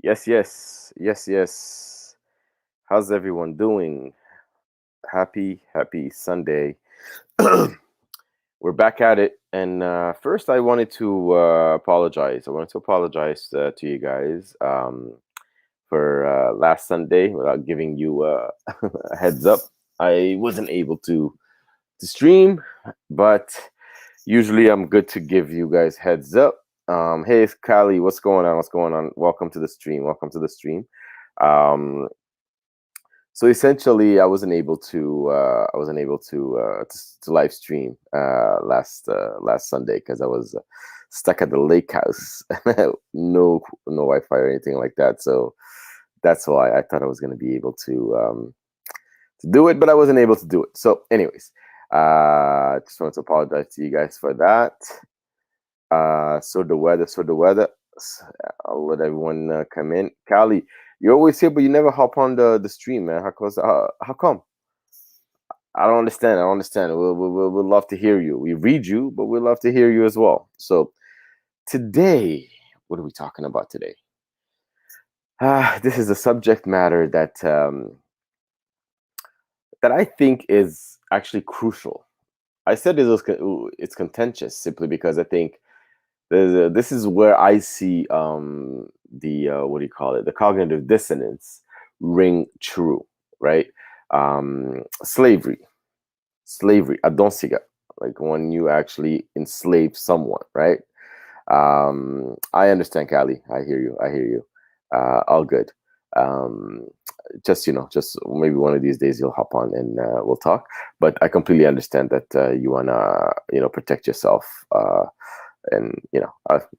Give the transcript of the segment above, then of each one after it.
Yes, yes, yes, yes. How's everyone doing? Happy Sunday. We're back at it. And first, I wanted to apologize. I wanted to apologize to you guys for last Sunday without giving you a heads up. I wasn't able to stream, but usually I'm good to give you guys heads up. Hey, Kali, what's going on? What's going on? Welcome to the stream. Welcome to the stream. Um, so essentially, I wasn't able to live stream last Sunday because I was stuck at the lake house. No Wi-Fi or anything like that. So that's why I thought I was going to be able to do it, but I wasn't able to do it. So, anyways, just wanted to apologize to you guys for that. So the weather. I'll let everyone come in. Kali, you're always here, but you never hop on the stream, man. How come? I don't understand. I don't understand. We'll love to hear you. We read you, but we'd love to hear you as well. So today, what are we talking about today? This is a subject matter that I think is actually crucial. I said it's contentious simply because I think this is where I see the what do you call it, the cognitive dissonance ring true, right? Slavery, adonsiga, like when you actually enslave someone, right? I understand, Kali. I hear you. All good. Um, just maybe one of these days you'll hop on and we'll talk. But I completely understand that you wanna protect yourself. And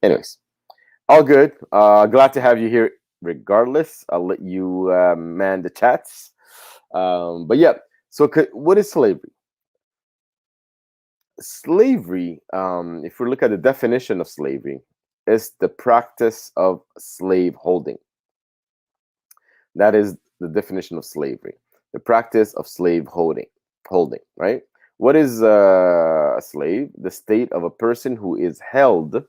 anyways, all good. Glad to have you here. Regardless, I'll let you man the chats. But yeah, so what is slavery? Slavery, if we look at the definition of slavery, is the practice of slave holding. That is the definition of slavery. The practice of slave holding, right? What is a slave? The state of a person who is held,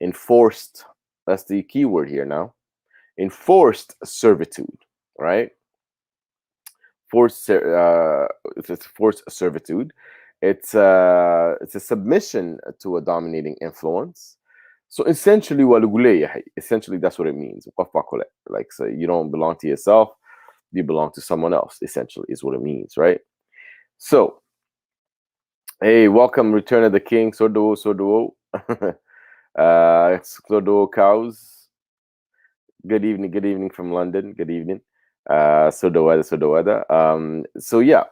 enforced. That's the key word here now. Enforced servitude, right? It's forced servitude. It's a submission to a dominating influence. So essentially, essentially that's what it means. Like, so you don't belong to yourself, you belong to someone else. Essentially, is what it means, right? So, hey, welcome, Return of the King, Sordo. Sordo cows. Good evening from London. Good evening. So the weather. So yeah,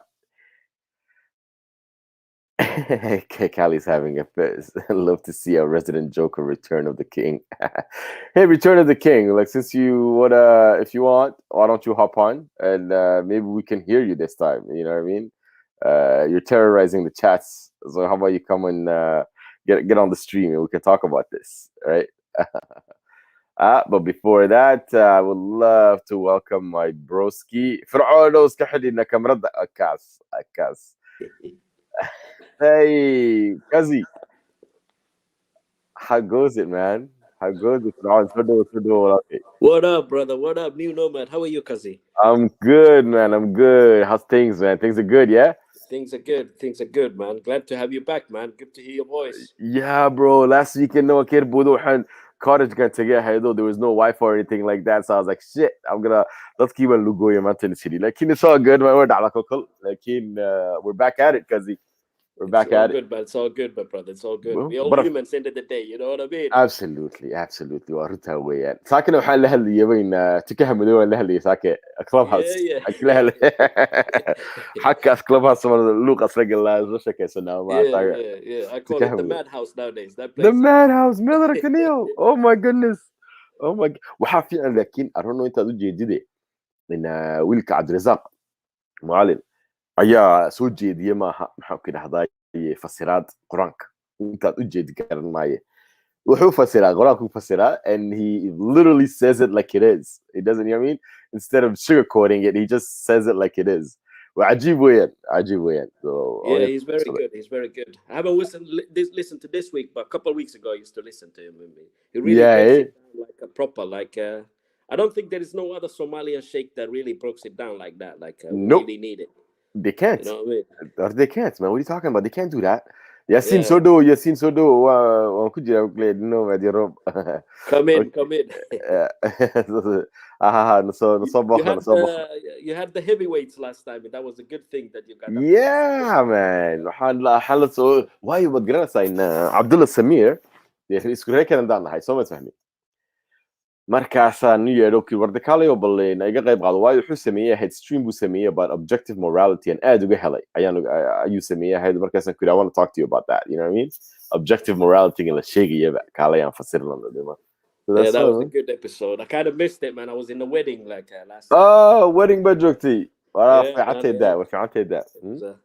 Callie's having a fit. Love to see a resident Joker, Return of the King. Hey, Return of the King. Like, since you wanna, if you want, why don't you hop on and maybe we can hear you this time? You know what I mean? You're terrorizing the chats. So how about you come and get on the stream and we can talk about this, right? But before that, I would love to welcome my broski. فرعونوس كحدي انك مرد اكاس. Hey, Kazi, how goes it, man? How goes it? Okay. What up, brother? What up, new nomad? How are you, Kazi? I'm good, man. I'm good. How's things, man? Things are good, yeah? Things are good. Things are good, man. Glad to have you back, man. Good to hear your voice. Yeah, bro. Last weekend, no kid and cottage got to get though there was no Wi-Fi or anything like that. So I was like, shit, let's keep on Lugoya Mountain City. Like, it's all good, man. We're back at it, Kazi. We're It's back all at it. good, man. It's all good, my brother. It's all good. We all But humans, end of the day. You know what I mean? absolutely وارتها ويان ساكن وحال لهلي يبين تكهم دول لهلي ساكن كلوب Yeah, هاوس yeah, لهلي حكى كلوب هاوس لوق أسرق الله زوجك سنة ما yeah, تاعي yeah, yeah. I call it the تكهم madhouse nowadays. That the place. madhouse Miller Canil. Oh my goodness. Oh my وحافي لكن I don't know أنت جديدة إن ويلك عبد الرزاق معلم ayaa soo jeediye maaha maxaa ku idhahdaa fasiraad qur-aanka intaad u jeedi karan maaye wuxuu fasiraa qur-aanku fasiraa and he literally says it like it is. He doesn't, you know what I mean? Instead of sugarcoating it, he just says it like it is. وعجيب وين عجيب وين. So Yeah, he's very good. He's very good. I haven't listened to this week, but a couple of weeks ago, I used to listen to him. And he really yeah, breaks eh? it down like a proper, like I don't think there is no other Somalian sheikh that really breaks it down like that. Like we Nope, really need it. they You can't. know what I mean? Or they can't, man. What are you talking about? They can't do that. Yasin Yeah. Sodo, Yasin Sodo. Could you play? No, my dear Rob. Come in, Okay. come in. You had the heavyweights last time, and that was a good thing that you got up there. Yeah, man. حلت سو واي بتقرا إن عبد الله السمير isku reer kale daan nahay soo ma fahmi markaasaan yeedhowkii wardakaalayo balleyn iga qayb qaado waayo wuxuu sameeyey ahayd stream buu sameeyey about objective morality and aad uga helay ayuu sameeyey ahayd markaasaan ku yidhi I want to talk to you about that, you know what I mean? Objective morality in la sheegayaba kaalayaan fasirinana dhima. So Yeah, that's that was a fun. good episode. I kind of missed it, man. I was in the wedding like last time. Oh, wedding baa joogtay. Waa Yeah, fiicantay man, that, yeah. waa fiicantay that. So-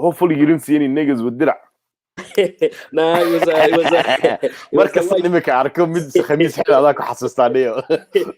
Hopefully you didn't see any niggas with dirac. nah, it was it was it was marka the white. nimika arko mid khamiis xil adaa ku xasuustaa dhiyo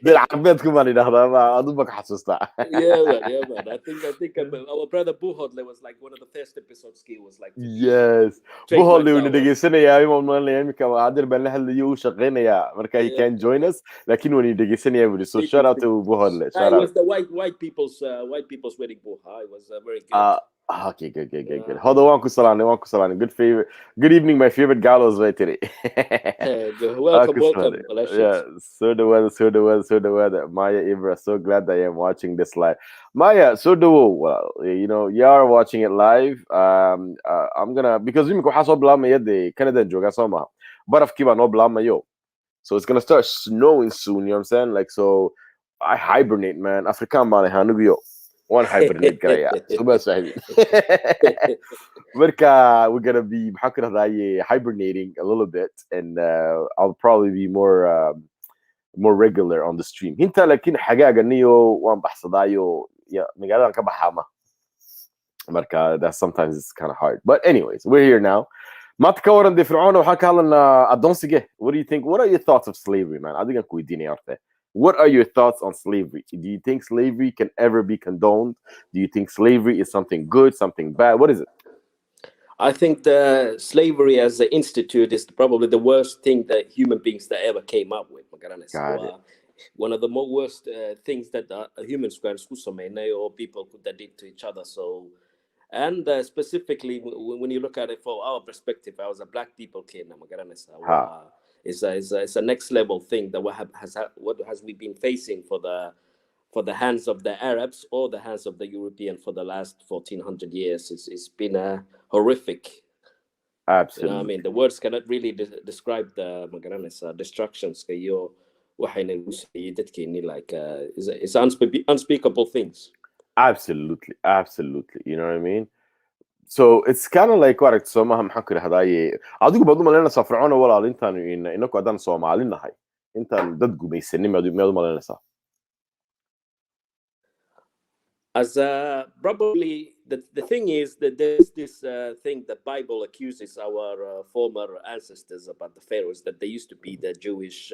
dirac carbeedku baan idhahdaa ma aduba ku xasuustaa. Yeah, man. I think our brother Buhodle was like one of the first episodes. He was like, Yes, trademark buhol uu that one. dhageysanayaa ima malanaya imika adir baan la hadlayo uu shaqeynayaa marka he Yeah. can join us laakiin waan dhageysanayaa buu so shout out to buhol It shout out. was the white people's wedding Buha. It was very good. Okay, good. Hold on, wanku salani. Good evening, my favorite galos right today. Welcome. Yeah, so the weather. Maya Ibra, so glad that I am watching this live. Maya, so the well, you know, you are watching it live. I'm gonna because we have so blama yede Canada joga sama, but of kiba no blama yo. So it's gonna start snowing soon. You know what I'm saying? Like so, I hibernate, man. African man, hanubiyo. One hibernate karaya. So bas fahmi. Marka we're gonna be hibernating a little bit, and I'll probably be more regular on the stream. Hinta lakin xagaaga niyo waan baxsadaayo ya magaaladan ka baxama. Marka that sometimes it's kind of hard. But anyways, we're here now. Matka waran de Fir'aun waxaan ka hadlanaa adoonsiga. What do you think? What are your thoughts of slavery, man? Adigan ku weydiinaya horta. What are your thoughts on slavery? Do you think slavery can ever be condoned? Do you think slavery is something good, something bad? What is it? I think the slavery as an institute is probably the worst thing that human beings that ever came up with. Got it. One of the worst things that humans or people could did to each other. So, and specifically when you look at it from our perspective, I was a black people kid. It's a next level thing that what has we been facing for the hands of the Arabs or the hands of the European for the last 1400 years. It's been horrific. Absolutely. You know what I mean? The words cannot really describe the destructions. It's unspeakable things. Absolutely. You know what I mean? So it's kind of like what Soma maxaan ku idhahdaye adigu baad u malaynaysaa fircoon walaal intaan inaku haddaan Soomaali nahay intaan dad gumaysanin miyaad u malaynaysaa As probably the thing is that there's this thing that Bible accuses our former ancestors about the pharaohs that they used to be the Jewish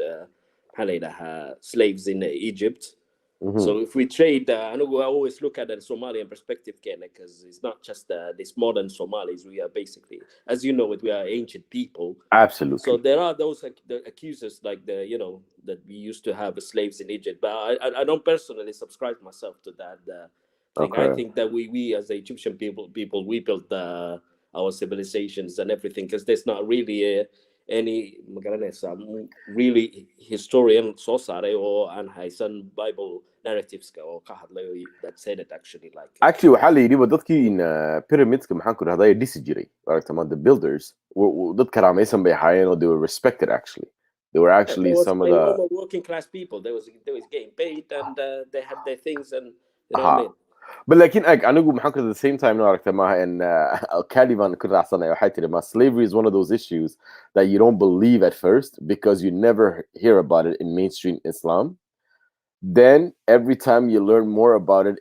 slaves in Egypt. Mhm. So if we trade, I always look at the Somalian perspective, because it's not just these modern Somalis. We are basically, as you know, we are ancient people. Absolutely. So there are those the accusers like that we used to have slaves in Egypt, but I don't personally subscribe myself to that thing. Okay. I think that we as the Egyptian people we built our civilizations and everything, because there's not really any really historian society or anhaysan Bible narratives that said it actually like Actually waxaa la yidhi dadkii in pyramidska maxaan ku idhahdaye dhisi jiray the builders dad karaamaysan bay ahaayeen oo they were respected actually. They were actually some of the normal working class people. They was getting paid and they had their things and you know what I mean. But لكن anigu maxaan ku at the same time no aragtay maaha in Caliban ku raacsanaya waxay tiri slavery is one of those issues that you don't believe at first because you never hear about it in mainstream Islam. Then every time you learn more about it,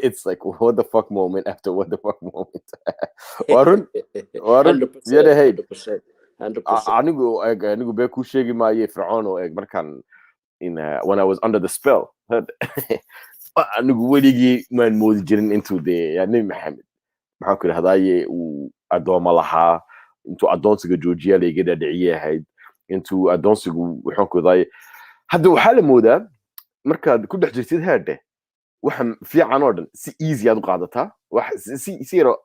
it's like what the fuck moment after what the fuck moment. Warun 100%. anigu bee ku sheegi maaye Fircoon oo markaan in when I was under the spell. anigu weligii maan moodi jirin intuu dee Nabi Maxamed maxaan ku idhahdaye uu addooma lahaa intuu addoonsiga joojiya layga dhaadhiciye ahayd intuu addoonsigu waxaan ku idhahdaye hadda waxaa la moodaa markaad ku dhex jirtid heerde waxa fiican oo dhan si easy aad u qaadataa wax si yaro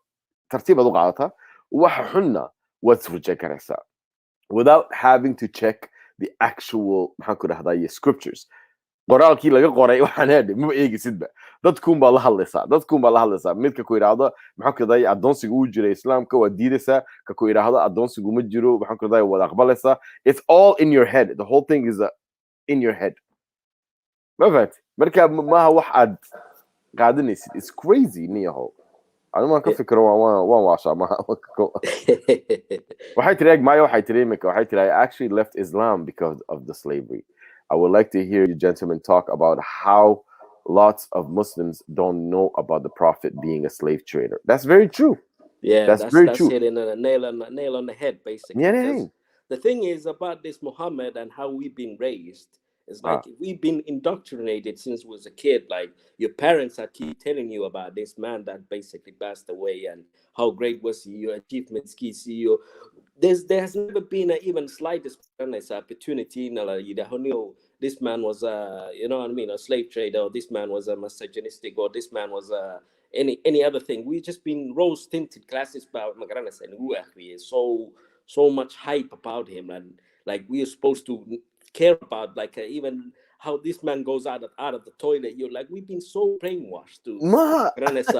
tartiib aad u qaadataa waxa xunna waad reject karaysaa without having to check the actual maxaan ku dhahdaa scriptures qoraalkii laga qoray waxaan heerde ma eegisidba dadkuun baa la hadlaysaa midka ku yidhaahdo maxaan ku dhahdaa addoonsiga uu jira islaamka waa diidaysaa ka ku yidhaahdo addoonsigu ma jiro maxaan ku dhahdaa wada aqbalaysaa it's all in your head the whole thing is in your head ma fahanti marka maaha wax aad qaadanaysid it's crazy niyahow anuma ka fikiro waan waashaa maaha waxay tiri Maya waxay tiri imika waxay tiri I actually left Islam because of the slavery. I would like to hear you gentlemen talk about how lots of Muslims don't know about the Prophet being a slave trader. That's very true. Yeah, that's very true. Hitting a nail on the head, basically. Yeah, the thing is about this Muhammad and how we've been raised. It's like we've been indoctrinated since we was a kid. Like your parents are keep telling you about this man that basically passed away and how great was he, your achievements, there has never been even slightest opportunity. This man was a slave trader, or this man was a misogynistic, or this man was any other thing. We've just been rose tinted classes about Magranas and so much hype about him, and like we are supposed to care about even how this man goes out of the toilet. You're like, we've been so brainwashed to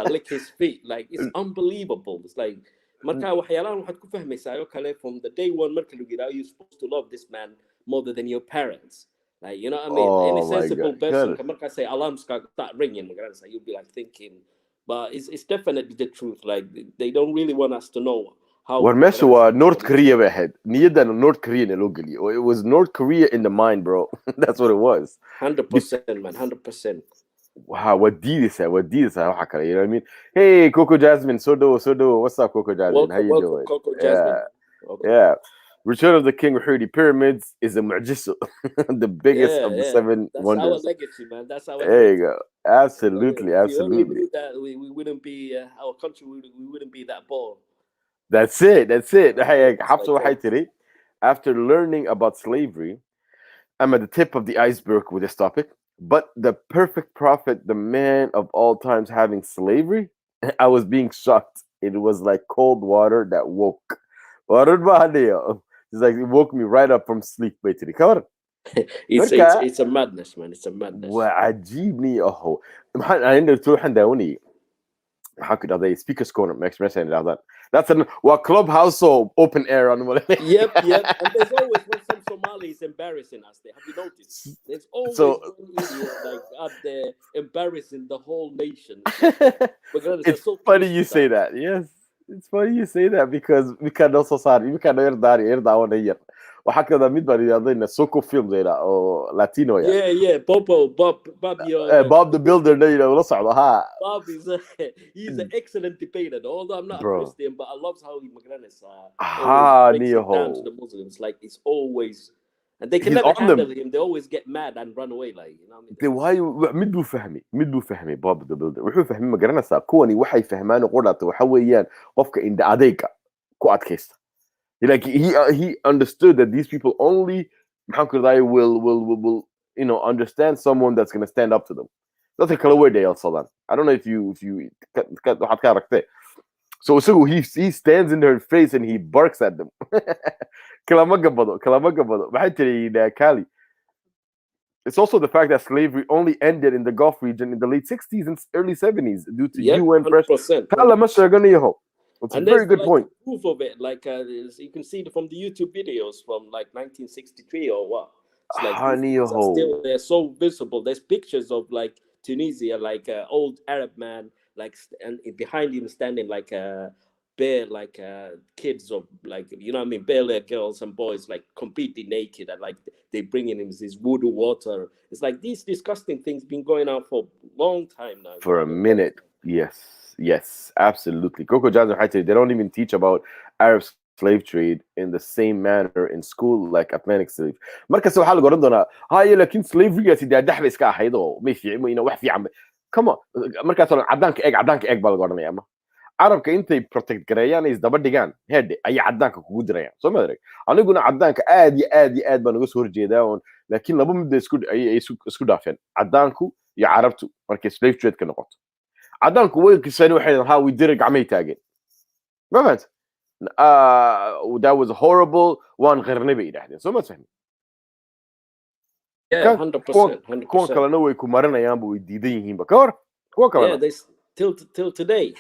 lick his feet. Like it's unbelievable. It's like from the day one you're supposed to love this man more than your parents. Like, you know what I mean? Any sensible person can say alarms start ringing, you'll be like thinking, but it's definitely the truth. Like they don't really want us to know. Warmesha waa North Korea ahead. Niyadan North Korea locally. It was North Korea in the mind, bro. That's what it was. 100%, man. 100%. Wow, what did you say? You know what I mean? Hey, Coco Jasmine, Sodo. What's up, Coco Jasmine? How you doing? Coco Jasmine. Yeah. Return of the King Hurdy Pyramids is a mu'jiza. The biggest of the seven wonders. That's our legacy, man. That's our There you go. Absolutely. If we only knew that, we wouldn't be, our country, we wouldn't be that bold. That's it. After learning about slavery, I'm at the tip of the iceberg with this topic. But the perfect prophet, the man of all times having slavery, I was being shocked. It was like cold water that woke. It's like it woke me right up from sleep. It's a madness, man. It's a madness. وعجيبني I عندي تروح عندي how could they speakers corner Max saying that that's a clubhouse or open air on yep and there's always when some Somali is embarrassing us there. Have you noticed? There's always one idiot like out there embarrassing the whole nation. It's so funny you say that. Yes, it's funny you say that because we can also hear that وحكذا مدبر يضينا سوكو فيلم زي ده او لاتينو يعني Bob the Builder ده ولا صعب Bob he's an excellent debater although I'm not a Christian but I love how he breaks it down to the Muslims like it's always and they can never handle him they always get mad and run away like you know what I mean مدو فهمي Bob the Builder wuxuu fahmay magaranaysa kuwani waxay fahmaan qorata waxa weeyaan qofka inda adeega ku adkaysta like he understood that these people only will understand someone that's going to stand up to them. That's a color word Salan. I don't know if you so he stands in their face and he barks at them. It's also the fact that slavery only ended in the Gulf region in the late 60s and early 70s due to UN pressure. It's a very good point. Proof of it, like you can see from the YouTube videos from like 1963 or what. It's like still they're so visible. There's pictures of like Tunisia, like an old Arab man, like and behind him standing like bare like kids of like you know what I mean, bare girls and boys like completely naked and like they bring in this voodoo water. It's like these disgusting things been going on for a long time now. For a minute, yes, absolutely. Coco Johnson, they don't even teach about Arab slave trade in the same manner in school like Atlantic slave. Markas waxa lagu oran doonaa haye laakiin slavery sida dhaxba iska ahayd oo ma fiicmo wax fiican. Come on. Markaas cadaanka eeg baa lagu oranayaa ma. carabka intay protect gareeyaan is daba dhigaan heede ayay caddaanka kugu dirayaan soo ma arag aniguna caddaanka aad iyo aad baan uga soo horjeedaa oon laakiin laba midda isku dhaafeen caddaanku iyo carabtu markay slave trade ka noqoto caddaanku way qiseen waxay ha we did it gacmay taageen ma fahanta that was horrible waan qirnay bay yidhaahdeen soo ma fahmi Yeah, 100%. kuwan kalena way ku marinayaanba way diidan yihiinba ka hor kuwa kalena till today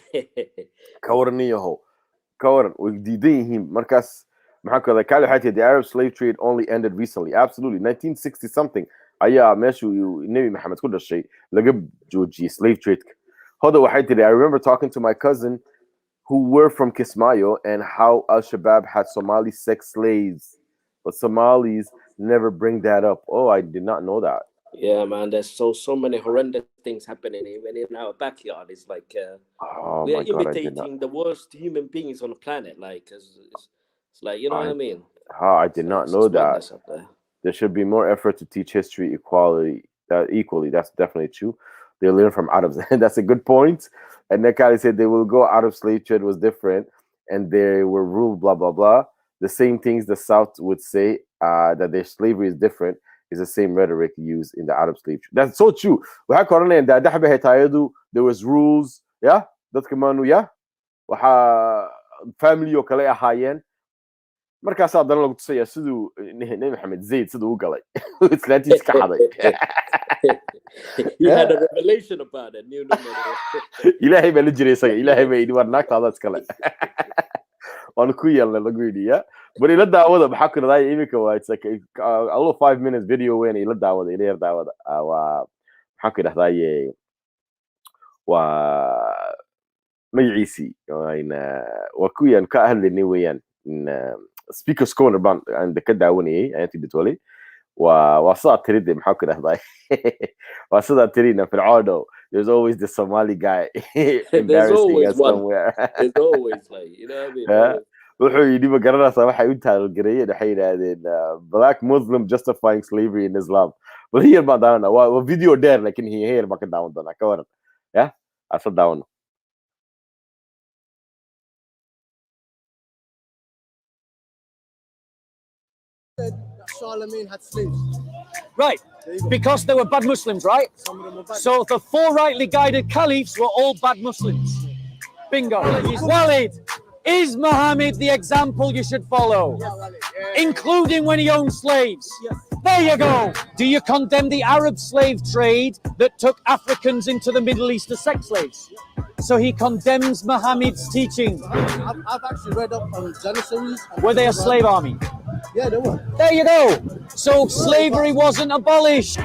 ka waraniyahow ka waran way diidan yihiin markaas maxaa kada kale waxay the Arab slave trade only ended recently absolutely 1960 something ayaa meeshu Nabi Maxamed ku dhashay laga joojiyay slave trade hoda waxay tiri I remember talking to my cousin who were from Kismayo and how Al-Shabaab had Somali sex slaves but Somalis never bring that up. Oh, I did not know that. Yeah, man, there's so many horrendous things happening even in our backyard. It's like we are imitating the worst human beings on the planet. Like it's like, you know what I mean? I did not know that. There should be more effort to teach history equally. That's definitely true. They learn from Arabs. That's a good point. And Nekali said they will go out of slave trade was different and they were ruled blah blah blah. The same things the South would say that their slavery is different is the same rhetoric used in the Arab slave trade. That's so true. There was rules, yeah. That's kamanu, yeah. Family o kale ahaayeen. Markaas haddana lagu tusaya siduu Nabi Maxamed Zayd siduu u galay. Islaantiis ka xaday. He had a revelation about it. Ilaahay baa la jiray isaga. Ilaahay baa yidhi war naagtaada iskale. On ku yeelna lagu yidhi but ila daawada maxaa ku raday imika waa it's like a little 5 minutes video weyn ila daawada ila yar daawada waa maxaa ku raday waa magaciisi waa ku yaan ka hadlaynay weeyaan speakers corner band and ka daawanayay ayaan tidwalay waa saa tiride maxaa ku raday waa sida tirina fircaado there's always the Somali guy embarrassing us somewhere there's always like you know what I mean wuxuu yidhi ma garanaysaa waxay u taageerayeen waxay yidhaahdeen black Muslim justifying slavery in Islam but here baa daawna waa video dheer laakiin here baa ka daawan doonaa ka waran yeah asa daawno Charlemagne had slaves. Right, because they were bad Muslims, right? Some of them were bad. So the 4 rightly guided caliphs were all bad Muslims. Bingo. Walid, is Muhammad the example you should follow? Including when he owned slaves? There you go. Do you condemn the Arab slave trade that took Africans into the Middle East as sex slaves? So he condemns Muhammad's teaching. I've actually read up on Janissaries. Were they a slave army? Yeah, they were. There you go. So slavery wasn't abolished.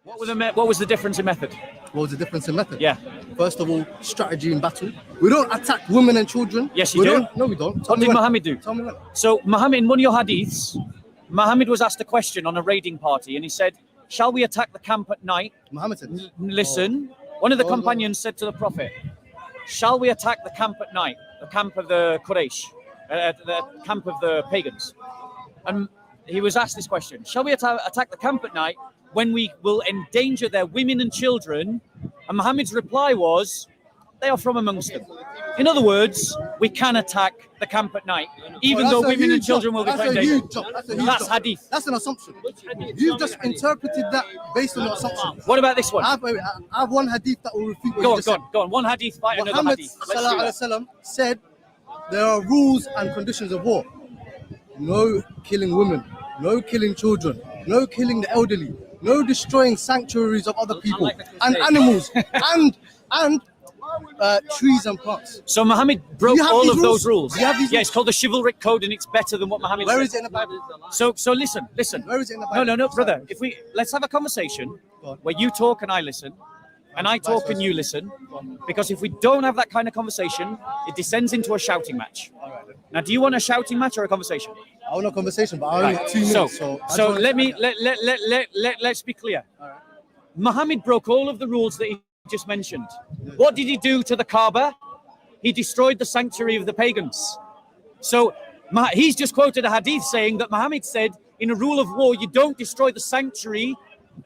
What was the difference in method? What was the difference in method? Yeah. First of all, strategy in battle. We don't attack women and children. Yes, you do. No, we don't. What did Muhammad do? Tell me when. So Muhammad, in one of your hadiths, Muhammad was asked a question on a raiding party, and he said, "Shall we attack the camp at night?" Muhammad said. Listen, one of the companions said to the Prophet, "Shall we attack the camp at night? The camp of the Quraysh, the camp of the pagans?" And he was asked this question: "Shall we attack the camp at night when we will endanger their women and children?" And Muhammad's reply was, "They are from amongst them." In other words, we can attack the camp at night, even though women and children will be put in danger. That's hadith. That's an assumption. You've just interpreted that based on an assumption. What about this one? I have one hadith that will refute what you just said. Go on. One hadith fight another Muhammad hadith. said there are rules and conditions of war. No killing women, no killing children, no killing the elderly, no destroying sanctuaries of other people and animals and trees and plants. So Muhammad broke all of those rules. Yeah, it's called the chivalric code, and it's better than what Muhammad said. Where is it in the Bible? So listen. Where is it in the Bible? No, brother. Let's have a conversation where you talk and I listen, and I talk and you listen, because if we don't have that kind of conversation, it descends into a shouting match. Now, do you want a shouting match or a conversation? I want a conversation, but I only got 2 minutes. So let's be clear. Muhammad broke all of the rules that he just mentioned. What did he do to the Kaaba? He destroyed the sanctuary of the pagans. So he's just quoted a hadith saying that Muhammad said in a rule of war, you don't destroy the sanctuary,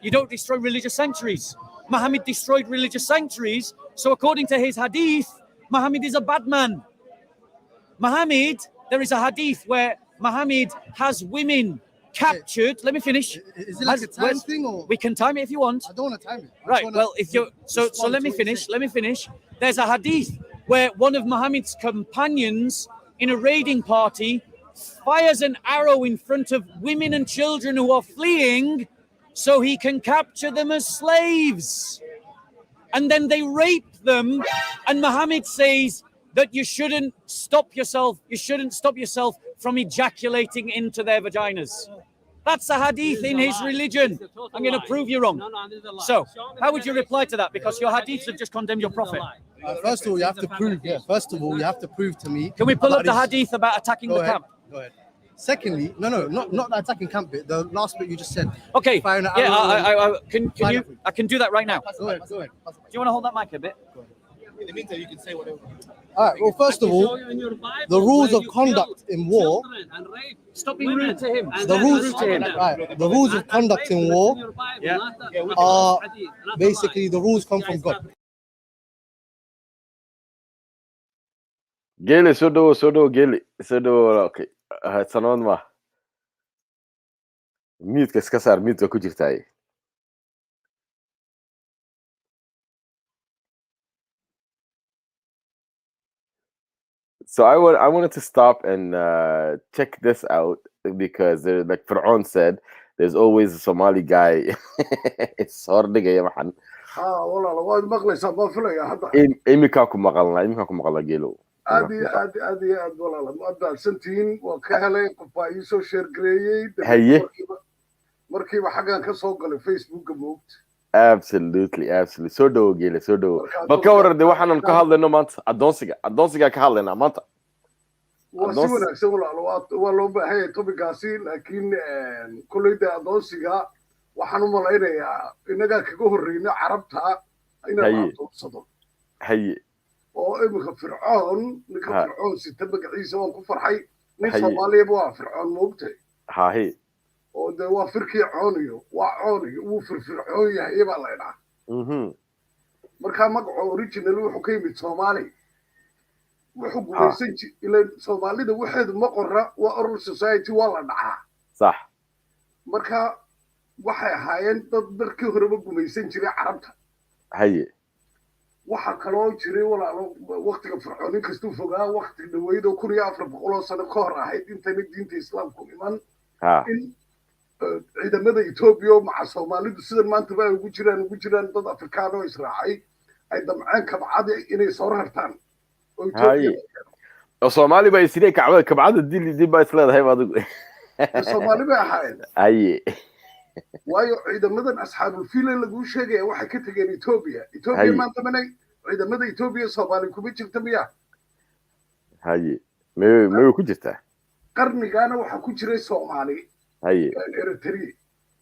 you don't destroy religious sanctuaries. Muhammad destroyed religious sanctuaries, so according to his hadith, Muhammad is a bad man. Muhammad, there is a hadith where Muhammad has women captured. Let me finish. Is it like a time thing, or we can time it if you want? I don't want to time it. Right. Well, if you're so let me finish. Let me finish. There's a hadith where one of Muhammad's companions in a raiding party fires an arrow in front of women and children who are fleeing so he can capture them as slaves. And then they rape them, and Muhammad says that you shouldn't stop yourself from ejaculating into their vaginas. That's a hadith in his religion. I'm going to prove you wrong. So, how would you reply to that? Because your hadiths have just condemned your prophet. First of all, you have to prove. Yeah. First of all, you have to prove to me. Can we pull up the hadith about attacking the camp? Go ahead. Secondly, not the attacking camp bit. The last bit you just said. Okay. Yeah, I can do that right now. Go ahead. Do you want to hold that mic a bit? In the meantime, you can say whatever. All right. Well, first of all, the rules of conduct in war. Stop being rude to him. The rules of conduct in war are basically the rules come from God. Gele sodo gele sodo okay. Sanad ma. Mute ka saar mute ku jirtay. So I wanted to stop and check this out because there, like Fir'aun said, there's always a Somali guy. It's hard to get him. Imika ku maqalna gelo. ادي والله ما ادري سنتين وكهله قفايسو شير غريي markiiba xagan ka soo galay Facebook moogta absolutely soo dhow geele soo dhow ba ka warade waxaan ka hadlayno maanta adoonsiga ka hadlayna maanta waa si wanaagsan waa loo baahay topigaasi laakiin kullayda adoonsiga waxaan u malaynayaa inaga kaga horreeyna carabta inaan adoonsado haye oo imika fircoon ninka fircoon sita magaciisa waan ku farxay nin Soomaaliyeed waa fircoon moogtay haye oo de waa firkii cooniyo wuu fircoon yahay baa la yidhaa markaa magaca original wuxuu ka yimid Somali wuxuu gumaysan jiray Soomaalida waxeedu ma qorra waa oral society waa la dhacaa sax marka waxay ahaayeen dad markii horeba gumaysan jiray carabta haye waxa kaloo jiray walaalo waqtiga fircoon inkastuu fogaa waqti dhaweyd oo 1400 sano ka hor ahayd intayna diinta islaamku iman in ciidamada Ethiopia maca Soomaalidu sidan maanta bay ugu jiraan dad Afrikaan oo Israaciil ay damcaan kabcad inay soo rartaan oo Ethiopia Soomaali bay sidee kabcada dib bay isleedahay adigu Soomaali bay ahaayeen aye waayo ciidamadan asxaabul fiil lagu sheegay waxay ka tageen Ethiopia maanta manay ciidamada Ethiopia Soomaali kuma jirta miya haye ma ku jirta qarnigaana waxa ku jiray Soomaali haye Eritrea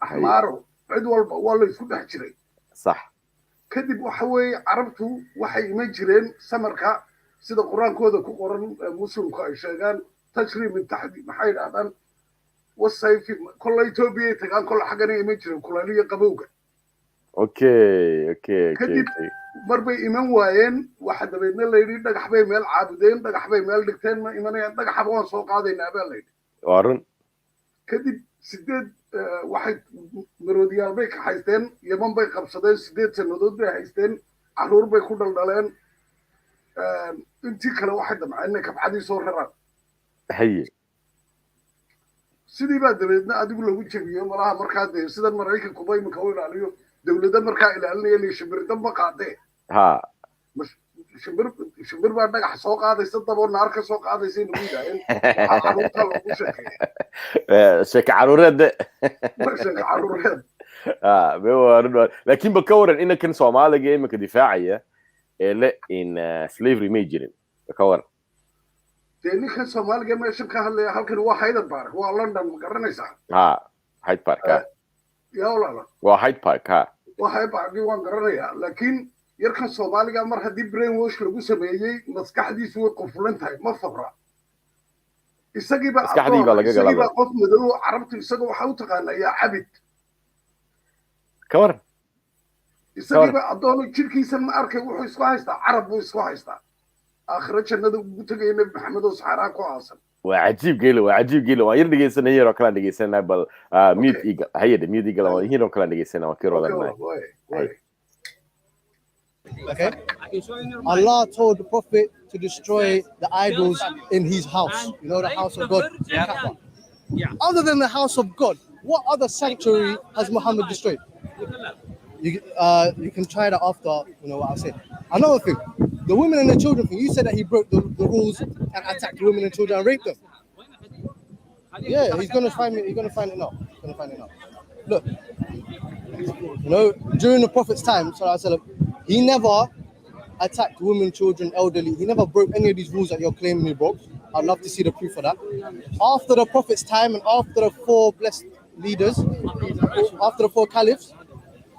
ahmaro cid walba waa la isku dhex jiray sax kadib waxa weeye carabtu waxay iman jireen samarka sida quraankooda ku qoran muslimku ay sheegaan tashriim min tahdi maxay dhaadaan والصيف كل إثيوبيا تكان كل حاجة نيمتر كلالية قبوجة. أوكي. كدي مربي إيمان وين واحد بيننا اللي يريد دق حبي مال عابدين دق حبي مال دكتين ما إيمان دق حبوان سوق هذا ينابل ليد. وارن. كدي سدد واحد مروديال بيك حيستين يمن بيك خمسة سدد سنودود بيك حيستين عرور بيك خدل دلين أنتي كلا واحد مع إنك بعدي صور هران. هي. sidii baa dabeedna adigu lagu jabiyo malaha markaa de sida Mareykanku bay ka ilaaliyo dawladda markaa ilaalinaya shimbirda ma qaade shimbir baa dhagax soo qaadaysa dabo naar ka soo qaadaysa inuu yidhaahdo waxa lagu sheekeeyaa sheeka caruureed laakiin ba ka waran inankan Soomaaliga imika difaacaya ee in slavery ma jirin ka waran تاني كان سومالي جماعة شنكها اللي هالكن هو هايد بارك هو لندن قرنيسا هايد بارك يا ولا هايد بارك وهايد بارك وان قرنيا لكن يركن سومالي جماعة هدي برين وش لو سميجي مسكح دي سوى قفلن تاي ما فرع isagiiba maskaxdii baa laga galaba qof madow carabtu isaga waxa u taqaanaa yaa cabid ka waran isagiiba addoon jirkiisa ma arkay wuxuu isku haystaa carab buu isku haystaa aakhira jannada ugu tegaya nabi maxamed oo saxaraa ku aasan waa cajiib geelo waan yar dhegeysanay yaroo kala dhegeysanay bal mute eagle hayade mute eagle waan yaroo kala dhegeysanay waan kiro wadanay Okay. Allah told the Prophet to destroy the idols in his house. You know, the house of God. Yeah. Other than the house of God, what other sanctuary has Muhammad destroyed? You can try that after, you know what I said. Another thing, the women and the children thing. You said that he broke the rules and attacked the women and children and raped them. Yeah, he's gonna find it. He's gonna find it now. Look, you know, during the Prophet's time, sallallahu alaihi wasallam, he never attacked women, children, elderly. He never broke any of these rules that you're claiming he broke. I'd love to see the proof of that. After the Prophet's time and after the 4 blessed leaders, after the 4 caliphs,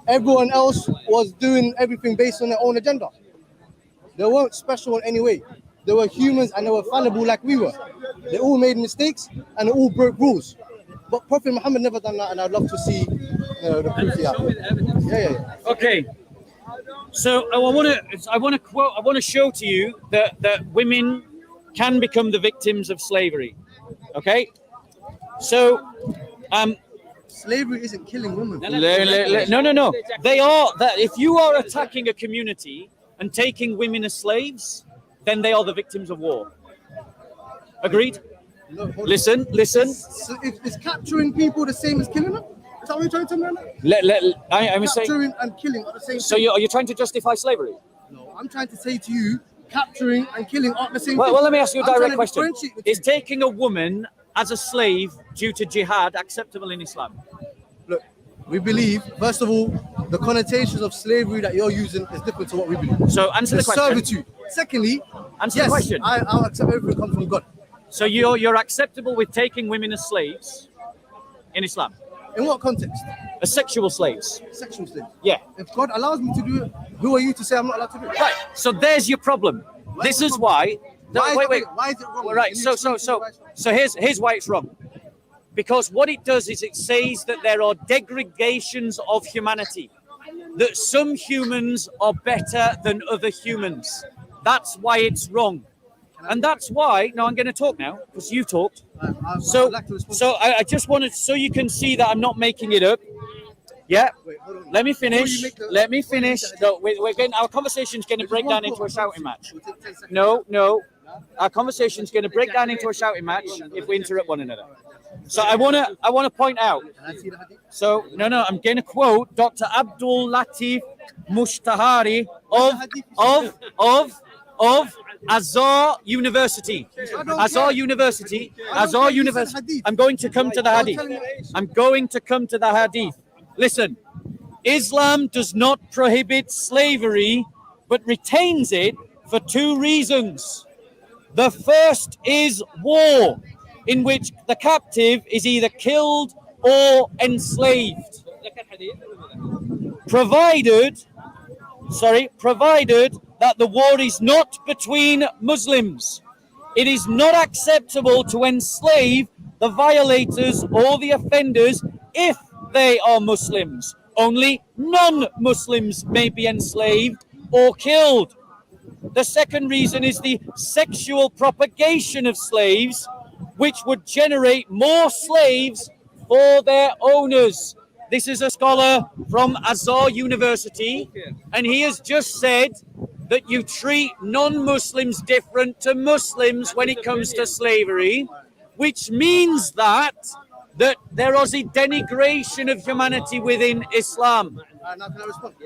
everyone else was doing everything based on their own agenda. They weren't special in any way. They were humans and they were fallible like we were. They all made mistakes and they all broke rules. But Prophet Muhammad never done that, and I'd love to see the proof of that. Yeah. Okay. So I want to show to you that women can become the victims of slavery. Okay. So slavery isn't killing women. No. They are that. If you are attacking a community and taking women as slaves, then they are the victims of war. Agreed? No, listen. Is capturing people the same as killing them? Is that what you're trying to tell me? I'm saying capturing and killing are the same. So are you trying to justify slavery? No, I'm trying to say to you, capturing and killing aren't the same. Well, let me ask you a direct question: is two. taking a woman as a slave due to jihad acceptable in Islam? Look, we believe, first of all, the connotations of slavery that you're using is different to what we believe. So answer the question. Servitude. Secondly, answer the question. I'll accept everything that comes from God. So you're acceptable with taking women as slaves in Islam? In what context? As sexual slaves. Sexual slaves? Yeah. If God allows me to do it, who are you to say I'm not allowed to do it? Right. So there's your problem. This is why. Wait. Why is it wrong? Right. So here's why it's wrong. Because what it does is it says that there are degradations of humanity. That some humans are better than other humans. That's why it's wrong. And that's why, now I'm going to talk now, because you talked. So I just wanted, so you can see that I'm not making it up. Yeah. Wait, let me finish. No, we're getting, our conversation's going to break down into a shouting match. No. Our conversation's going to break down into a shouting match if we interrupt one another. So I want to point out. So no, I'm going to quote Dr. Abdul Latif Mushtahari of Azhar University. Azhar University. I'm going to come to the hadith. Listen, Islam does not prohibit slavery, but retains it for 2 reasons. The first is war, in which the captive is either killed or enslaved. Provided that the war is not between Muslims. It is not acceptable to enslave the violators or the offenders if they are Muslims. Only non-Muslims may be enslaved or killed. The second reason is the sexual propagation of slaves, which would generate more slaves for their owners. This is a scholar from Azhar University, and he has just said that you treat non-Muslims different to Muslims when it comes to slavery, which means that there is a denigration of humanity within Islam.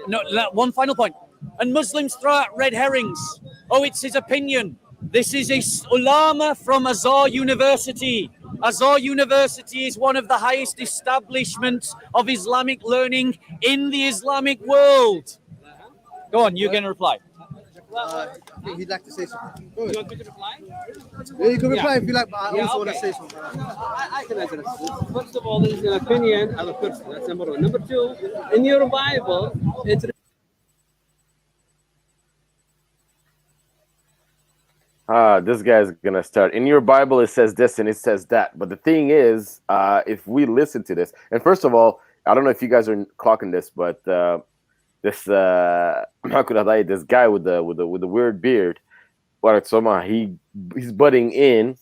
No, one final point. And Muslims throw out red herrings. Oh, it's his opinion. This is a ulama from Azhar University. Azhar University is one of the highest establishments of Islamic learning in the Islamic world. Go on, you're going to reply. He'd like to say something. You want me to reply? Yeah, you can reply if you like, but I also want to say something. I can address this. First of all, this is an opinion of a person. That's number 1. Number 2, in your Bible, it's... This guy's gonna start. In your Bible, it says this and it says that. But the thing is, if we listen to this, and first of all, I don't know if you guys are clocking this, but this this guy with the weird beard, he's butting in,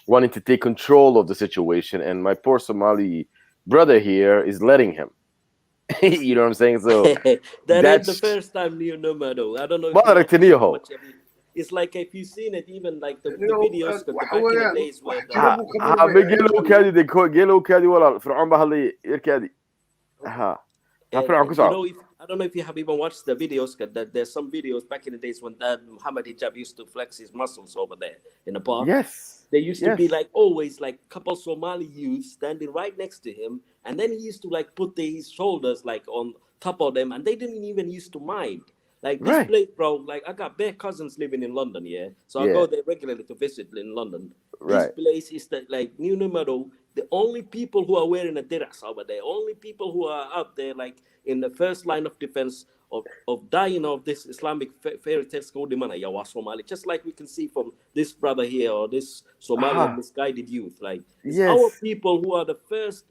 wanting to take control of the situation, and my poor Somali brother here is letting him. You know what I'm saying? So that ain't the first time you know, Mado. I don't know. It's like if you've seen it, even like the videos that back in the days where I don't know if you have even watched the videos. That there's some videos back in the days when Muhammad Hijab used to flex his muscles over there in the park. Yes. There used to be like always like a couple Somali youths standing right next to him, and then he used to like put his shoulders like on top of them, and they didn't even used to mind. Like this place, bro, like I got bare cousins living in London, so I go there regularly to visit in London. This place is that like New Numero, the only people who are wearing a diras over there, only people who are out there like in the first line of defense of dying of this Islamic fairy tales called Somali, just like we can see from this brother here or this Somalian misguided youth. Like it's our people who are the first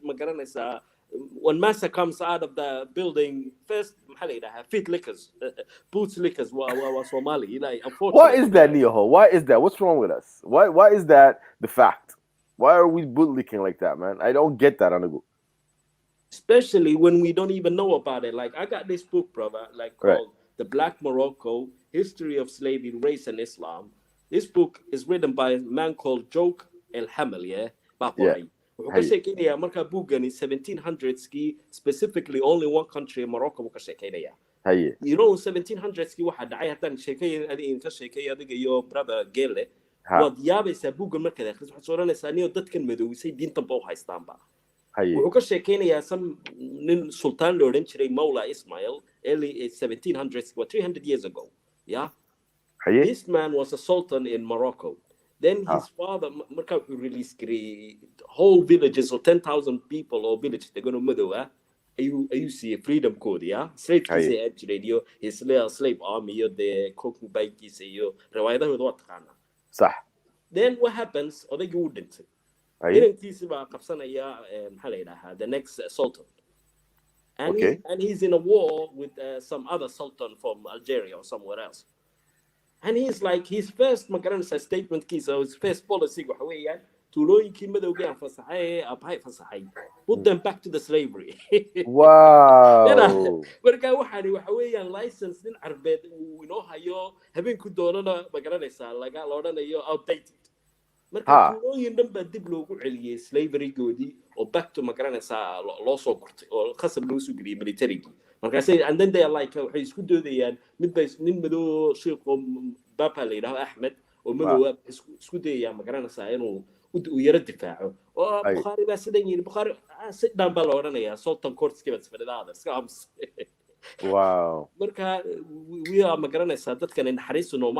when Massa comes out of the building, first feet lickers, boots lickers were Somali. Like, why is that, Neho? Why is that? What's wrong with us? Why is that the fact? Why are we boot licking like that, man? I don't get that, Anagu. Especially when we don't even know about it. Like I got this book, brother, like called The Black Morocco: History of Slavery, Race and Islam. This book is written by a man called Joke El Hamel, wuxuu ka sheekeynaya markaa buugani 1700skii specifically only one country Morocco wuu ka sheekeynaya you know 1700skii waxa dhacay haddaan ka sheekeeyo adiga iyo brother Gele waad yaabaysaa buuggan markaad akhriso waxaad oranaysaa niyo dadkan madowisay diintan ba u haystaanba wuxuu ka sheekeynayaa nin sultaan la odhan jiray Mawla Ismail early 1700s 300 years ago this man was a sultan in Morocco. Then his father released whole villages of 10,000 people or villages. They're going to murder. You see a freedom code, slave radio, his slave army, the cooking bikes, then what happens? Or they wouldn't. The next sultan. And he's in a war with some other sultan from Algeria or somewhere else. And he's like, his first statement, his first policy, put them back to the slavery. Wow. License in Arbed, we know how having could donor like outdated. Slavery goody or back to Magaranesa loss or custom military. And then they are like, he's good do the mid-base Nimbedo Shilkom Bapali Ahmed or Mulu Scudia Magaranasa and Uyerdifa or Bukhari Basidin Bukhari sit down Balorania, Sultan Court skivets for the others. Wow. We are Magaranesa that can inherit no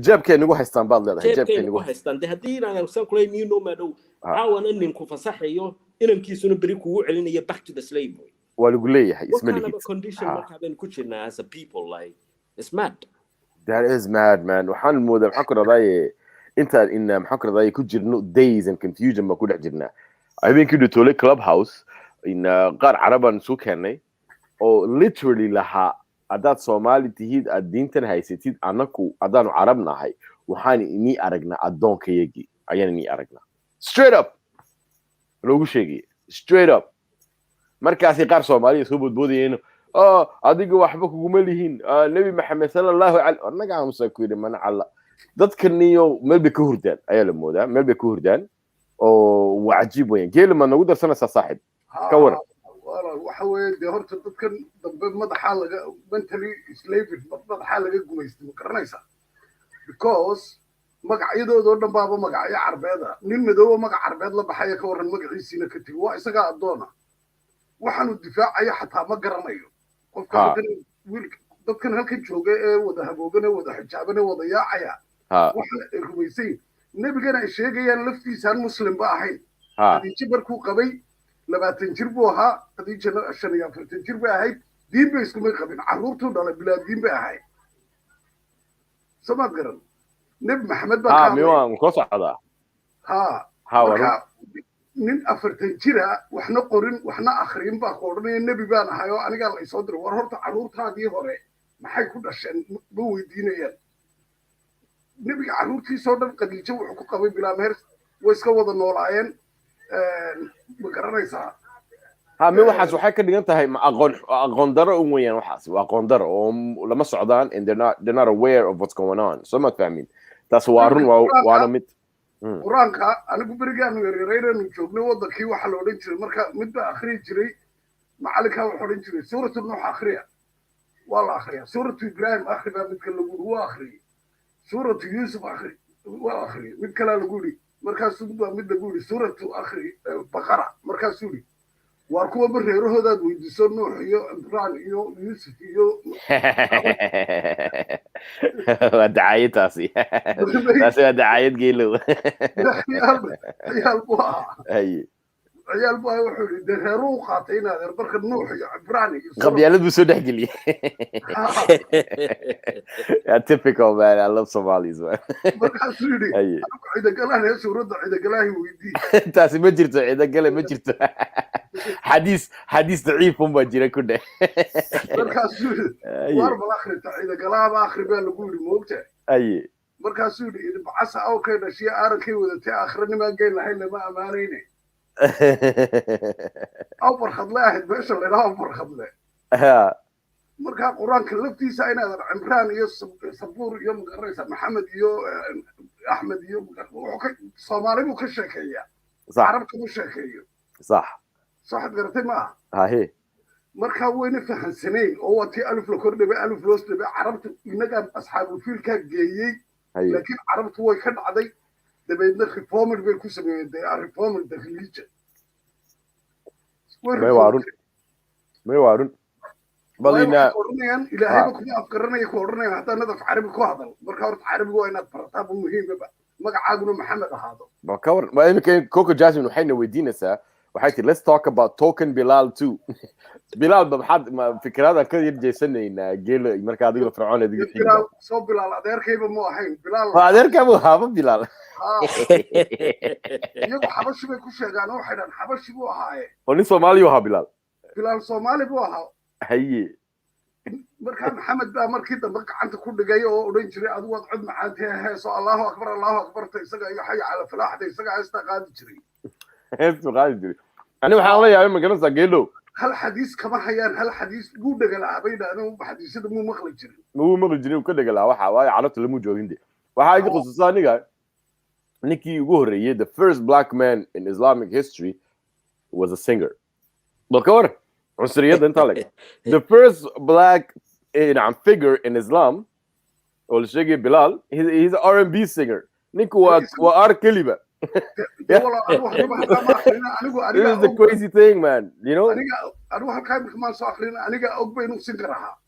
Jeb can go Hestan Baldad. Jeb can go Hestan. The Hadina and some claim you know, Mado, how an ending Kufasahayo, in Kisuna Briku, and back to the slavery. What kind of a condition we're having Kuchina as a people? Like, it's mad. That is mad, man. Days and confusion. I've been to a clubhouse in Qar Araban Sukane, or literally laha adat Somali tihid ad dintan haysatid anaku adanu Arabna hay waxaan ini aragna adonkayagi ayaan ini aragna straight up loogu sheegay straight up markaasi qaar Soomaali isku budbudiyeen adiga waxba kuguma lihiin nabi maxamed sallallahu alayhi anaga amsa ku yiri man alla dadkan iyo meel bay ka hurdaan ayaa la moodaa meel bay ka hurdaan oo waajib weyn geelma nagu darsanaysa saaxib ka war waxa weeye de horta dadkan dambe madaxa laga mentally slavery madaxa laga gumaystay ma garanaysa because magacyadooda oo dhan baaba magacyo carbeeda nin madoow magac carbeed la baxay ka waran magaciisina ka tigi waa isaga adoona waxaanu difaacaya xataa ma garanayo qofka dadkan halkan jooga ee wada haboogan ee wada xijaaban ee wada yaacaya waxa ay rumaysay nabigana ay sheegayaan laftiisaan muslim ba ahayn hadii barku qabay 20 jir buu ahaa hadii jana 45 jir bay ahayd diin bay isku may qabin caruurtu dhalay bilaa diin bay ahayd sama garan نبي محمد ها ميوان مكوسة هذا ها ورو nin afartan jira waxna qorin waxna akhriin baa qoranaya nebi baan ahayo anigaa la isoo diray war horta carruurtaadii hore maxay ku dhasheen ma weydiinayaan nebiga carruurtiisoo dhan qadiijo wuxuu ku qabay bilaa meher way iska wada noolaayeen ma garanaysaa ها مي waxaas waxay ka dhigan tahay aqoon daro u weeyaan waxaas waa aqoon daro oo lama socdaan and they're not aware of what's going on so ma fahmin taas waa run waana mid quraanka anigu berigaan weeraraynu joognay wadankii waxa la odhan jiray marka mid baa akhriin jiray macalinka wuxuu odhan jiray suuratu nuux akhriya waa la akhriyaa suuratu ibraahim akhriya midka lagu waa akhriya suuratu yuusuf akhri waa akhriya mid kale lagu yiri markaasuu mid lagu yiri suuratu akhri baqara markaasuu yiri waa kuwa bareerahoodaad weydiiso nuux iyo ibraahim iyo yuusuf iyo ودعاية تاسي تاسي ودعاية جيلو عيال بوها أي عيال بوها وحولي دهرو قاطعين هذا برك النوح عبراني قبل يلد بسودة جلي typical man I love Somalis man برك حسودي أي إذا قالها يا سورة إذا قالها ويدي تاسي ما جرت إذا قال ما جرت حديث ضعيف هم بجرا كله برك حسودي وارب الآخر إذا قالها ما آخر بين نقول موقته أي برك حسودي إذا بعسى أو كذا شيء أركي وإذا تأخرني ما قايل لحين ما أمانيني أو برخض له بيش اللي لا برخض له مركا قرآن كلفتيسا إن هذا عمران يو صبور يوم قريسا محمد يو أحمد يو صومالي مو كشكية صح عرب كشكية صح صح قرتي ما ها هي مركا وين فهم سنين هو تي ألف لكورد بألف لوست عربت إنك أصحاب الفيل كان جايي لكن عربت هو كان عادي ده بيدنا ريفورمر بالكوسة ده ريفورمر داخلية ما يوارون بالينا إلى هاي بكون أفكرنا يكورنا حتى نضف عربي كهذا بركورت عربي وين أتبرتاب مهم بقى ما قاعدنا محمد هذا بكور ما يمكن كوكو جاسم وحين ودينا سا وحياتي let's talk about token بلال too بلال بحد ما فكرة هذا كذا يرجع سنة إن جيل مركز هذا فرعون هذا بلال صوب بلال أدير كيف مو حين بلال أدير كيف مو هذا بلال يبغى حبش بيكون شجعنا وحنا حبش بو هاي هوني صومالي وها بلال صومالي بو ها هي مركز محمد بقى مركز مركز أنت كل جاي ورنجري أدوات عد معانتها هي صو الله أكبر تيسقى يحيى على فلاح تيسقى استقاد جري استقاد جري أنا محاولة يا عم كنا سجلوا هل حديث كما حيان هل حديث جود جلا بينا أنا بحديث ده مو مخلج جري مو مخلج جري وكده جلا وحواي عرفت اللي مو جوين دي وحاجة خصوصا نيجا نيكي يقول the first black man in Islamic history was a singer بكور عنصرية ده انت عليك the first black figure in Islam or Sheikh Bilal he's an R&B singer نيكو وار كلمة this is the crazy thing man you know أروح الكلام كمان صاخرين أنا جا أقبل إنه سنجرها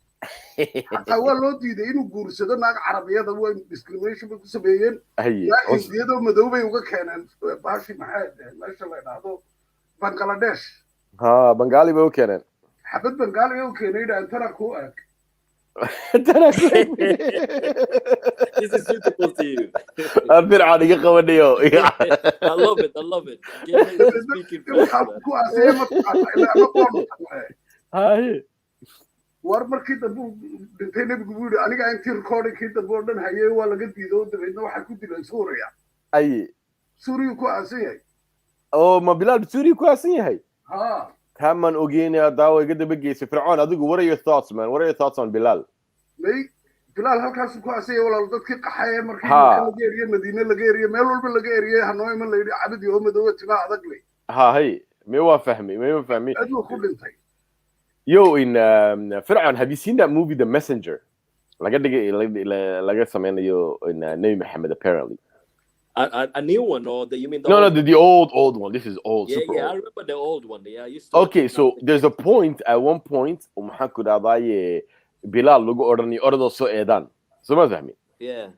حتى أول لو دي إنه جورس ده ناق عربية ده هو discrimination بكسبين لكن دي ده مدوبة يوجا كان باشي محل ما شاء الله هذا بنغلاديش بنغالي بيو كان حبيت بنغالي بيو كان إذا أنت ركوعك This is suitable to you. أبير عادي قوانيو I love it. Speaking هاي war كده بنتين بيقولوا أنا قاعد في recording كده بقولن هاي ولا قد بيدو ده إنه واحد كده سوريا أي سوريا كواسية أو ما بلال سوريا كواسية هاي كمان أوجيني داوي قد بيجي فرعون أدوق what are your thoughts man what are your thoughts on بلال بلال هالكاس كواسية ولا ضدك قحية مركين لجيرية مدينة لجيرية مالول باللجيرية هنوي من اللي عبد يوم دوت تبع ذقلي هاي ما هو فهمي أدو كل انتي Yo, in Fir'aun, have you seen that movie, The Messenger? Like I something you in Nabi Muhammad apparently. A new one, or you mean the no, the old one. This is old. Yeah, super I old. remember the old one. Yeah, I used to. Okay, so there's a point. At one point, Muhammad Abaye Bilal logo ordo so edan. So ma fahmi. Yeah.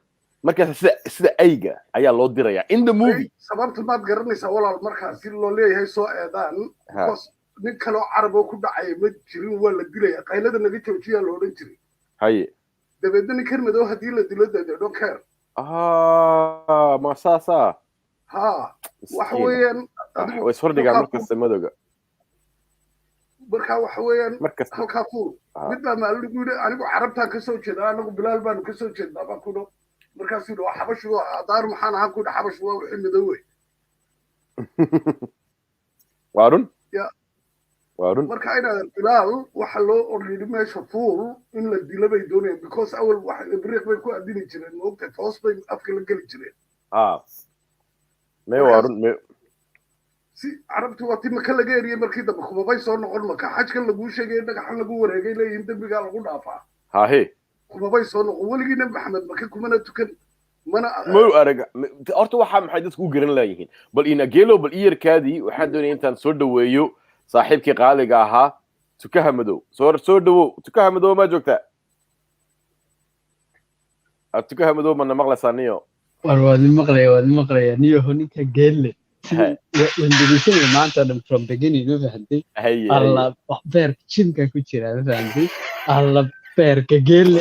Markaas sida ayga ayaa loo diraya in the movie. Sababta maad garanaysaa walaal markaas si loo leeyahay soo eedaan. nin kale oo carab oo ku dhacay ma jirin waa la dilay qaylada naga joojiya loo oran jiray haye dabeedna nin kan madow hadii la dilo don't care ما ساسا ها waxa weeyaan way soo dhigaan markasta madowga marka waxa weeyaan markasta halka fuul mid baa maalin guud anigu carabta ka soo jeedaa anigu bilaal baan ka soo jeedaa baa ku dhaw markaas uu xabashu daar maxaan ahaan ku xabashu waa wixii midowey waarun ya waarun marka ina bilaal waxa loo orday meesha fuul in la dilo bay doonayaan because awal wax ibriiq bay ku adini jireen moogta toos bay afka la gali jireen may waarun may si carabtu waa tima kala geeriye markii dambe kuma bay soo noqon marka xajkan lagu sheegay dhagaxan lagu wareegay leeyihiin dambiga lagu dhaafaa hahe kuma bay soo noqon waligii nabi maxamed marka kumana tukan mana ma araga horta waxa maxay dadku u garan laayihiin bal ina geelo bal iyarkaadii waxaan doonay intaan soo dhaweeyo saaxiibkii qaaliga ahaa tukaha madow soo dhawow tukaha madow ma joogtaa tukaha madow mana maqlaysaniyo waad maqlaya niyo ninka geelle wandidisay maanta dhan from beginning ma fahantay alla beer jinka ku jira ma fahantay alla beerka geelle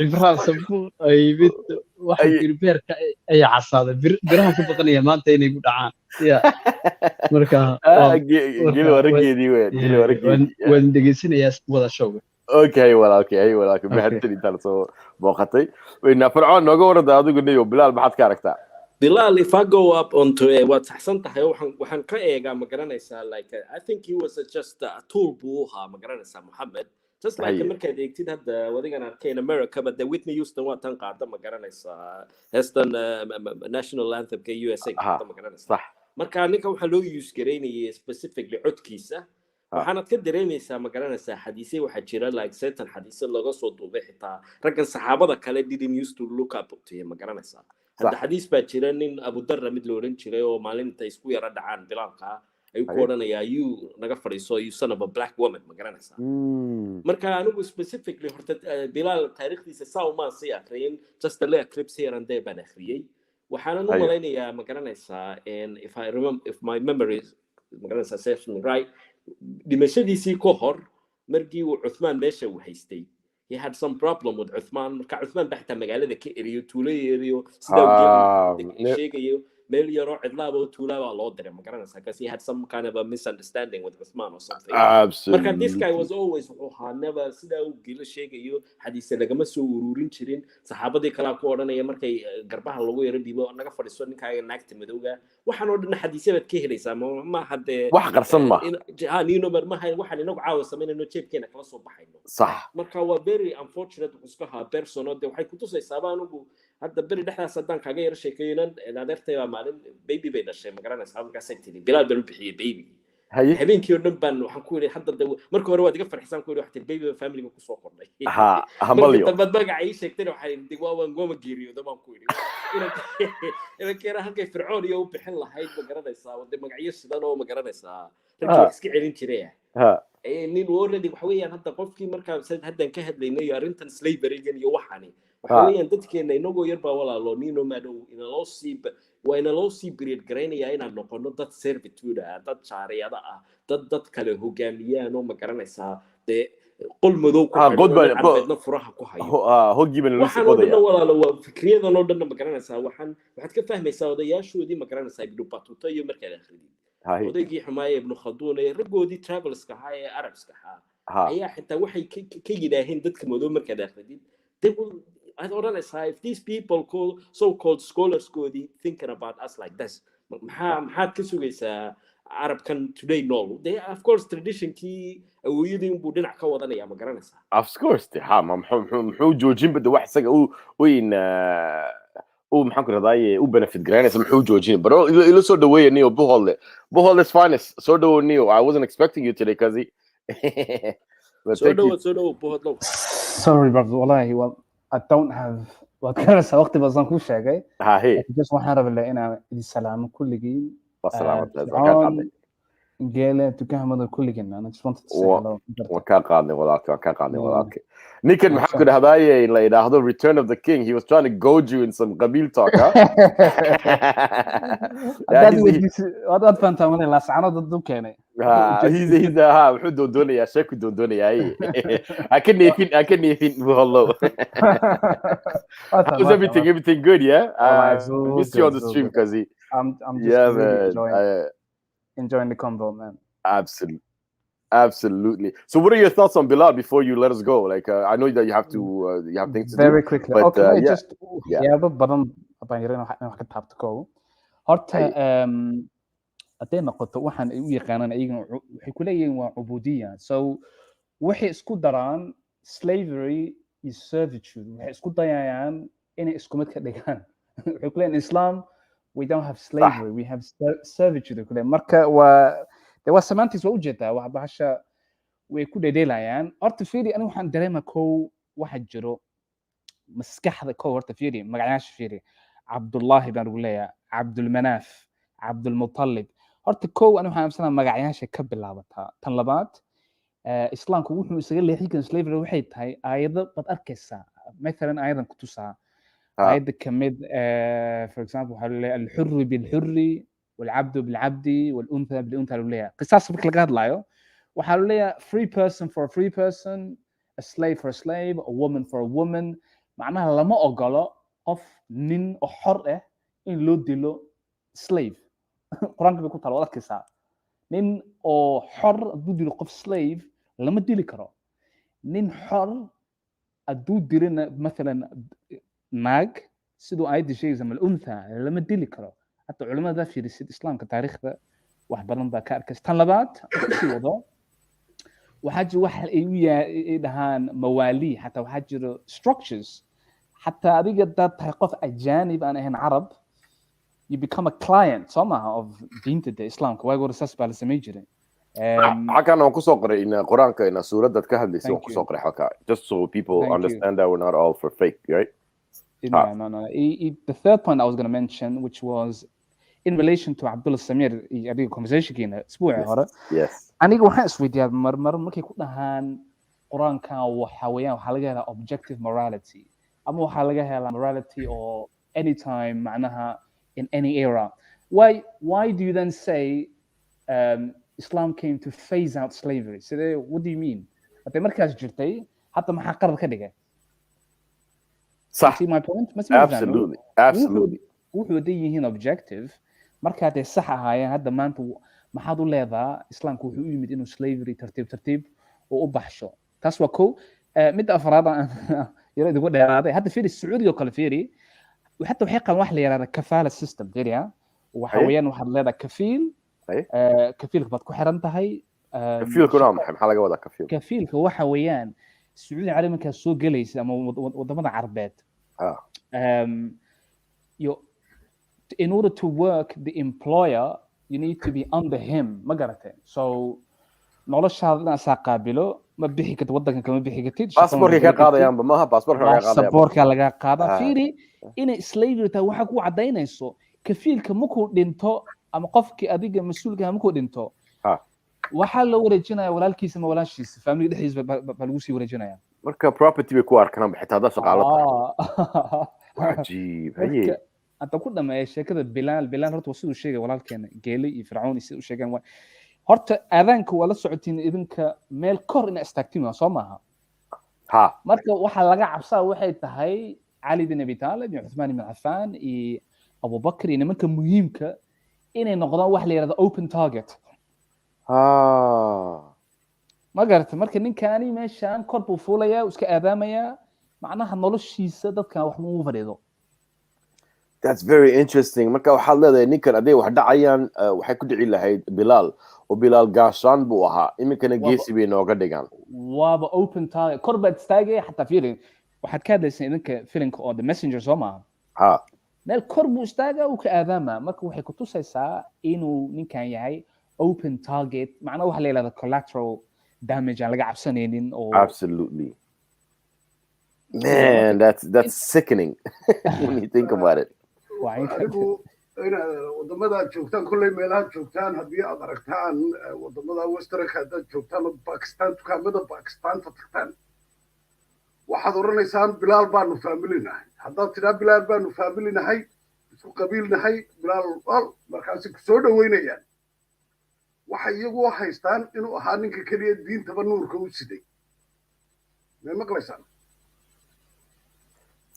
ibrahim sabur ay bid waxa beerka ay casaaday biraha ku baqanaya maanta inay ku dhacaan ya marka geelo warageedii waan dhegeysanaya wada showga okay walaalkay mahadsan intaan soo booqatay wayna fircoon nooga warada adigu niyo bilaal maxaad ka aragtaa Bilal, if I go up onto what Hassan tahay waxaan ka eegaa ma garanaysaa like I think he was just a tool buu ahaa ma garanaysaa Muhammad just like markaad eegtid hadda wadigan arkay in America but the Whitney Houston waa tan qaada ma garanaysaa Houston national anthem ka USA qaada ma garanaysaa marka ninka waxa loo use gareynayay specifically codkiisa waxaanad ka dareemaysaa ma garanaysaa xadiisay waxa jira like certain xadiis laga soo duubay xitaa raggan saxaabada kale didn't used to look up to ma garanaysaa hadda xadiis baa jira nin Abu Darra mid loo oran jiray oo maalinta isku yara dhacaan bilaalka ay ku oranayaan you naga fariiso you son of a black woman ma garanaysaa marka anigu specifically horta Bilal taariikhdiisa sauma si akhriin just a little clips here and there baan akhriyay waxaan u malaynayaa ma garanaysaa and if my memory is ma garanaysaa serves me right dhimashadiisii ka hor markii uu Uthman meesha uu haystay he had some problem with Uthman marka Uthman baxta magaalada ka eriyo tuuleeyo sida uu sheegayo meel yaro cidlaaba oo tuulaba loo diray ma garanaysaa because he had some kind of a misunderstanding with Uthman or something marka this guy was always never sida uu gila sheegayo xadiis lagama soo ururin jirin saxaabadii kala ku oranaya markay garbaha lagu yaro dhibo naga fadhiiso ninkaaga naagta madowga waxaan oo dhan xadiisada ka helaysaa ma hadde wax qarsan ma niino marmahay waxaan inagu caawa sameynayno jeebkeena kala soo baxayno sax marka waa very unfortunate uskaha personal de waxay ku tusaysaa anigu hadda bari dhexdaas haddaan kaaga yar sheekeeynan adeertay baa maalin baby bay dhashay ma garanaysaa markaas ay tiri Bilal bal bixiyay baby habeenkii oo dhan baan waxaan ku yiri hadda marka hore waad iga farxisaan ku yiri wax baby family ku soo kordhay hambalyo tabad magacay sheegtay waxaan dig waan gooma geeriyo dama ku yiri ina keena halkay fircoon iyo u bixin lahayd ma garanaysaa wada magacyo sidan oo ma garanaysaa rajul iska celin jiray nin already waxa weeyaan hadda qofkii markaa haddan ka hadlaynay arrintan slavery-gan iyo waxani waxa weeyaan dadkeena inagoo yar baa walaalo nino madow ina loo sii period garaynayaa inaan noqono dad servitude ah dad shaariyada ah dad kale hogaamiyaan oo ma garanaysaa dee qol madow ku xidhan furaha ku hayo hogiban loo soo qodaya walaalo waa fikriyadan oo dhan ma garanaysaa waxaad ka fahmaysaa odayaashoodii ma garanaysaa ibnu batuta iyo markaa akhridii odaygii xumaaya ibnu khalduun ee raggoodii travelska ahaa ee arabska ahaa ayaa xitaa waxay ka yidhaaheen dadka madow markaad akhridid I'd honestly if these people so-called scholars thinking about us like this maxaad ka sugaysaa Arabkan today no they of course tradition kii awooyadii buu dhinac ka wadanaya ma garanaysaa of course muxuu joojin bada wax isaga maxaan ku raadayay u benefit garanaysa muxuu joojin baro ila soo dhaweeyay niyo buholdes finest soo dhawo niyo I wasn't expecting you today kazi so dhawo buhodlo sorry but wallahi well I don't have what karasa waqti badan ku sheegay just waxaan rabaa inaan idin salaamo kulligiin wasalaamad geele dukaamada kulligan. I just wanted to say hello. Waan ka qaadnay. Ninkan maxaa ku dhahdaayay in la yiraahdo Return of the King. He was trying to goad you in some qabil talk, huh? What fantastic la saano dad u keenay. He's wuxuu doondoonaya sheeku doondoonaya. I can even hello. How's everything good, yeah? I missed you on the stream because I'm just really enjoying the convo, man. Absolutely. So what are your thoughts on Bilal before you let us go? Like I know that you have things to do. Very quickly. But, okay, just badan baan yareen wax ka taabto ko. Horta hadday noqoto waxaan u yaqaanaan ayaga waxay ku leeyihiin waa cubudiya. So waxay isku daraan slavery iyo servitude. Waxay isku dayayaan inay isku mid ka dhigaan. Waxay ku leeyihiin Islam we don't have slavery, we have servitude. Marka there was semantics waa ujeedaa wax bahasha way ku dheedeelayaan. Horta fiiri anigu waxaan dareemaa kow waxa jiro maskaxda kow horta fiiri magacayaasha fiiri Cabdullaahi baan ugu leeyahay Cabdulmanaaf Cabdulmutalib. Horta kow anigu waxaan amsanaa magacayaasha ka bilaabataa. Tan labaad islaamku wuxuu isaga leexin slavery waxay tahay aayado bad arkaysaa مثلا ayadan ku tusaa ayada kamid for example waxa leeyahay al-hurr bil-hurr والعبد بالعبد والأنثى بالأنثى لوليها قصاص بك لقاد لايو وحالو ليها free person for a free person a slave for a slave a woman for a woman معناها لما أقوله قف نين أحر إن لو ديلو slave قرآن بيقول تعالوا لك كسا نين أحر أدو ديلو قف slave لما ديلي كرو نين حر أدو ديلنا مثلا ناج سيدو عايد شيء زي الأنثى لما ديلي كرو حتى علماء ذا في الإسلام كتاريخ ذا واحد برنامج كاركس طلبات كل وضع وحاجة واحد إيدهان موالي حتى وحاجة structures حتى أريد ذات تحقق أجانب أنا هنا عرب you become a client somehow of دين الإسلام كواي قول أساس بالسميجري حكى أنا وكسو قرأ إن القرآن كإن سورة ذات كهل لسه وكسو قرأ حكى just so people understand that we're not all for fake right no. The third point I was going to mention which was in relation to Abdullah Samir I conversation كنا أسبوع هذا yes أنا waxaan isweydiyaa mar markay ku dhahaan quraanka waxa weeyaan waxa laga helaa objective morality ama waxa laga helaa morality or anytime معناها in any era why do you then say Islam came to phase out slavery so what do you mean hadda markaas jirtay hatta maxaa qarar ka dhigay صح see my point absolutely wuxuu leeyihiin objective marka ay sax ahaayeen hadda maanta maxaad u leedahay islaamku wuxuu u yimid inuu slavery tartiib oo u baxsho taas waa ko mid afraad yara idigu dheeraaday hadda fiiri Sacuudiga kale fiiri hatta waxay qabaan wax la yiraahdo kafaala system fiiriya waxa weeyaan waxaad leedahay kafiilka baad ku xiran tahay kafiilkuna maxaa laga wadaa kafiilka waxa weeyaan Sacuudiga calaamka soo galaysa ama wadamada Carbeed in order to work the employer you need to be under him ma garatay so noloshaadna sa qaabilo ma bixi kartid wadanka kama bixi kartid passportka ka qaadayaan maaha passportka laga qaada fiiri in slavery ta waxa ku cadeynayso kafiilka markuu dhinto ama qofkii adiga mas'uulka markuu dhinto waxa la wareejinaya walaalkiisa ma walaashiisa family dhexdiisa ba lagu sii wareejinaya marka property way ku arkaan xitaa hada shaqaalo ajiib haye أنت كل ما شكل بلال هرت وصلوا شيء ولكن كان جالي فرعون يصير شيء كان هرت أذانك ولا سعودين إذنك مال كور إن استكتمه صمها ها مركب واحد لقى عبصة واحد تهاي علي بن أبي طالب عثمان بن عفان أبو بكر إن ممكن مهمك إن نقضى واحد هذا open target ما قررت مركب إن كاني ماشان كرب وفوليا وسك أذاميا معناها نلش شيء صدق كان واحد مو فريضه That's very interesting marka waxa leedahay ninkan aday wax dhacayaan waxay ku dhici lahayd Bilal oo Bilal gaashan buu ahaa iminkana geesi bay nooga dhigaan waaba open target korbaad istaagay hatta fiirin waxaad ka hadlaysaa idinka filinka oo the messenger Soma meel kor buu istaagaa oo ka aadama marka waxay ku tusaysaa inuu ninkan yahay open target macna waxa la yiraahdo collateral damage aan laga cabsanaynin oo absolutely man that's sickening when you think about it wadamada aad joogtaan kolley meelaha joogtaan haddii aad aragtaan wadamada westernka haddaad joogtaan oo Pakistan dukaamada Pakistaanta tagtaan waxaad oranaysaan bilaal baanu faamilinahay haddaad tidhaa bilaal baanu faamilinahay isku qabiilnahay bilaal markaasi kusoo dhaweynayaan waxay iyagu haystaan inuu ahaa ninka keliya diintaba nuurka u siday may maqlaysaan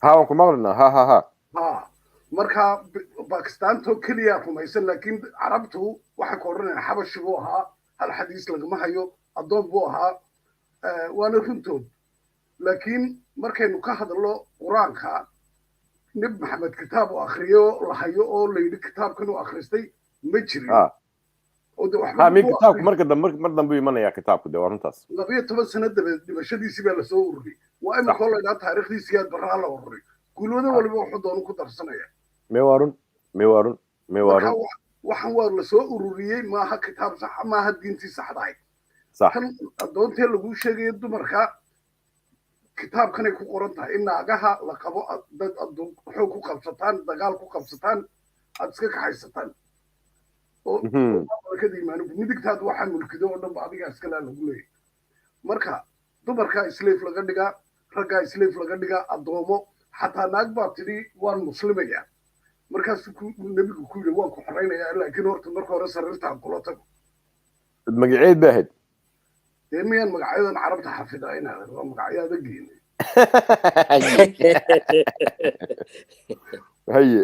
waan ku maqlinaa ha marka Pakistaanto keliya rumaysan laakiin carabtu waxay ku oranayaan xabashi buu ahaa hal xadiis lagama hayo addoon buu ahaa waana runtood laakiin markaynu ka hadalno quraanka nib maxamed kitaab uu akhriyo la hayo oo la yidhi kitaabkan uu akhristay ma jirin min kitaabku mar dambe imanaya kitaabku de waa runtaas 12 sano dabadeed dhimashadiisii baa lasoo ururiyey waa imika la yidhaha taariikhdiisii aad baraa la ururiy guulwada waliba wuxuu doonu ku darsanaya mewarun waxaan waa lasoo ururiyey maaha kitaab sax maaha diintii saxdahay kan addoontee lagu sheegayo dumarka kitaabkanay ku qoran tahay in naagaha la qabo dad xoog ku qabsataan dagaal ku qabsataan aad iska kaxaysataan oo barakada iimaanu midigtaad waxaa mulkido oo dhanba adiga iskala lagu leeyahay marka dumarka slave laga dhigaa ragga slave laga dhigaa addoomo xataa naag baa tidhi waan muslimaya markaasuu nebigu ku yidhi waan ku xoraynayaa laakiin horta marka hore sariirtaan kula tago magaceed baa ahayd dee miyaan magacyadan carabta xafidaa inaad waa magacyaada geynay haye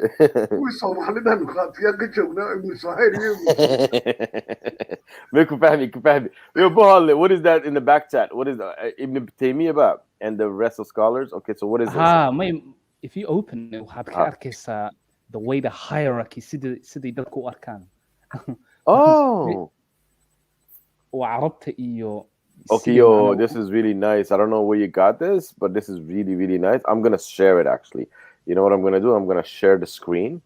kuwii soomaalidan qaatiyaa ka joognaa ibnu suhayr iyo make fahmi yo bohole what is that in the back chat what is Ibn Taymiyyah about and the rest of scholars okay so what is this if you open waxaad ka arkaysaa the way the hierarchy sidii dadku u arkaan waa carabta iyo okay yo this is really nice I don't know where you got this but this is really really nice I'm gonna share it actually you know what I'm gonna do I'm gonna share the screen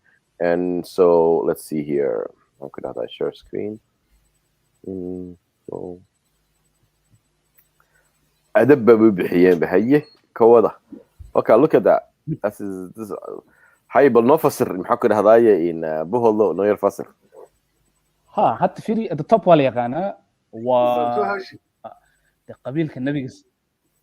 and so let's see here how could I share screen so adab bixiyeen bahaye kawada okay look at that this is هاي بالنفسر محكر هذايا إن بهولو نوير فسر حتى في the top ولا يقانا ده قبيل كالنبي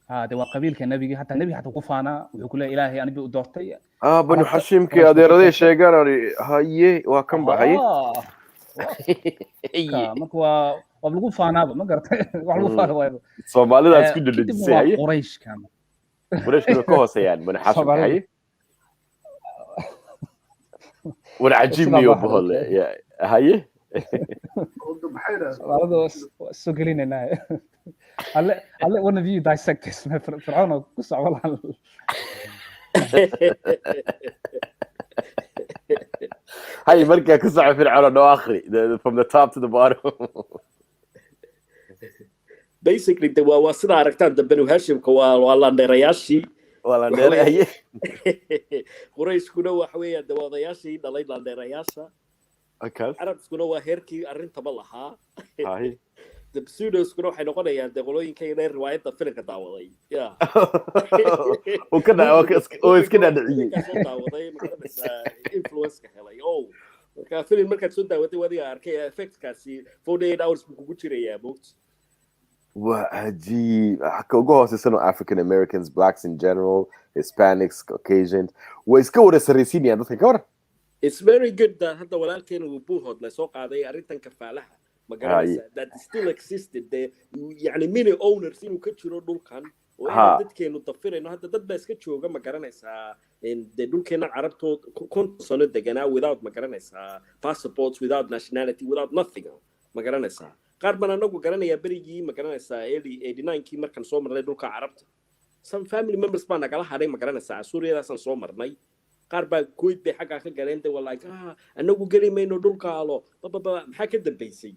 ده قبيل كالنبي حتى النبي حتى وقفانا ويقول إلهي أنا بأدورتي بنو حشيم كي أدير ذي شيء قال هاي وكم بهاي مكوا وبلقفانا ما قرت وبلقفانا وين صومالي ده سكيد اللي هاي قريش كان قريش كله كوسة يعني بنو حشيم هاي والعجيب لي وبهول يا هاي هذا سجلين هنا على one of you dissect this فرعون قصة والله هاي مركز قصة فرعون آخري from the top to the bottom basically the واسطة عرفتان بنو هاشم كوالله نرياشي والله نرياشي قريش كنا وحوية دواضياشي دليل لانديرياشا عرب كنا وهيركي أرنت بالله هاي the كنا حنقولنا يعني دقولين كي رواية تفرق دعوضي يا وكذا وكذا دعية دعوضي بس influence كهلاي كفيلم مركز سود دعوتي ودي أركي effect كاسي 48 hours بكوتشري يا بوت وعجيب حكوا سنة African Americans blacks in general Hispanics Caucasians ويسكوا السريسين يعني تذكر it's very good that هذا ولكن وبوهد لسوق هذا أريد كفالها مقالة that still existed there يعني many owners إنه كتشرو دول كان وإحنا ضد كانوا تفرق إنه هذا ضد بس كتشرو جم مقالة إن دول كنا عربتو كنت صنع دجنا without مقالة passports without nationality without nothing مقالة قاربنا نقول مقالة يا بريجي مقالة إلي 89 كي مركن صومر لدول كعربت some family members بنا قالها هذا مقالة سوريا ده صومر ناي قاربا كويت بحاجة خجلين ده والله أنا وقولي ما إنه دول كالو بابا حكي دبيسي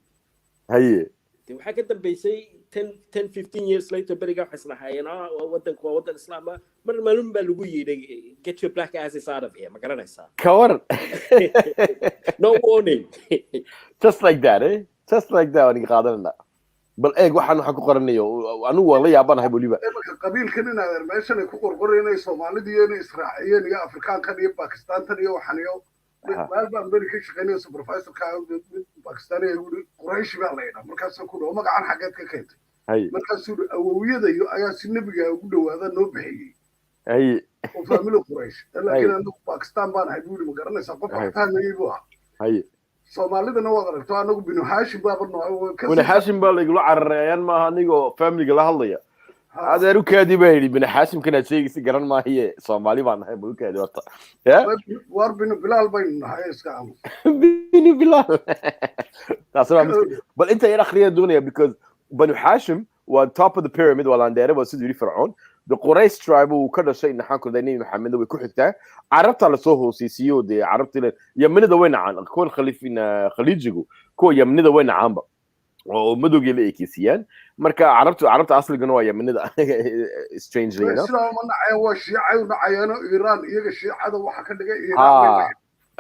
هي وحكي دبيسي 10 15 years later بريجا حسنا حيانا ودن الإسلام ما لهم بلوجي get your black asses out of here ما كنا نسا كور no warning just like that just like that وني قادرنا بل إيه وحنا حكوا قرنيو أنا والله يابان هاي بوليبا قبيل كنا ماشان يكون قرقرين الصومالي ديان إسرائيليين يا أفريقيا كان يا باكستان تاني وحنيو maal baan beri ka shaqeynaya supervisorka Pakistani Quraysh baa leeyahay markaas ku dhaw magacan xageed ka keentay markaas uu awowiyada iyo ayaa si nabiga ugu dhawaada noo bixiyay oo family Quraysh laakiin anagu Pakistan baan ahay buu ma garanaysaa qof Pakistani buu Soomaalidana wada aragto anagu binu Hashim baa barno binu Hashim baa lagu cararayaan ma anigo family la hadlaya adeeru kaadi baa yiri binu Hashim kana sheegay garan ma hiye Soomaali baan ahay buu kaadi wata war binu Bilal baan nahay iska am binu Bilal taasoo bal inta yar akhriya doonaya because binu Hashim was top of the pyramid wala andeere waa sidii Fircoon the Quraysh tribe uu ka dhashay naxan ku daynay Maxamed way ku xigtaa carabta la soo hoosisiyo de carabta yamanida way nacaan kool khaliifina khaliijigu ko yamanida way nacaanba oo madowga la eekisiyaan marka carabta asligan waa yamanida strangely enough islaam nacay waa shiicay nacayana Iran iyaga shiicada waxa ka dhigay Iran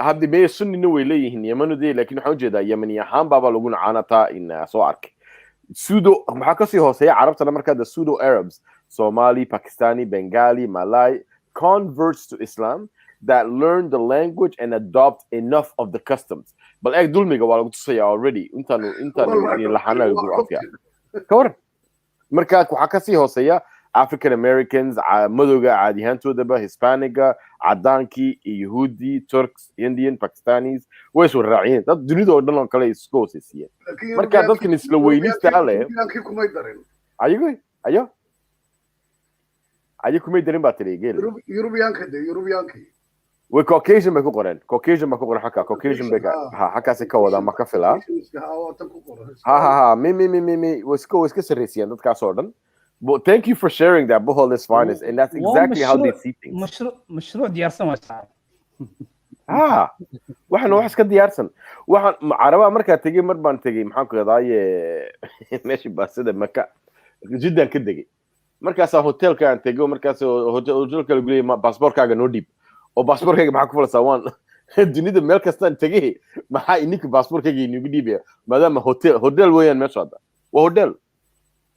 hadii bay sunnina way leeyihiin yamanida laakiin waxa ujeedaa yamani ahaan baba lagu nacaanata in soo arkay pseudo maxaa ka sii hooseeya carabtana marka the pseudo Arabs Somali, Pakistani, Bengali, Malay converts to Islam that learn the language and adopt enough of the customs. But I do make a while to say already. Intanu lahana guafia. Kawar. Marka kuhakasi hosaya African Americans, Madoga, Adihanto deba, Hispaniga, Adanki, Yehudi, Turks, Indian, Pakistanis. Where's your ra'yin? That do not know kala iskos is here. Marka that can is Slovenia style. Are you going? Are you? Ayo kumay darin battery gel European we Caucasian ba ku qoran haka Caucasian ba haka se ka wada ma ka fila ha me waska sarisiyan dadka soo dhan but thank you for sharing that bohol is finest and that's exactly how they see things mashruuc diyaarsan waa waxaan wax ka diyaarsan waxaan araba marka tagay mar baan tagay maxaan ku qadaaye meeshi baasada maka jiddan ka degay markaas hotelka aan tago markaas hotelka lagu leeyahay passportkaaga noo dhib oo passportkaaga maxaa ku falsaa waan dunida meel kasta aan tagay maxaa ininka passportkaaga inagu dhiibaya maadaama hotel weeyaan meesha hadda waa hotel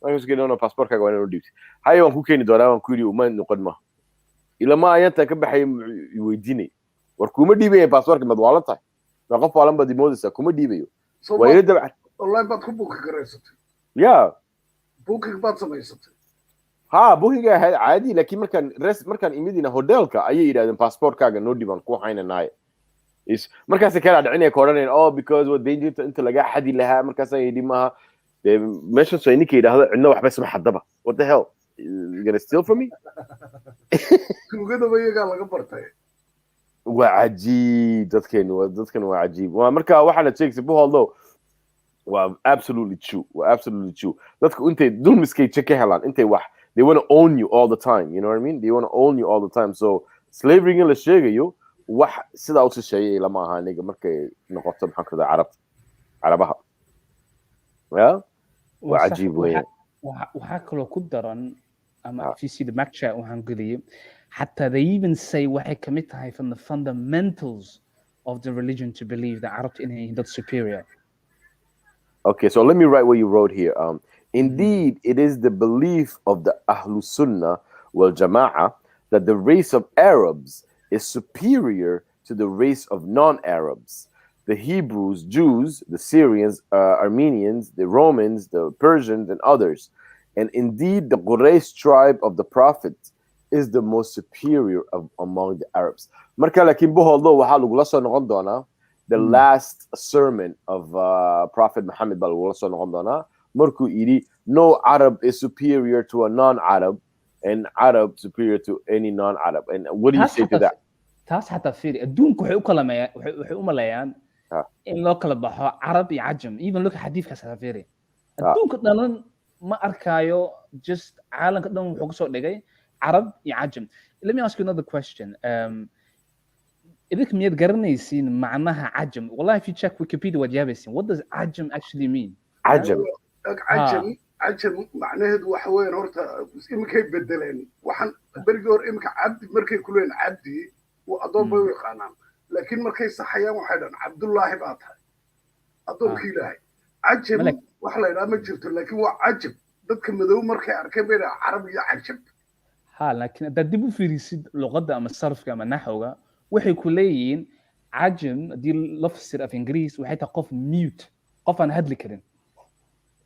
ayuu iska dhawna passportkaaga waa noo dhiibtay hayo waan ku keeni doonaa waan ku yiri uma noqon ma ilama ayanta ka baxay weydiinay war kuma dhiibaya passportka mad wala tahay ma qof walan bad moodaysa kuma dhiibayo waa ila dabcan online baad ku book gareysatay booking baad samaysatay booking عادي لكن مركان imidina hotelka ayay yiraahdeen passportkaaga noo dhiban ku haynanaay is markaas kala dhacnay kooraneen because what danger inta laga xadi lahaa markaas ay dhimaha meesha soo ininka yiraahdo cidna waxba isma xadaba what the hell you gonna steal from me kugada bayaga laga bartay waa ajiib dadkan waa ajiib waa marka waxa la sheegay boholdo waa absolutely true dadku intay dulmiskay check helaan intay wax they want to own you all the time, you know what I mean? They want to own you all the time. So slavery in la sheegayo wax sida uu sheegay lama aha aniga markay noqoto maxaa ka dhacay Arabaha. Waa ajiib weyn. Waxa kaloo ku daran ama if you see the Mac chat waxaan geliyay hatta they even say waxay kamid tahay from the fundamentals of the religion to believe that Arab in that superior. Okay, so let me write what you wrote here. Indeed, it is the belief of the Ahlus Sunnah wal Jama'ah that the race of Arabs is superior to the race of non-Arabs. The Hebrews, Jews, the Syrians, Armenians, the Romans, the Persians, and others. And indeed, the Quraysh tribe of the Prophet is the most superior among the Arabs. Marka lakin boholdo waxa lagu la soo noqon doonaa the last sermon of Prophet Muhammad sallallahu alaihi wasallam markuu yiri no Arab is superior to a non-Arab and Arab superior to any non-Arab. And what do you say to that? taas xataa fiiri adduunku waxay u maleeyaan in loo kala baxo Arab iyo Ajam. Even look at hadithkaas xataa fiiri adduunka dhan ma arkaayo just caalamka dhan wuxuu kusoo dhigay Arab iyo Ajam. Let me ask you another question. Idinka miyaad garanaysiin macnaha Ajam? Wallahi if you check Wikipedia waad yaabaysiin. What does Ajam actually mean? Ajam macnaheedu waxa weeyaan horta imikay bedeleen waxaan berigi hor imika cabdi markay ku leeyeen cabdi waa adoon bay u yaqaanaan laakiin markay saxayaan waxay dhahan cabdullaahi baa tahay adoonkii ilaahay cajab wax la yidhaha ma jirto laakiin waa cajab dadka madow markay arkeen bay dhahan carab iyo cajab laakiin haddaad dib u fiirisid luqadda ama sarfka ama naxwga waxay ku leeyihiin عجم دي لفظ في انجليز وحتى قف ميوت قف انا هدلي كرين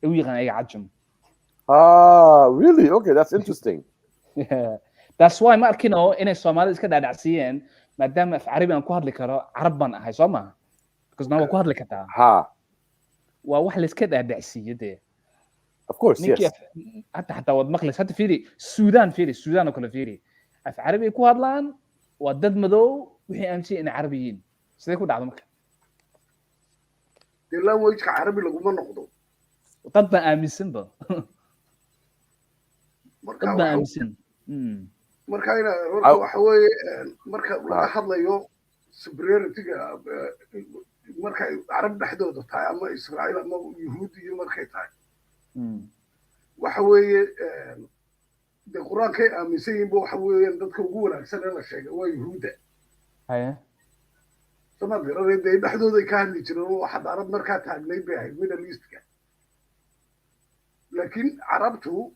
ويغان اي عجم really okay that's interesting that's why ما arkino inay Soomaalida iska dhaadhacsiyeen maadaama af Carabi aan ku hadli karo Carab baan ahay Soomaa because now ku hadli kartaa waa wax la iska dhaadhacsiyay of course yes حتى wad maqlis hada fiiri Suudaan oo kale fiiri af Carabi ku hadlaan waa dad madow wixii aaminsan in Carabiyiin sidee ku dhacdo marka ilaa wajka Carabi laguma noqdo dad baa aaminsan ba marka ina waxa weeye marka laga hadlayo superiority-ga marka Arab dhaxdooda tahay ama Israa'iil ama Yahuud iyo markay tahay waxa weeye de Quraanka aaminsan yihiin waxa weeye dadka ugu wanaagsan ee la sheegay waa Yahuuda Somali reeday dhaxdooda ka hadli jireen waxa Arab marka taagnay bay Middle East-ka laakiin Arabtu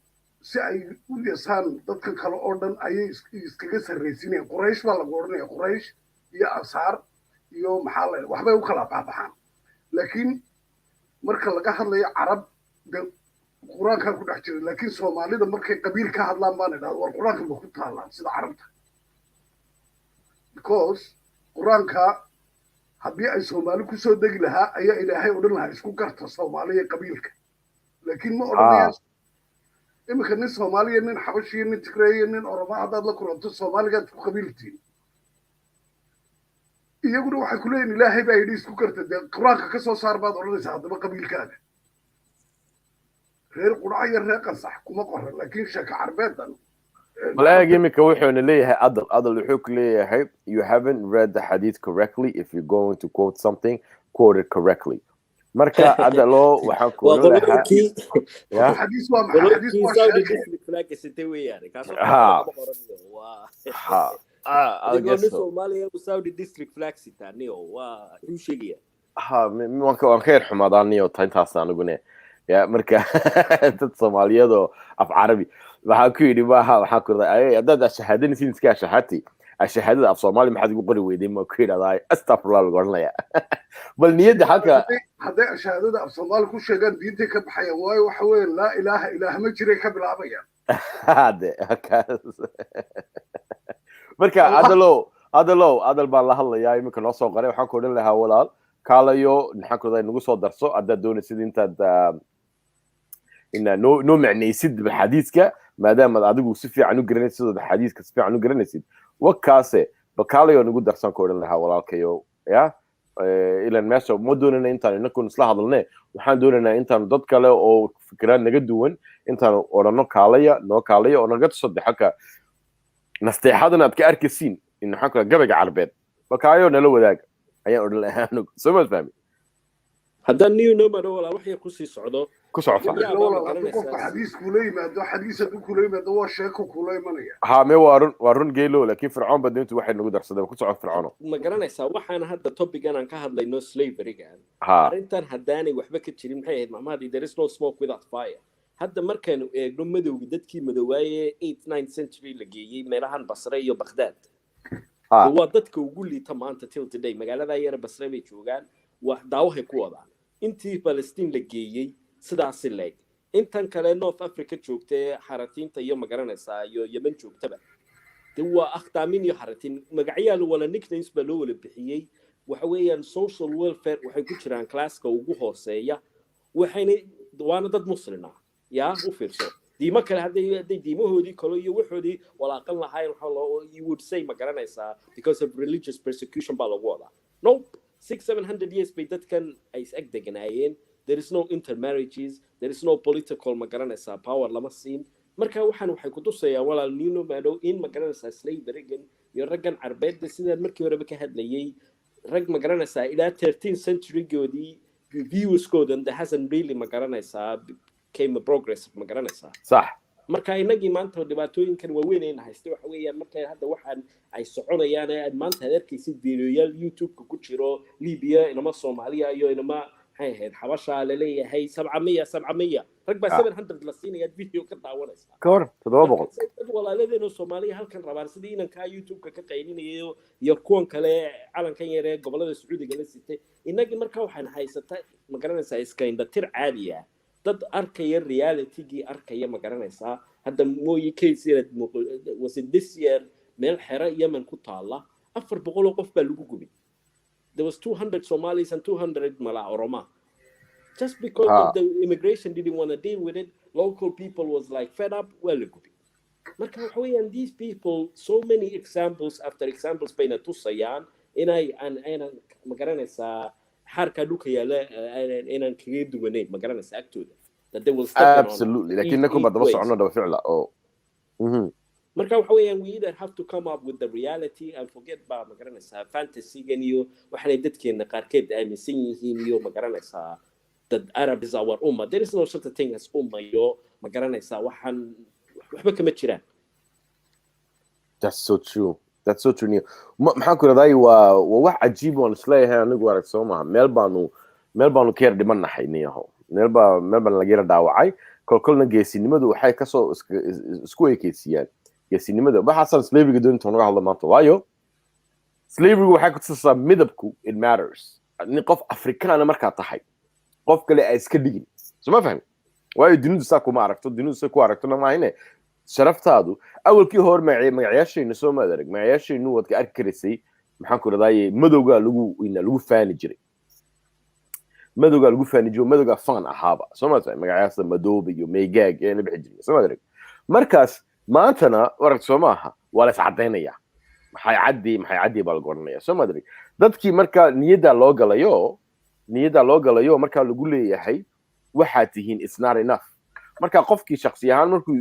si ay u yeesaan dadka kale oo dhan ayay iskaga sarreysinayeen Quraysh baa lagu oranayaa Quraysh iyo Ansaar iyo maxaa la waxbay u kala baxaan laakiin marka laga hadlayo Arab Quraanka ku dhex jira laakiin Soomaalida markay qabiil ka hadlaan baan idhaahdo war Quraanka ma ku taalaan sida Arabta because Quraanka haddii ay Soomaali ku soo degi lahaa ayaa Ilaahay odhan lahaa isku garta Soomaaliya qabiilka laakiin ma odhanayaan imika nin Soomaaliya nin Xabashi nin Tigreey nin Oromo haddaad la kulanto Soomaaliga isku qabiiltiin iyaguna waxay ku leeyihiin Ilaahay baa yidhi isku garta dee Quraanka ka soo saar baad odhanaysaa haddaba qabiilkaaga reer quraaya reer qasax kuma qoran laakiin shaka carbeedan walaag imika wuxuuna leeyahay adal wuxuu ku leeyahay you haven't read the hadith correctly if you're going to quote something quote it correctly marka adalo waxaan ku leeyahay hadith waa maxay hadith waa Somali Saudi district flag sitaniyo waa uu sheegaya waan kheer xumaadaaniyo taintaas aniguna ya marka dad Soomaaliyeed oo af Carabi waxa ku yiri waxa ku raay dad shahaadinaysiin iska shahaati shahaadada af Soomaali maxaad ugu qori weyday ma ku yiraahday astaghfirullah lagu oranaya bal niyada halka haday shahaadada af Soomaali ku sheegan diinta ka baxayaan waayo waxa weeye la ilaaha ilaaha ma jiray ka bilaabayaan hade marka adal baan la hadlayaa imika noo soo qaray waxaan ku oran lahaa walaal kaalayo maxaa ku nagu soo darso hadda doonaysid intaad no macnaysid xadiiska maadaama adigu si fiican u garanaysid xadiiska si fiican u garanaysid wakaase bakaalayo nagu darsan ku oran lahaa walaalkayo ya ilan meesha ma doonana intaan inakun isla hadalne waxaan doonaynaa intaan dad kale oo fikrad naga duwan intaan orano kaalaya oo naga tusada xalka nasteexadan aad ka arkaysiin in xalka gabayga Carbeed bakaayo nala wadaag ayaan oran lahaa soo ma fahmi hadda new number wala wax ku sii socdo ku socdo xadiis kuleeymaado xadiis adu kuleeymaado waa sheeko kuleeymanaya me warun geelo laakiin fircoon badintu waxay nagu darsadeen ku socod fircoon ma garanaysaa waxaan hadda topic aan ka hadlayno slavery-gan arintan haddaanay waxba ka jirin maxay ahayd maamaadi there is no smoke without fire hadda markaan eegno madowga dadkii madowaaye 8th-9th century la geeyay meelahan Basra iyo Baghdad waa dadka ugu liita maanta till today magaalada yar Basra bay joogaan wax daawahay ku wadaan intii Palestine la geeyay sidaas leeg intan kale North Africa joogtay xaratiinta iyo magaranaysaa iyo Yemen joogtaba waa akhtaamin iyo xaratiin magacyada wala nicknames ba loo wala bixiyay waxa weeyaan social welfare waxay ku jiraan classka ugu hooseeya waxayna waana dad muslimiin yaa u fiirso diima kale haday diimahoodii kale iyo waxoodii walaaqan lahayn waxa you would say magaranaysaa because of religious persecution baa lagu wadaa no 600-700 years bay dadkan ay ag deganaayeen there is no intermarriages there is no political magaranaysaa power lama siin marka waxay ku tusayaan walaal nino maado in magaranaysaa slavery-gan iyo raggan Carbeed sidaan markii hore ka hadlayay rag magaranaysaa ilaa 13th century-goodii views-koodan that hasn't really magaranaysaa came a progress magaranaysaa sax marka inagii maanta dhibaatooyinkan waaweyn ay haystay waxa weeyaan marka hadda waxaan ay soconayaan ee maanta adeerkaysid videoyaal YouTube-ka ku jiro Libya inama Soomaaliya iyo inama maxay ahayd Xabasha la leeyahay 700 rag baa 700 la siinaya video ka daawanaysa ka hor 700 dad walaaladeenoo Soomaaliya halkan rabaan sidii inanka YouTube-ka ka qaylinayo iyo kuwan kale calankan yar ee gobolada Sacuudiga la sitay inagii markaa waxaan haysataa ma garanaysaa iska inda tir caadi ah dad arkaya reality-gii arkaya ma garanaysaa hadda mooyi case was this year meel xero Yemen ku taala 400 qof baa lagu gubay there was 200 Somalis and 200 Mala Oroma just because of the immigration didn't want to deal with it local people was like fed up well gubi marka waxa weeyaan these people so many examples after examples bayna tusayaan inay ma garanaysaa xarka dhulka yaala inaan kaga duwaneyn ma garanaysaa agtooda that they will step absolutely lakin nakum badaba socono daba ficla oo marka waxa weeyaan we either have to come up with the reality and forget ba ma garanaysaa fantasy ganiyo waxay dadkeena qaarkeed aaminsan yihiin iyo ma garanaysaa that Arab is our ummah there is no such a thing as ummah yo ma garanaysaa waxaan waxba kama jiraan that's so true maxaa ku raday waa wax ajiib oo isleeyahay anigu arag Soomaa meel baanu keer dhimanahay niyaho meel baan laga yara dhaawacay kolkolna geesinimadu waxay ka soo isku ekeysiyaan geesinimada waxaan slavery doonto naga hadla maanta waayo slavery waxay ku tusaysaa midabku it matters ni qof Afrikaan markaa tahay qof kale ay iska dhigin soo ma fahmi waayo dunidu saa kuma aragto na maahine sharaftaadu awalkii hor magacayaashayna soo maadarag magacayaashaynu wad ka arki karaysay maxaan ku raday madowga lagu faani jiray madowga fan ahaaba soo ma tahay magacayaasha madoob iyo meegaag ee bixi jiray soo maadarag markaas maantana warag soo maaha waa la iscadeynaya maxay caddi baa lagu oranaya soo maadarag dadkii marka niyada loo galayo marka lagu leeyahay waxaad tihiin it's not enough marka qofkii shakhsi ahaan markuu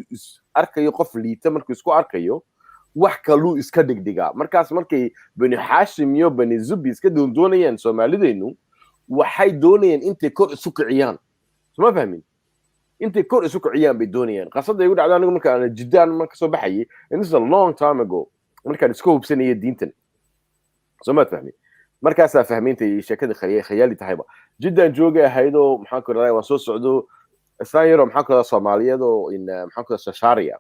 arkayo qof liita markuu isku arkayo wax kaluu iska dhigdhigaa markaas markay bani Hashim iyo bani Zubi iska doonayaan Soomaalideenu waxay doonayaan intay kor isu kiciyaan soo fahmin intay kor isu kiciyaan bay doonayaan qasada ay u dhacdaan anigu marka aan Jiddaan marka soo baxayay and this is a long time ago marka isku hubsanayay diintan soo ma fahmin markaas fahmintay sheekada khiyaali tahayba Jiddaan joogay haydo maxaan ku raday waan soo socdo Isayro maxaa kala Soomaaliyeed oo in maxaa kala Sharia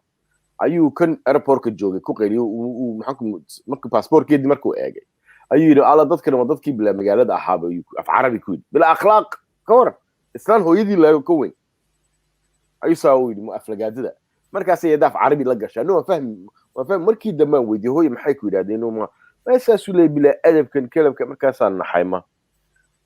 ayuu kan airportka joogay ku qeeliyo markuu passportkeedii markuu eegay ayuu yiri ala dadkan waa dadkii bila magaalada ahaaba af Carabi ku bila akhlaaq kawar islaan hooyadii laago ka weyn ayuu soo yiri mu aflagaadada markaas ay daf Carabi la gashay anoo fahmi markii damaan weydiyo hooyo maxay ku yiraahdeen ma meeshaas ulay bila adabkan kalamka markaas aan naxayma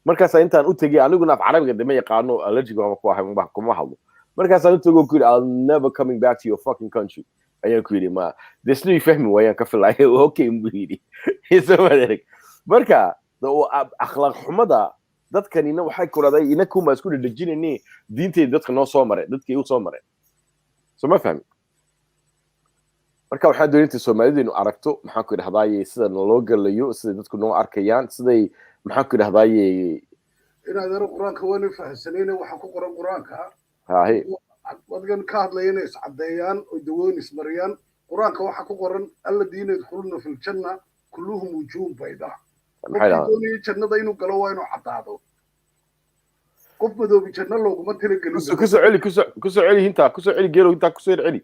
markaas intaan u tagay aniguna af Carabiga dama yaqaano allergic ama ku ahay kuma hadlo markaas aan u tago ku I'll never coming back to your fucking country ayaan ku yiri ma desli fahmi waayaan ka filay okay mbiri isoo marka akhlaaq xumada dadkanina waxay ku raday inaku ma isku dhajinayeen diintay dadka noo soo maray dadkii u soo maray soo ma fahmi marka waxa doonayay Soomaalidu aragto maxaa ku yiraahdaa sida loo galayo sida dadku noo arkayaan siday maxaa ku yiraahdaa inaad quraanka wani fahansaneen waxa ku qoran quraanka هاي wadgan ka hadlayeen is cadeeyaan oo dawoon ismariyaan quraanka waxa ku qoran alladina yadkhuluna fil janna kulluhum wujuhum bayda maxay jannada inuu galo waa inuu cadaado qof madoobi janna looguma talagelin ku soo celi inta ku soo celi geelo inta ku soo celi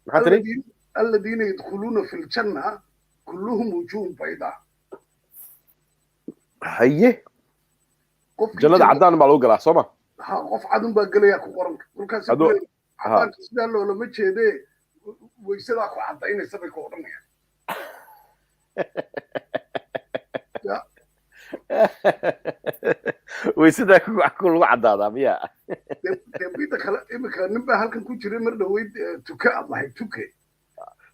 maxaa tiri alladina yadkhuluna fil janna kulluhum wujuhum bayda haye jannada cadaan baa loo galaa Soomaa qof cadun baa galaya ku qoran markaas cadaan sida loo ma jeeday weysada ku cadaynaysa bay ku oranayaan weysada ku lagu cadaada miya debita kala imika ninba halkan ku jiray mar dhaweyd tuka allahay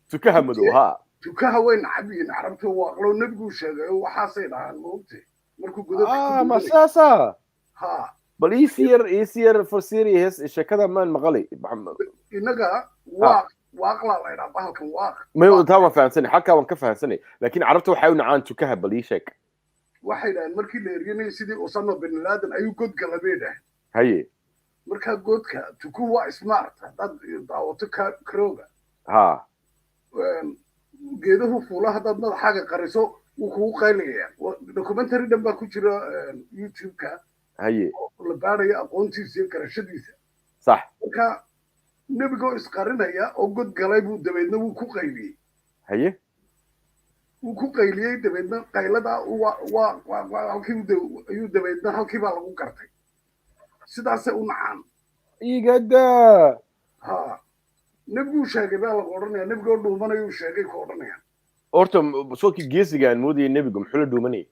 tukaha madow ha tukaha weyn cabiin carabta waa qolo nabigu sheegay waxaasay dhahaan moogtay markuu godad ma saasa ha bal easier for serious shakada man maqali inaga waaqla la yiraahdo bahalkan waaq ma uu taa fahansanay halka waan ka fahansanay laakiin carabta waxay u nacaan tukaha bal ii sheeg waxay dhahan markii la eryanay sidii Osama bin Laden ayuu god galabeedah haye marka godka tuku waa smart dad daawato krooga ha geedahu fuulaha dad madaxaaga qariso uu kugu qaylinaya documentary dhanba ku jira YouTube-ka haye la baarayo aqoontiisa iyo garashadiisa صح marka nebigoo isqarinaya oo god galay buu dabeedna wuu ku qayliyey haye wuu ku qayliyey dabeedna qaylada halkii ayuu dabeedna halkii baa lagu gartay sidaasay u nacaan igada ha nebiguu sheegay baa lagu odhanaya nebigoo dhuumanayuu sheegay ku odhanaya horta sookii geesigaan moodayay nebigu muxuu la dhuumanayay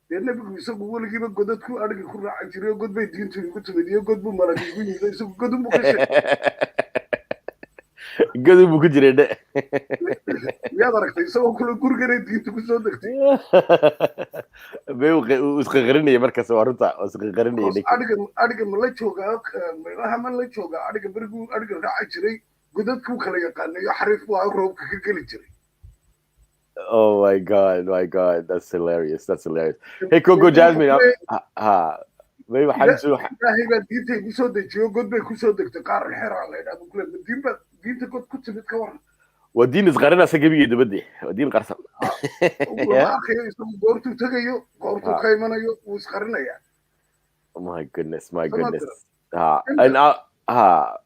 dee nebigu isagu weligiiba godad ku adhigi ku raacan jiray oo god bay diintu igu timid iyo god buu malag igu yimid isagu godun buu ka sheegay godun buu ku jiray dhe miyaad aragtay isagoo kule guriganay diinta ku soo degtay uu isqaqarinaya markaas waa runta oo isqaqarinaya adhiga ma la joogaa meelaha ma la joogaa adhiga beriguu adhiga raaca jiray godadkuu kala yaqaanayo xariif buu roobka ka geli jiray. Oh my god, that's hilarious. Hey Coco Jasmine, maybe ilaahay baa diinta igu soo dejiyo god bay ku soo degtay qaar xeraa la yidhahdo kule diinta god ku timid ka waran waa diin isqarina sagibiga dabadii waa diin qarsan lama arkayo isagu goortuu tegayo goortuu ka imanayo wuu isqarinayaa. My goodness and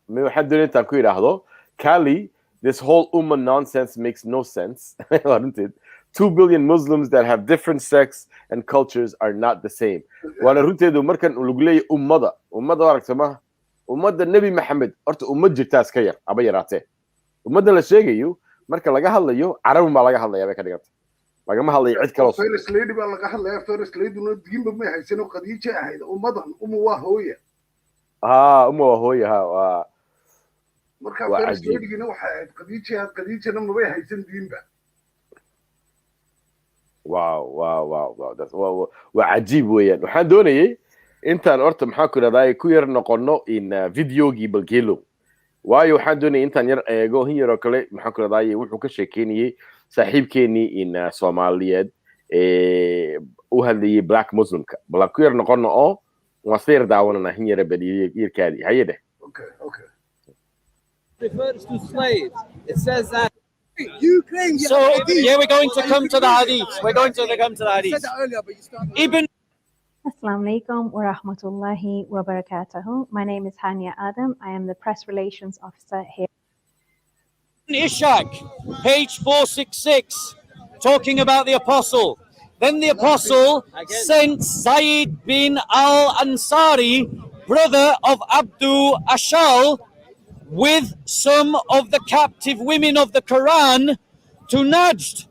maybe waxaan doonaya intaan ku yidhaahdo Kali, this whole Ummah nonsense makes no sense. 2 billion Muslims that have different sects and cultures are not the same. Waana runteedu markan lagu leeyahay ummada aragtama ummadda Nabi Maxamed horta ummad jirtaa iska yar aba yaraatee ummadda la sheegayo marka laga hadlayo Carab ma laga hadlayaa bay ka dhiganta lagama hadlayo cid kale First lady baa laga hadlayaa First lady no diinba ma haysan oo Khadiija ahayd ummadan waa hooya waa hooya marka First lady-gina waxay ahayd Khadiijana ma bay haysan diinba. Wow that's waa cajiib weeyaan waxaan doonayay intaan horta maxaa ku raadayay ku yar noqono in videogii balgeelo waayo waxaan doonayay intaan yar eego hin yar oo kale maxaa ku raadayay wuxuu ka sheekeynayay saaxiibkeenii in Soomaaliyeed u hadlayay black muslimka bal ku yar noqono oo wasir daawanana hin yar badiyay irkaadi hayade. Okay refers to slaves. It says that you claim so we're going to come to the hadith. We're going to come to the hadith. You said that earlier, but you started. Ibn Assalamu alaikum wa rahmatullahi wa barakatuhu. My name is Hania Adam. I am the press relations officer here. Ishaq, page 466, talking about the apostle. Then the apostle sent Zayd bin al-Ansari, brother of Abdu Ashal, with some of the captive women of the Quran to Najd,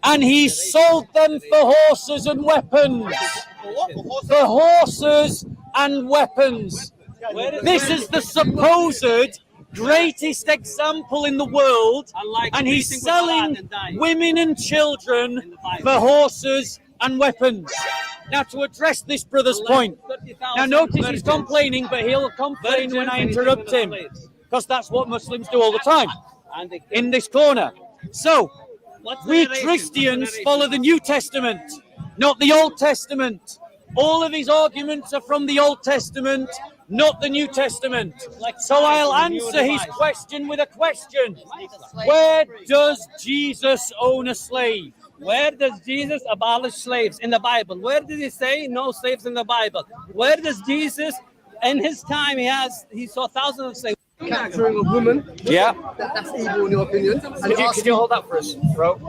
and he sold them for horses and weapons. For horses and weapons. This is the supposed greatest example in the world, and he's selling women and children for horses and weapons. Now, to address this brother's point, now notice he's complaining, but he'll complain when I interrupt him, because that's what Muslims do all the time in this corner. So, we Christians follow the New Testament, not the Old Testament. All of his arguments are from the Old Testament, not the New Testament. So I'll answer his question with a question. Where does Jesus own a slave? where does Jesus abolish slaves in the Bible? Where did he say no slaves in the Bible? Where does Jesus, in his time, he saw thousands of slaves. Capturing a woman. Yeah. That's evil in your opinion. And Could you hold that for us, bro?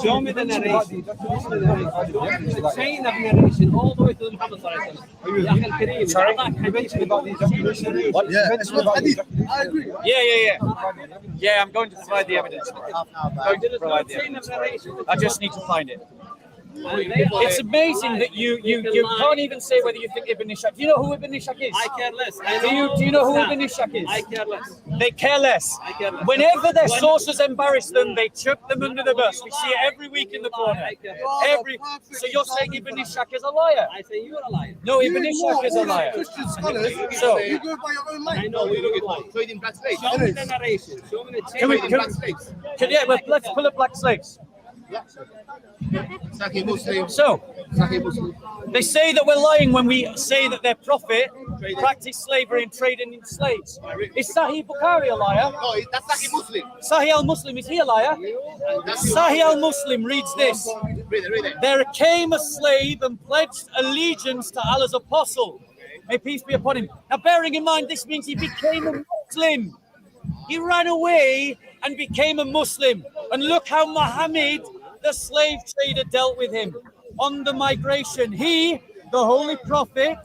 Show me the narration. The chain of narration all the way to the Muhammad sallallahu alaihi wasallam. Sorry? yeah, it's not hadith. I agree. Yeah, I'm going to provide the evidence. I just need to find it. It's amazing that you can't even say whether you think Ibn Ishaq. Do you know who Ibn Ishaq is? I care less. Do you know who Ibn Ishaq is? I care less. They care less. Whenever their sources embarrass them, they chuck them under the bus. We see it every week in the corner. So you're saying Ibn Ishaq is a liar? I say you're a liar. No, Ibn Ishaq is a liar. Christian scholars, So you go by your own mind. I know we look at trading black slaves. Show me the narration. Show me the chain. Black slaves. Let's pull up black slaves. Saki Muslim. So Saki Muslim. they say that we're lying when we say that their prophet practiced slavery and traded in slaves. Is Sahih Bukhari a liar? No, that's Saki Muslim. Sahih al-Muslim, is he a liar? Sahih al-Muslim reads this. Read it. There came a slave and pledged allegiance to Allah's apostle. May peace be upon him. Now, bearing in mind, this means he became a Muslim. He ran away and became a Muslim. And look how Muhammad, the slave trader, dealt with him. On the migration, he, the Holy Prophet,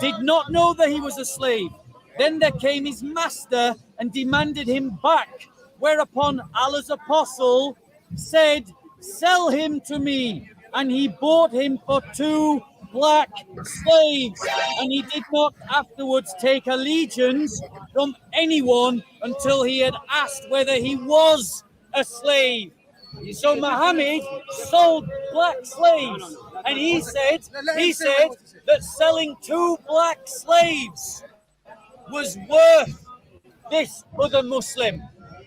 did not know that he was a slave. Then there came his master and demanded him back, whereupon Allah's apostle said, sell him to me. And he bought him for 2 black slaves, and he did not afterwards take allegiance from anyone until he had asked whether he was a slave. So Muhammad sold black slaves, and he said that selling 2 black slaves was worth this other Muslim.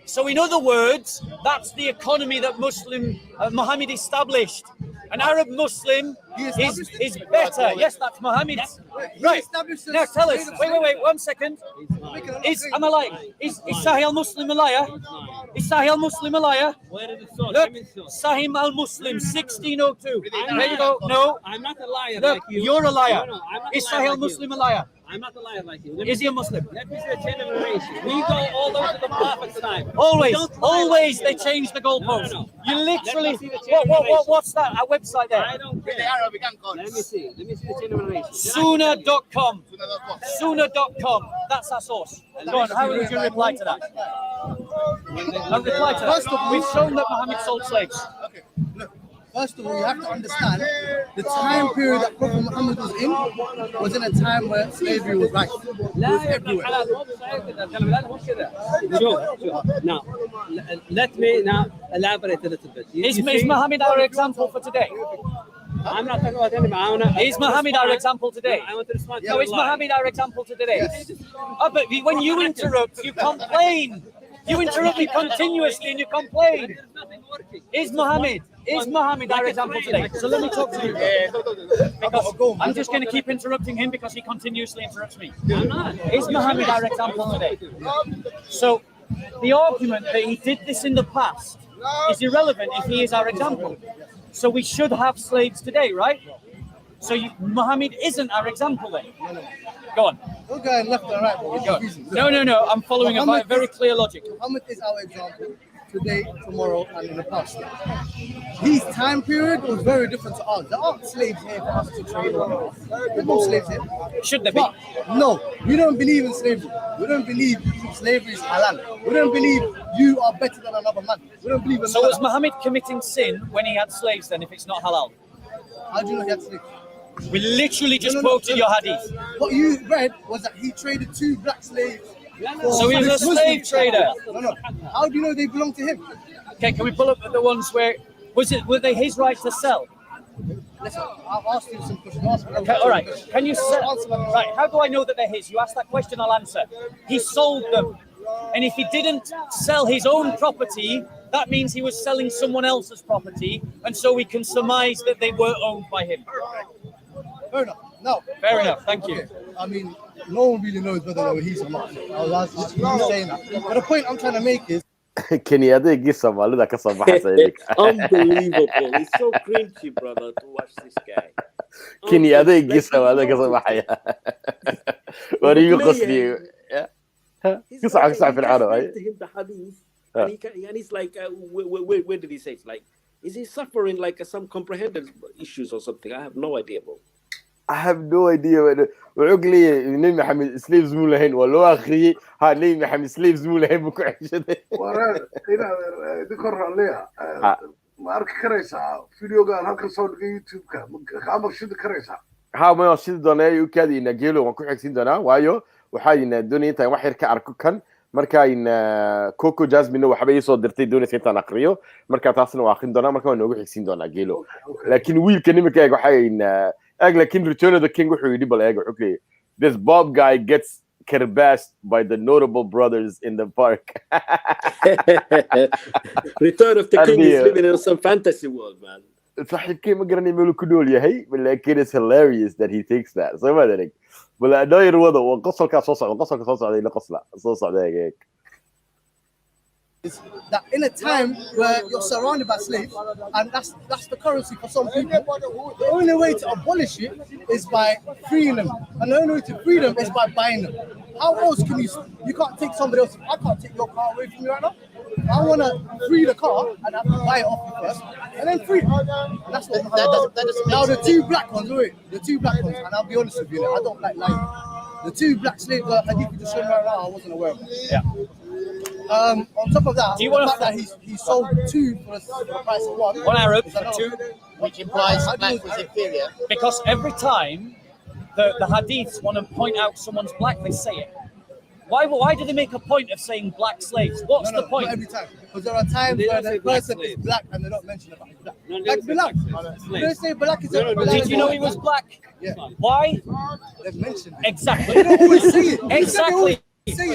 So in other words, that's the economy that Muhammad established. An Arab Muslim is better. Yes, that's Muhammad. Right. Now tell us. Wait. 1 second. Am I lying? Is Sahih al-Muslim a liar? Is Sahih al-Muslim a liar? Look, Sahih al-Muslim, 1602. There you go. No. I'm not a liar Look, like you. You're a liar. No, I'm not a Is liar Sahih like al-Muslim you. a liar? I'm not a liar like you. Is he a Muslim? Let me see the chain of narration. We go all over the Prophet's time. Always they change the goalposts. No. You literally. Let me see the chain of narration. What's that? A website there? I don't care. Let me see the chain of narration. Sunnah.com. Sunnah.com. That's our source. Go on, how would you reply to that? First of all, We've shown that Muhammad sold slaves. Okay, look. First of all, you have to understand the time period that Prophet Muhammad was in a time where slavery was right. It was everywhere. Now, let me now elaborate a little bit. Is Muhammad our example for today? I'm not talking about anybody. Is Muhammad our example today? I want to respond. No, is Muhammad our example today? Yes. Oh, but when you interrupt, you complain. You interrupt me continuously and you complain. Is Muhammad our example today? So let me talk to you. Because I'm just going to keep interrupting him because he continuously interrupts me. I'm not. Is Muhammad our example today? So the argument that he did this in the past is irrelevant if he is our example. So we should have slaves today, right? So Muhammad isn't our example then. Go on. Don't go left and right. Bro. No. I'm following a very clear logic. Muhammad is our example today, tomorrow, and in the past. His time period was very different to ours. There aren't slaves here for us to trade on. There's no slaves here. Should there be? But no, we don't believe in slavery. We don't believe slavery is halal. We don't believe you are better than another man. We don't believe in So was Muhammad committing sin when he had slaves then, if it's not halal? How do you know he had slaves? We literally just quoted your hadith. What you read was that he traded 2 black slaves. So he was a slave trader. No. How do you know they belong to him? Okay, can we pull up the ones where were they his right to sell? Listen, I've asked you some questions. Okay, all right. Can you right? How do I know that they're his? You ask that question, I'll answer. He sold them, and if he didn't sell his own property, that means he was selling someone else's property, and so we can surmise that they were owned by him. Fair enough. No. Fair enough. Thank you. I mean, no one really knows whether they were his or not. I was just saying that. But the point I'm trying to make is. Kenyaadaygi Soomaalida ka soo baxaysa. Unbelievable. It's so cringy, brother, to watch this guy. Kenyaadaygi Soomaalida ka soo baxaya. What are you qasdi? He's قصة في العالم to him the hadith, and he's like, where did he say it? Like, is he suffering like some comprehension issues or something? I have no idea, bro. I have no idea. وعقلي نبي محمد slaves مو لهين ولا آخري ها نبي محمد slaves مو لهين بكو عشده. ورا هنا ذكر عليها ما أرك كريسة فيديو قال هالك صوت يوتيوب كأمر شد كريسة. ها ما يصير دونا يكادي نجيله وكل حكسين دونا وايو وحاجة الدنيا تاي واحد كأركو كان marka in Coco Jasmine waxa bay soo dirtay doonaysa intaan aqriyo marka taasna waa akhrin doona marka waa noogu xigsiin doona geelo laakiin wiilka nimika eeg waxa in laakiin Return of the King wuxuu yidhi bal eeg wuxuu leeyahay this Bob guy gets kerbashed by the notable brothers in the park. Return of the King is living in some fantasy world, man. صاحبكي ما قرني ملو كدول يهي لكن it's hilarious that he thinks that so ما ذلك ولا داير وضع وقصة كاسوسة وقصة كاسوسة هذه لقصة صوصة هيك is that in a time where you're surrounded by slaves, and that's the currency for some people, the only way to abolish it is by freeing them, and the only way to free them is by buying them. How else can you can't take somebody else? I can't take your car away from you right now. I want to free the car and I have to buy it off you first, and then free it. And that's what now the two black ones, and I'll be honest with you, I don't like lying. The two black slaves that Hadith just showed right now, I wasn't aware of. Yeah. On top of that, do you want the fact that he sold two for the price of one. One Arab for two. Which implies black was inferior. Because every time the Hadiths want to point out someone's black, they say it. Why do they make a point of saying black slaves? What's the point? Not every time. Because there are times where the person is black and they're not mentioned about black. Like Bilal. They say black is a black. Did you know he was black? Yeah. Why? They've mentioned it. Exactly. They don't always say it. Exactly.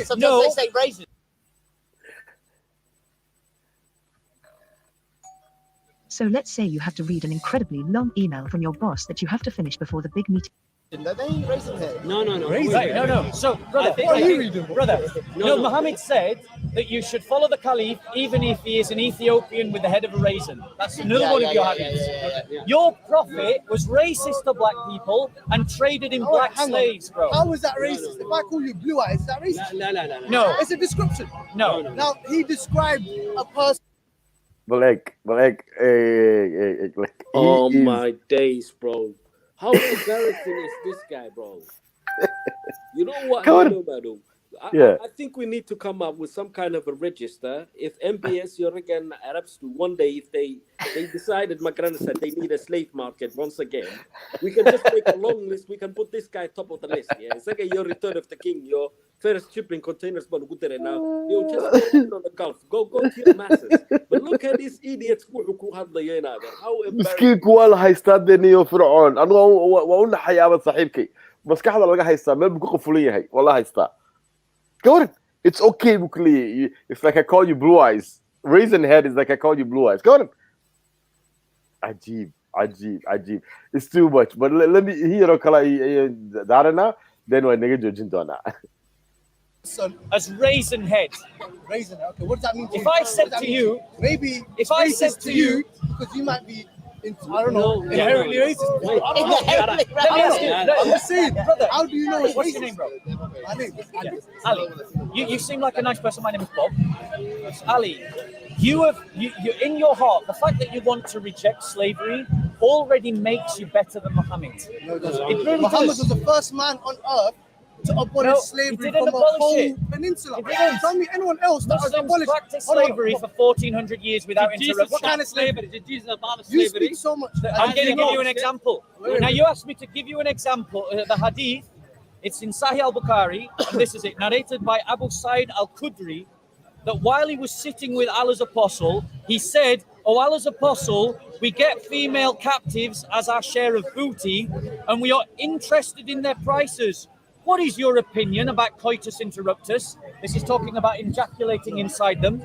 Sometimes No. they say racist. So let's say you have to read an incredibly long email from your boss that you have to finish before the big meeting. They ain't racist here. No. Right, no. So, brother, Muhammad said that you should follow the Caliph even if he is an Ethiopian with the head of a raisin. That's another one of your hadiths. Yeah. Your prophet was racist to black people and traded in black slaves, bro. How is that racist? If I call you blue eyes, is that racist? No. It's a description. No. Now, he described a person. But Oh my days, bro. How embarrassing is this guy, bro? You know what, Madu? I think we need to come up with some kind of a register. If MBS, European Arabs do one day, if they decided, my grandma said they need a slave market once again, we can just make a long list. We can put this guy top of the list. Yeah, it's like your Return of the King, your first shipping containers, but good there now. You just on the Gulf, go kill masses. But look at these idiots who have the yena. How embarrassing. مسكين كوالا هيستاذني وفرعون أنا وأقول حياة صاحبك بس كحدا لقى هيستا ما بقول فلية هي والله هيستا. Go on. It's okay, Bukli. It's like I call you blue eyes. Raisin head is like I call you blue eyes. Go on. Ajib. It's too much. But let me hear Darana. Then when they get Jindona. As raisin head. Raisin head. Okay, what does that mean? If I said to you, maybe if I said to you, because you might be. I don't know. Inherently racist. I'm just saying, brother. How do you know? What's your name, bro? My name is Ali. You seem like a nice person. My name is Bob. Ali, you in your heart, the fact that you want to reject slavery already makes you better than Muhammad. No, it doesn't. It really Muhammad does. was the first man on earth to abolish slavery from a whole peninsula. Tell me anyone else that has abolished practiced slavery for 1400 years without interruption. What kind of slavery? Did Jesus abolish You slavery? speak so much. I'm going to give you an example. Now you asked me to give you an example. The Hadith, it's in Sahih al-Bukhari, and this is it, narrated by Abu Sa'id al-Khudri, that while he was sitting with Allah's apostle, he said, "Oh Allah's apostle, we get female captives as our share of booty, and we are interested in their prices. What is your opinion about coitus interruptus?" This is talking about ejaculating inside them.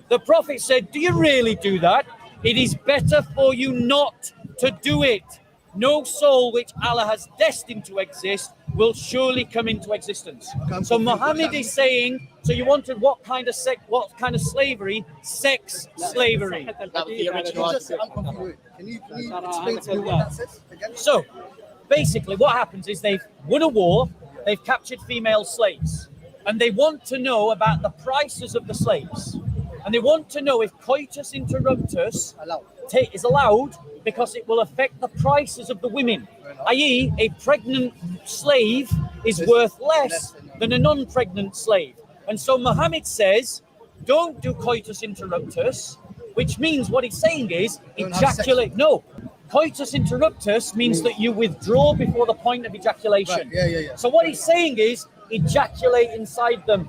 The Prophet said, "Do you really do that? It is better for you not to do it. No soul which Allah has destined to exist will surely come into existence." So Muhammad is saying, so you wanted what kind of slavery? Sex slavery. That was the original argument. I'm confused. Can you explain to me what that says again? So basically what happens is they've won a war, they've captured female slaves, and they want to know about the prices of the slaves. And they want to know if coitus interruptus is allowed because it will affect the prices of the women. I.e., a pregnant slave is worth less than a non-pregnant slave. And so Muhammad says, don't do coitus interruptus, which means what he's saying is ejaculate. No, coitus interruptus means that you withdraw before the point of ejaculation. Right. Yeah. So what he's saying is ejaculate inside them.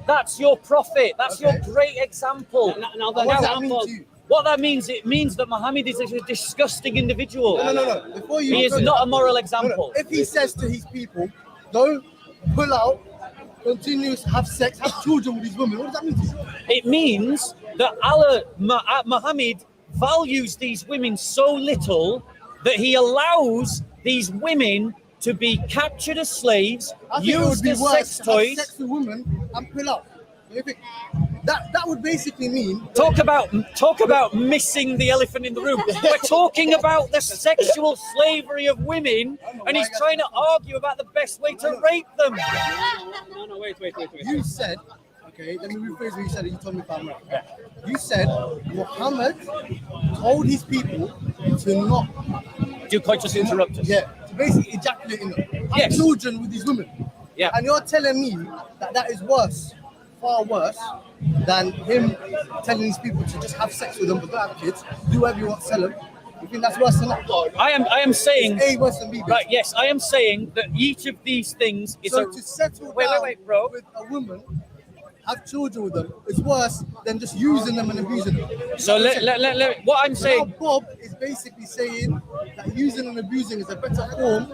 That's your prophet. That's your great example. Now what does that mean to you? What that means, it means that Muhammad is a disgusting individual. No. Before you he is not a moral example. If he says to his people, don't pull out, continue to have sex, have children with these women, what does that mean to you? It means that Muhammad values these women so little that he allows these women to be captured as slaves, used as sex toys. Have sex with women and pull out. That would basically mean talk about missing the elephant in the room. We're talking about the sexual slavery of women, and he's trying to argue about the best way to rape them. No, wait. You said, okay, let me rephrase what you said, and you told me if I'm right. You said Muhammad told his people to not do contentious interrupters. Yeah, to basically ejaculate in them. Have Yes. children with these women. Yeah. And you're telling me that is worse, far worse, than him telling these people to just have sex with them but don't have kids, do whatever you want, sell them. You think that's worse than that? I am saying it's A worse than B. Right, yes, I am saying that each of these things is so to settle down bro. with a woman, have children with them, is worse than just using them and abusing them. So what I'm saying. Now Bob is basically saying that using and abusing is a better form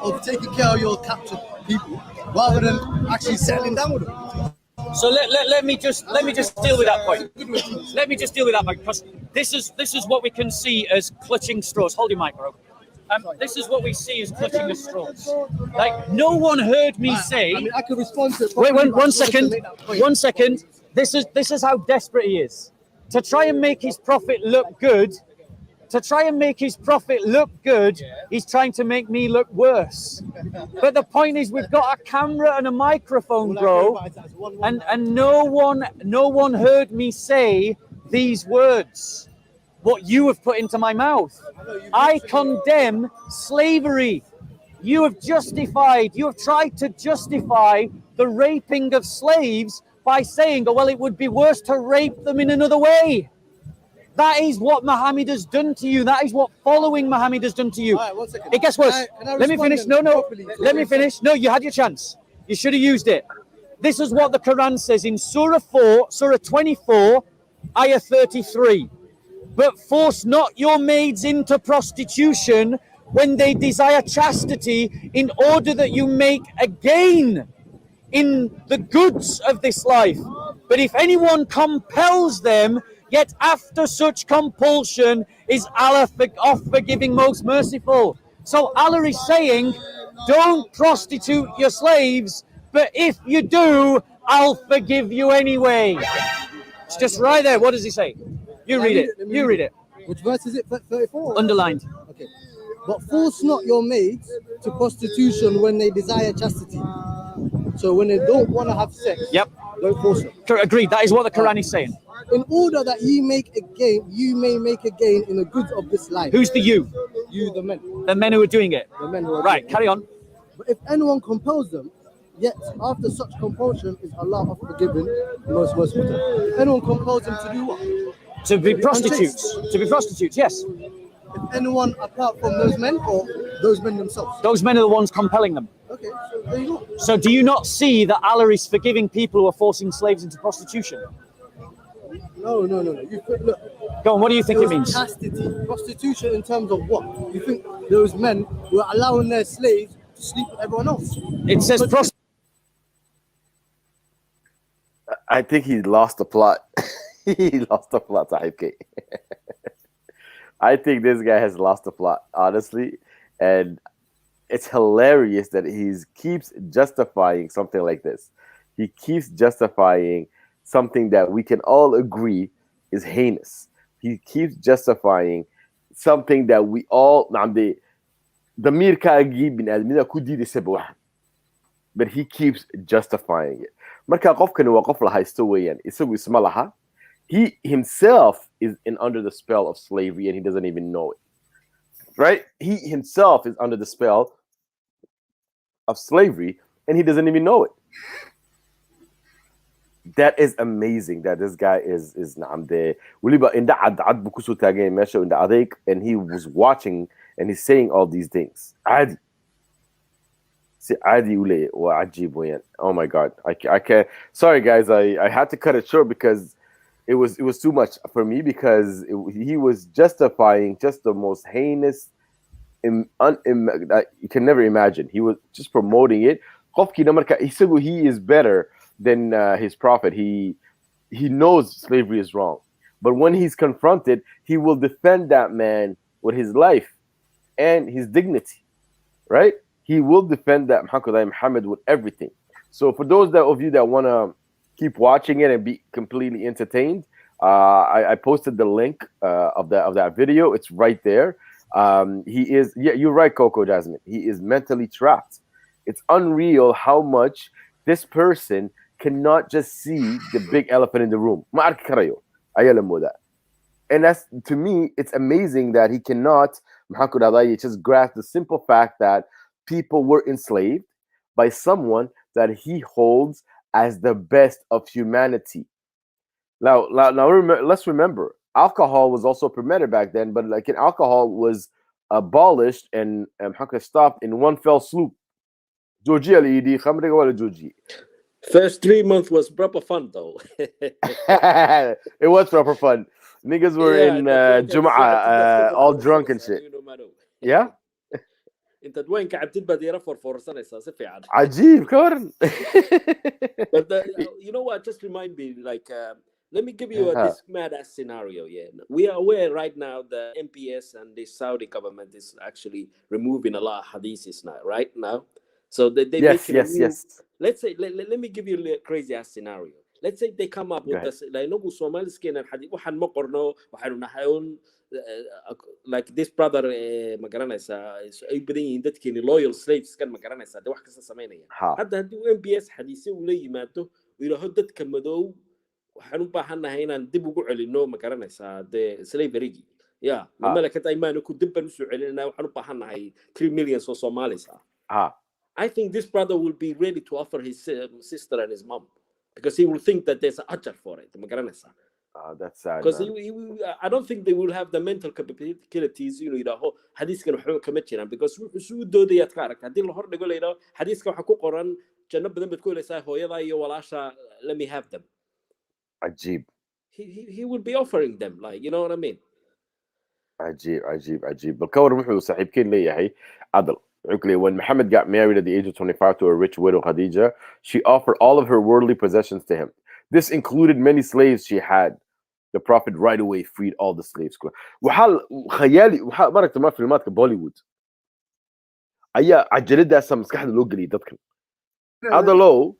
of taking care of your captured people rather than actually settling down with them. So let me just deal with that point. Let me just deal with that point, because this is what we can see as clutching straws. Hold your mic, bro. This is what we see as clutching at straws. Like, no one heard me say. I mean, I could respond to it. Wait, one second. 1 second. This is how desperate he is. To try and make his prophet look good. To try and make his prophet look good, he's trying to make me look worse. But the point is, we've got a camera and a microphone, bro, and no one heard me say these words. What you have put into my mouth. I condemn slavery. You have tried to justify the raping of slaves by saying, oh, well, it would be worse to rape them in another way. That is what Muhammad has done to you. That is what following Muhammad has done to you. Right, 1 second. It gets worse. Let me finish. No. Let me finish. No, you had your chance. You should have used it. This is what the Quran says in Surah 24, Ayah 33. But force not your maids into prostitution when they desire chastity, in order that you make a gain in the goods of this life. But if anyone compels them, yet after such compulsion is Allah oft forgiving, most merciful. So Allah is saying, don't prostitute your slaves, but if you do, I'll forgive you anyway. It's just right there. What does he say? You read it. You read it. Which verse is it? 34? Underlined. Okay. But force not your maids to prostitution when they desire chastity. So when they don't want to have sex, don't force them. Agreed. That is what the Quran is saying. In order that you may make a gain in the goods of this life. Who's the you? You, the men. The men who are doing it. The men who are right. Doing Carry it. on. But if anyone compels them, yet after such compulsion is Allah oft forgiving, most merciful. If anyone compels them to do what? To be prostitutes. To be prostitutes. Yes. If anyone apart from those men, or those men themselves? Those men are the ones compelling them. Okay, so there you go. So do you not see that Allah is forgiving people who are forcing slaves into prostitution? No. You look. Go on, what do you think it means? Chastity. Prostitution in terms of what? You think those men were allowing their slaves to sleep with everyone else? It says prostitution. I think he lost the plot. He lost the plot, Sahib. I think this guy has lost the plot, honestly. And it's hilarious that he keeps justifying something like this. He keeps justifying something that we can all agree is heinous. He keeps justifying something that we all... But he keeps justifying it. Marka qofkani waa qof la haysto weeyaan, isagu isma laha. He himself is under the spell of slavery and he doesn't even know it. Right? He himself is under the spell of slavery and he doesn't even know it. That is amazing that this guy is there. And he was watching and he's saying all these things. Oh my God. I can't. Sorry guys, I had to cut it short because it was too much for me, because he was justifying just the most heinous that you can never imagine. He was just promoting it. He is better than his prophet. He knows slavery is wrong, but when he's confronted, he will defend that man with his life and his dignity, right? He will defend that Muhammad with everything. So for those of you that want to keep watching it and be completely entertained. I posted the link of that video. It's right there. He is, yeah, you're right, Coco Jasmine. He is mentally trapped. It's unreal how much this person cannot just see the big elephant in the room. And that's, to me, it's amazing that he cannot just grasp the simple fact that people were enslaved by someone that he holds as the best of humanity. Now let's remember, alcohol was also permitted back then, but like alcohol was abolished and stopped in one fell swoop. First 3 months was proper fun though. It was proper fun. Niggas were in Jum'ah all drunk and shit. Yeah? انت دوين كعبتين بديره فرفورسانيسا si fiican. عجيب كورن. But you know what, just remind me, like let me give you this mad ass scenario. Yeah, we are aware right now the MPS and the Saudi government is actually removing a lot of hadiths now, right now. So they yes. Let's say let me give you a crazy ass scenario. Let's say they come up with this, like no Somali skin and hadith waxan ma qorno waxaanu nahayn like this brother ma garanaysa ay badan yihiin dadkeeni loyal slaves kan ma garanaysa de wax kasta sameynaya hadda hadii MPS xadiisi uu la yimaado ilaaho dadka madow waxaan u baahanahay inaan dib ugu celino ma garanaysa de slavery yeah malakad aymaanu ku dib baan u soo celinaa waxaan u baahanahay 3 million Somalis I think this brother will be ready to offer his sister and his mom because he will think that there's an ajr for it ma garanaysa. That's sad. Because I don't think they will have the mental capabilities, you know, hadithkan wuxuu kama jiraan because wuxuu doodaya ka arag hadii la hor dhigo leeyahay hadithka waxa ku qoran janno badan bad ku leeyahay hooyada iyo walaasha, let me have them. Ajib. He would be offering them, like, you know what I mean? Ajib. But kawar wuxuu saaxiibkeen leeyahay adal. When Muhammad got married at the age of 25 to a rich widow Khadija, she offered all of her worldly possessions to him. This included many slaves she had. The Prophet right away freed all the slaves. وحال خيالي مركت ما فيلمات كبوليوود. أيا عجلت ده سام مسكحة لو قلي تذكر. هذا لو.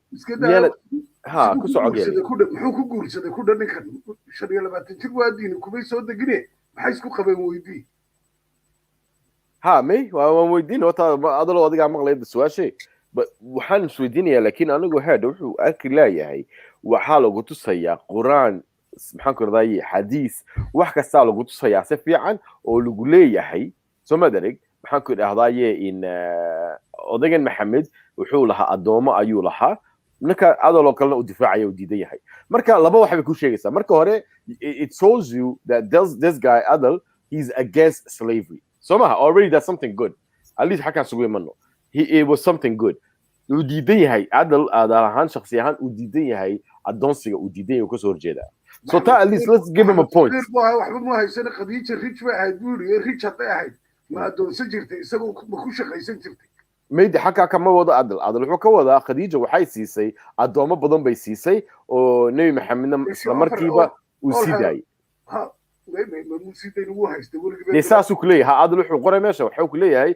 ها كسر عقلي. محوك قول سده كده نكن شريعة لما تجيب وادين كوبي سود جنيه بحيث كو خبي مويدي. ها مي ومويدين وتا هذا لو أديك عمق ليد السواشي. وحن سويدينيا لكن أنا جو هذا وحو أكل لا يهي وحاله قلت سيا قرآن maxaan ku raday xadiis wax kasta lagu tusayaa si fiican oo lagu leeyahay soo madarig maxaan ku dhahdaye in odagan Maxamed wuxuu lahaa adoomo ayuu lahaa marka adoo kale u difaacay u diidan yahay marka laba wax bay ku sheegaysaa marka hore it shows you that this guy Adal he's against slavery so already that's something good at least xakan sugu imano it was something good u diidan yahay Adal ahaan shakhsi ahaan u diidan yahay adoonsiga u diidan yahay ka soo horjeeda. So at least let's give him a point. waxba ma haysan Khadija rich way ahayd buuriye rich haday ahayd ma adoonsan jirtay isagoo ma ku shaqaysan jirtay meedi xaka kama wada adal wuxuu ka wadaa Khadija waxay siisay adoomo badan bay siisay oo Nabi Maxamed isla markiiba uu siidayay ma siidayay uu haystay waliba leesaasu kulay ha adal wuxuu qoray meesha wuxuu ku leeyahay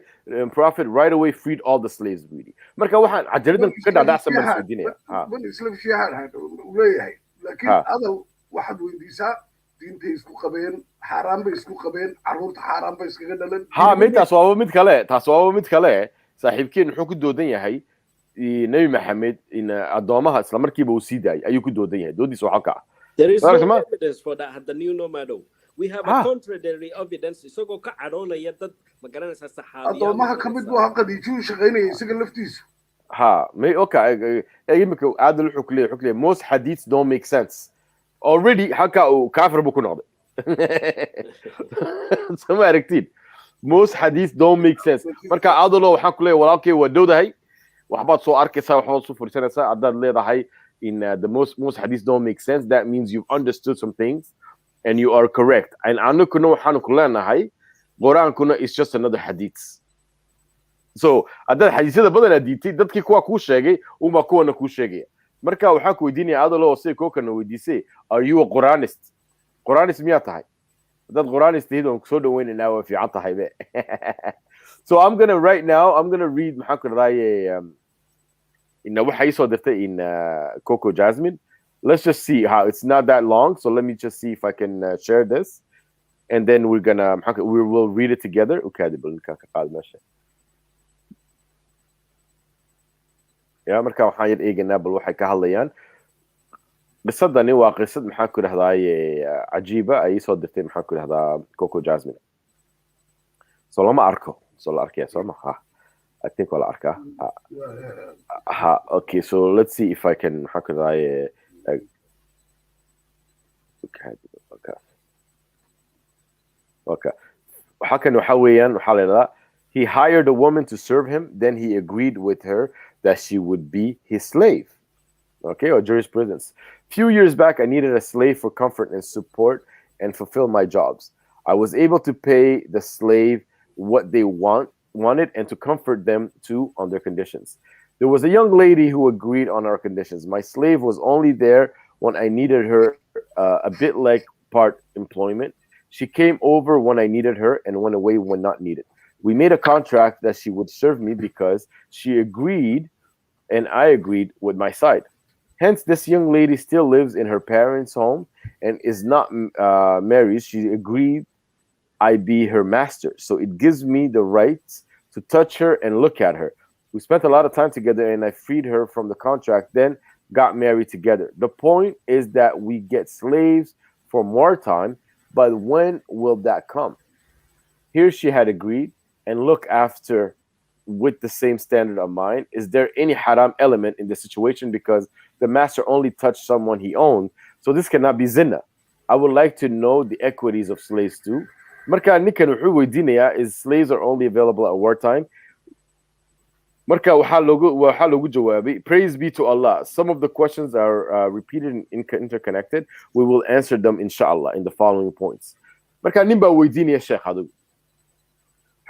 Prophet right away freed all the slaves really marka waxaan ajaladan ka dhaadhacsan baan isweydiinaya man islam fiican uu leeyahay laakiin adal waxaad weydiisaa diinta isku qabeen xaraam bay isku qabeen caruurta xaraam bay iskaga dhalan meetaas waa mid kale saaxiibkeen wuxuu ku doodan yahay Nabi Maxamed in adoomaha isla markiiba uu siiday ayuu ku doodan yahay doodiisa waxa ka there is no evidence for that at the new nomado we have a contrary evidence isagoo ka caroonaya dad ma garanaysa saxaabiya adoomaha kamid waa Khadiiju shaqeynaya isaga laftiisu okay imika Adal wuxuu ku leeyahay most hadiths don't make sense already haka uu kafir buu ku noqday sama aragtid most hadith don't make sense marka adalo waxaan ku leeyahay walaalkay waa dowdahay waxbaad soo arkaysaa waxbaad soo fursanaysaa haddaad leedahay in the most hadith don't make sense that means you've understood some things and you are correct and anukuna waxaan ku leenahay quraankuna is just another hadith so haddaad xadiisyada badan diitay dadkii kuwa kuu sheegay uma kuwana kuu sheegaya marka waxaan ku weydiinaya adalo si kookana weydiisay are you a Quranist miyaa tahay dad Quranist oo soo dhaweynayna waa fiican tahay be so I'm going to read maxaan ku raday in waxay soo dirtay in Coco Jasmine let's just see how it's not that long. So let me just see if I can share this, and then we will read it together. يا مركا waxaan yar eegaynaa bal waxay ka hadlayaan qisadani waa qisad maxaa ku dhahdaay cajiiba ay soo dirtay maxaa ku dhahdaa Coco Jasmine so lama arko so la arkaya soo ma I think wala arkaa okay so let's see if I can maxaa ku dhahdaay okay waxa kan waxa weeyaan waxa leedahay he hired a woman to serve him, then he agreed with her that she would be his slave. Okay, or jurisprudence. Few years back, I needed a slave for comfort and support and fulfill my jobs. I was able to pay the slave what they wanted and to comfort them too on their conditions. There was a young lady who agreed on our conditions. My slave was only there when I needed her, a bit like part employment. She came over when I needed her and went away when not needed. We made a contract that she would serve me because she agreed and I agreed with my side. Hence, this young lady still lives in her parents' home and is not married. She agreed I be her master. So it gives me the rights to touch her and look at her. We spent a lot of time together and I freed her from the contract, then got married together. The point is that we get slaves for more time, but when will that come? Here she had agreed and look after with the same standard of mine. Is there any haram element in the situation because the master only touched someone he owned? So this cannot be zina. I would like to know the equities of slaves too. Marka ninkan wuxuu weydiinayaa is slaves are only available at wartime. Marka waxaa loogu jawaabay, praise be to Allah. Some of the questions are repeated and interconnected. We will answer them inshallah in the following points. Marka nin baa weydiinaya sheekh adigu.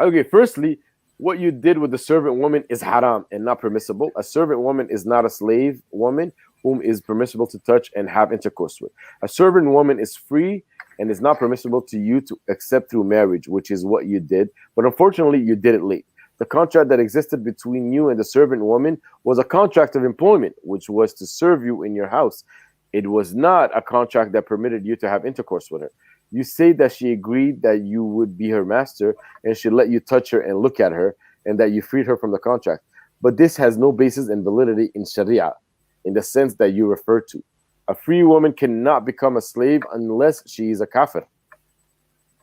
Okay, firstly, what you did with the servant woman is haram and not permissible. A servant woman is not a slave woman whom is permissible to touch and have intercourse with. A servant woman is free and is not permissible to you to accept through marriage, which is what you did. But unfortunately, you did it late. The contract that existed between you and the servant woman was a contract of employment, which was to serve you in your house. It was not a contract that permitted you to have intercourse with her. You say that she agreed that you would be her master and she let you touch her and look at her and that you freed her from the contract. But this has no basis in validity in Sharia in the sense that you refer to. A free woman cannot become a slave unless she is a kafir.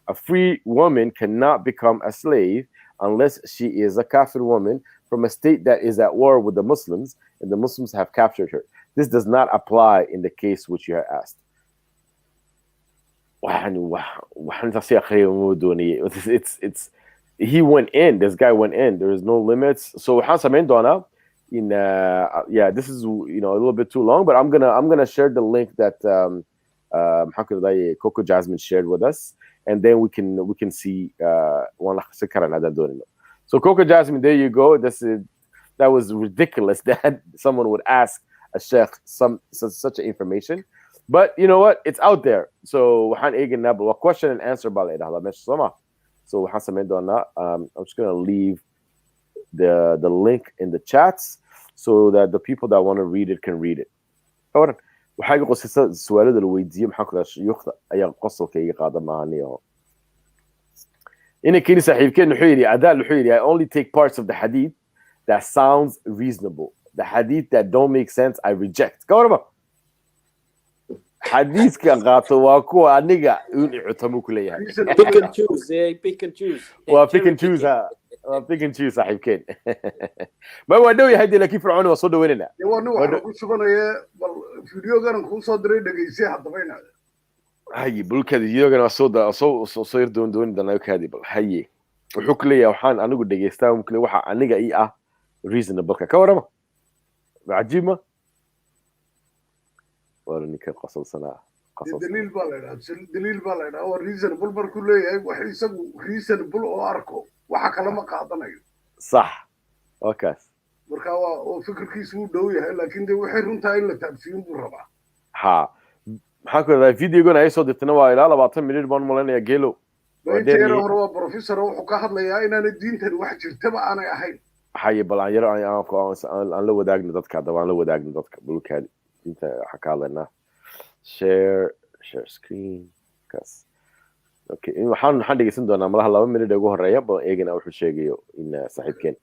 A free woman cannot become a slave unless she is a kafir woman from a state that is at war with the Muslims and the Muslims have captured her. This does not apply in the case which you have asked. It's he went in. This guy went in. There is no limits. So this is a little bit too long, but I'm gonna share the link that Coco Jasmine shared with us, and then we can see so Coco Jasmine, there you go. That was ridiculous that someone would ask a sheikh such information. But you know what? It's out there. So question and answer. So I'm just gonna leave the link in the chats so that the people that want to read it can read it. I only take parts of the hadith that sounds reasonable. The hadith that don't make sense, I reject. حديث كغاطو واكو انيغا يعتمو كليها pick and choose pick and choose pick and choose pick and choose صاحب كين ما ودو يهدي لك فرعون وصدوا ويننا waxa ku suganaya bal video-gan ku soo diray dhageysay hadbayna hayi bulkada video-gan soo yir doon dana kaadi bal hayi wuxuu kaleeyahay waxaan anigu dhageystaa mumkin waxa aniga ii ah reasonable ka warama عجيبه ورنيك قصص سنه قصص دليل بالنا او reasonable markuu leeyahay wax isagu reasonable oo arko waxa kala ma qaadanayo صح okay marka waa fikirkiisu u dhow yahay laakiin de waxay runtaa in la taabsiin buu rabaa maxaa ku leeyahay video-gan ay soo dirtana waa ilaa 20 minute baan malanaya geelo Deero hore professor wuxuu ka hadlayaa inaan diintan wax jirtaba aanay ahayn haye bal aan la wadaagno dadka bulkaadi inta xakaadana share screen kaas okay waxaan dhegeysan doonaa malaha 2 minute ugu horeeya bal eegina wuxuu sheegayo in saaxiibkeen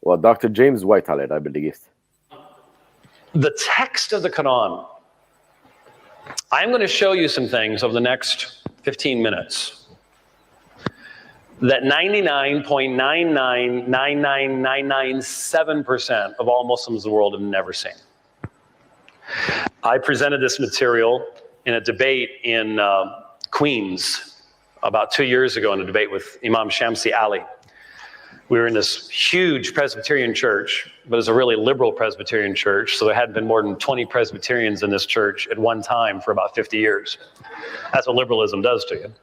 well Dr. James White I believe the text of the Quran. I'm going to show you some things over the next 15 minutes that 99.9999997% of all Muslims in the world have never seen. I presented this material in a debate in Queens about 2 years ago in a debate with Imam Shamsi Ali. We were in this huge Presbyterian church, but it's a really liberal Presbyterian church, so there hadn't been more than 20 Presbyterians in this church at one time for about 50 years. That's what liberalism does to you.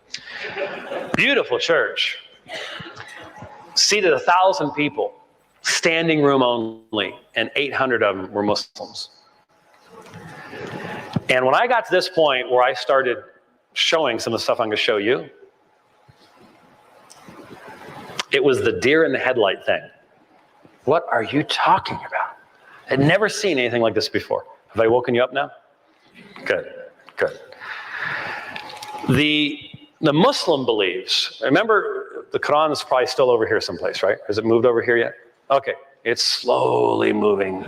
Beautiful church. Seated 1,000 people, standing room only, and 800 of them were Muslims. And when I got to this point where I started showing some of the stuff I'm going to show you, it was the deer in the headlight thing. What are you talking about? I'd never seen anything like this before. Have I woken you up now? Good, good. The Muslim believes, remember the Quran is probably still over here someplace, right? Has it moved over here yet? Okay, it's slowly moving.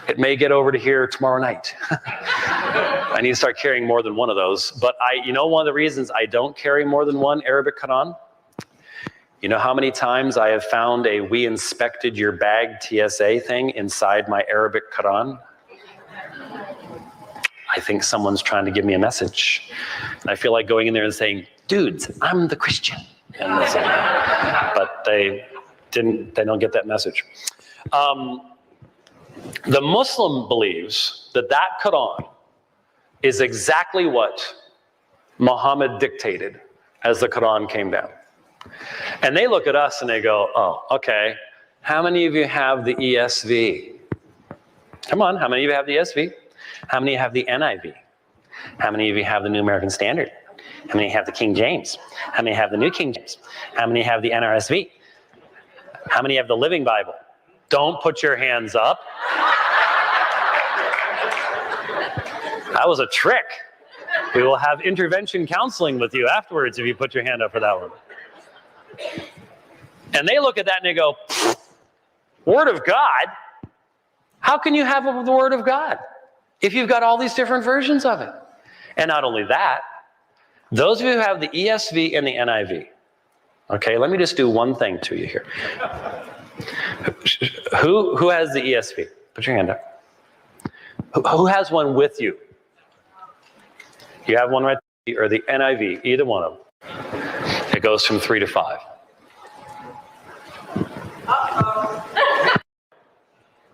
It may get over to here tomorrow night. I need to start carrying more than one of those. But you know one of the reasons I don't carry more than one Arabic Quran? You know how many times I have found a "we inspected your bag" TSA thing inside my Arabic Quran? I think someone's trying to give me a message. And I feel like going in there and saying, dudes, I'm the Christian. And but they don't get that message. The Muslim believes that that Quran is exactly what Muhammad dictated as the Quran came down. And they look at us and they go, oh, okay, how many of you have the ESV? Come on, how many of you have the ESV? How many have the NIV? How many of you have the New American Standard? How many have the King James? How many have the New King James? How many have the NRSV? How many have the Living Bible? Don't put your hands up. That was a trick. We will have intervention counseling with you afterwards if you put your hand up for that one. And they look at that and they go, Word of God? How can you have the Word of God if you've got all these different versions of it? And not only that, those of you who have the ESV and the NIV, okay, let me just do one thing to you here. Who has the ESV? Put your hand up. Who has one with you? You have one right there, or the NIV, either one of them. It goes from 3 to 5.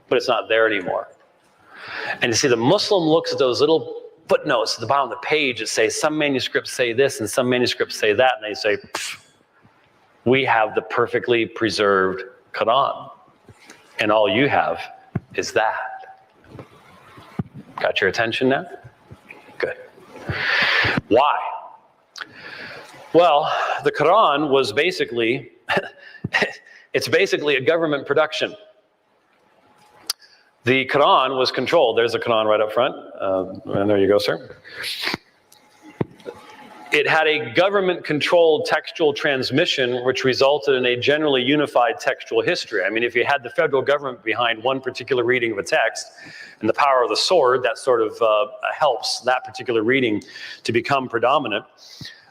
But it's not there anymore. And you see, the Muslim looks at those little footnotes at the bottom of the page that say some manuscripts say this and some manuscripts say that, and they say, we have the perfectly preserved Quran, and all you have is that. Got your attention now? Good. Why? Well, the Quran was basically, it's basically a government production. The Quran was controlled. There's a Quran right up front. And there you go, sir. It had a government-controlled textual transmission, which resulted in a generally unified textual history. I mean, if you had the federal government behind one particular reading of a text, and the power of the sword, that sort of helps that particular reading to become predominant.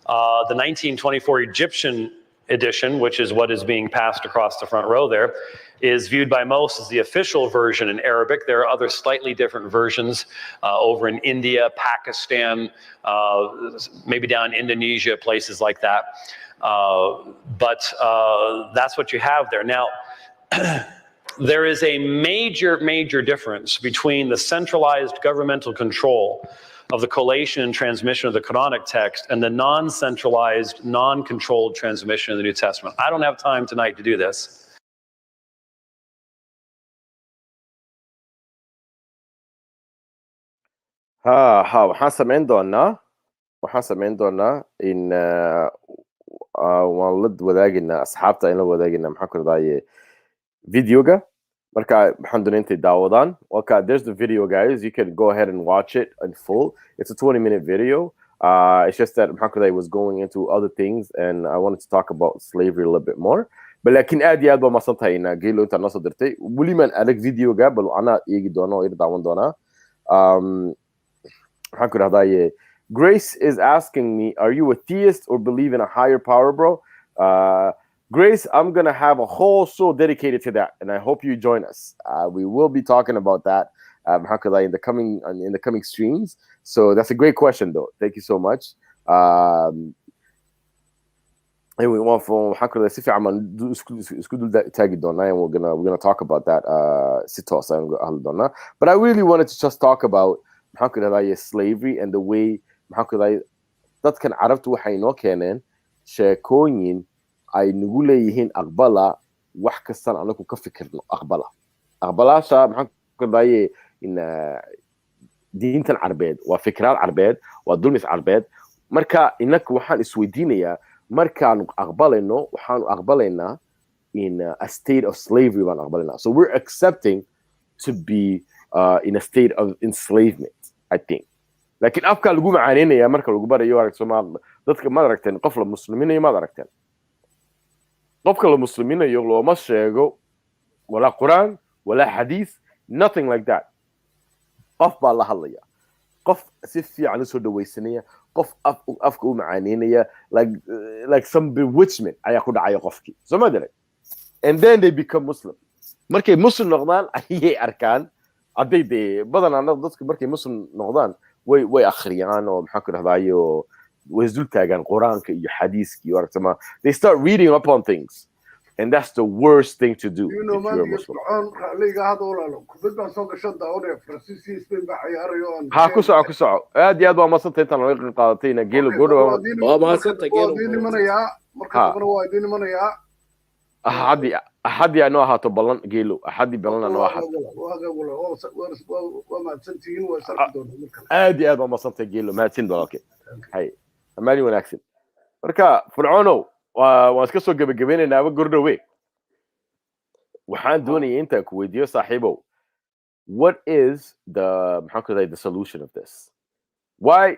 The 1924 Egyptian edition, which is what is being passed across the front row there, is viewed by most as the official version in Arabic. There are other slightly different versions over in India, Pakistan, maybe down in Indonesia, places like that. But that's what you have there. Now, there is a major difference between the centralized governmental control of the collation and transmission of the Quranic text and the non-centralized, non-controlled transmission of the New Testament. I don't have time tonight to do this. waxaan samayn doonaa in waan la wadaagina asxaabta in la wadaagina maxaan ku radaaye videoga marka waxaan doonaa intay daawadaan okay there's the video guys you can go ahead and watch it in full it's a 20-minute video it's just that I was going into other things and I wanted to talk about slavery a little bit more but لكن aad ba masantahay ina geelo inta noo dirtay wali man adag videoga bal ana eegi doono oo daawan doona Grace is asking me, are you a theist or believe in a higher power, bro? Grace, I'm going to have a whole show dedicated to that, and I hope you join us. We will be talking about that in the coming streams. So that's a great question, though. Thank you so much. And we want from and we're gonna talk about that. But I really wanted to just talk about slavery and the way dadkan carabtu waxay noo keeneen sheekooyin ay nagu leeyihiin aqbala wax kastan anagu ka fikirno aqbalaasha in diintan carbeed waa fikraad carbeed waa dulmis carbeed marka inaka waxaan isweydiinayaa markaanu aqbalayno waxaanu aqbalaynaa in a state of slavery baan aqbalaynaa so we're accepting to be in a state of enslavement I think لكن afka lagu macaaneenaya marka lagu barayo arag Soomaali dadka ma aragteen qof la muslimiinayo ma aragteen qofka la muslimiinayo looma sheego wala Quraan wala Hadith nothing like that qof baa la hadlaya qof si fiican u soo dhawaysanaya qof afka u macaaneenaya like some bewitchment ayaa ku dhacaya qofkii Soomaali and then they become Muslim markay muslim noqdaan ayay arkaan aday badanaa dadka markay muslim noqdaan way akhriyaan oo way isdul taagaan quraanka iyo xadiiska iyo aragtama they start reading up on things and that's the worst thing to do if you're a Muslim ku soco aad iyo aad waa maasantay intaan laga qaadatayna geelo goor waa maasantay geelo أحد أنا هاتو بلن جيلو أحد بلن أنا واحد أدي أبا ما صنت جيلو ما تين دولار كي هاي أمالي ونأكسب مركا فرعونو واسكسو جبين إن أبى جردوي وحان دوني أنت كويديو صاحبه what is the solution of this why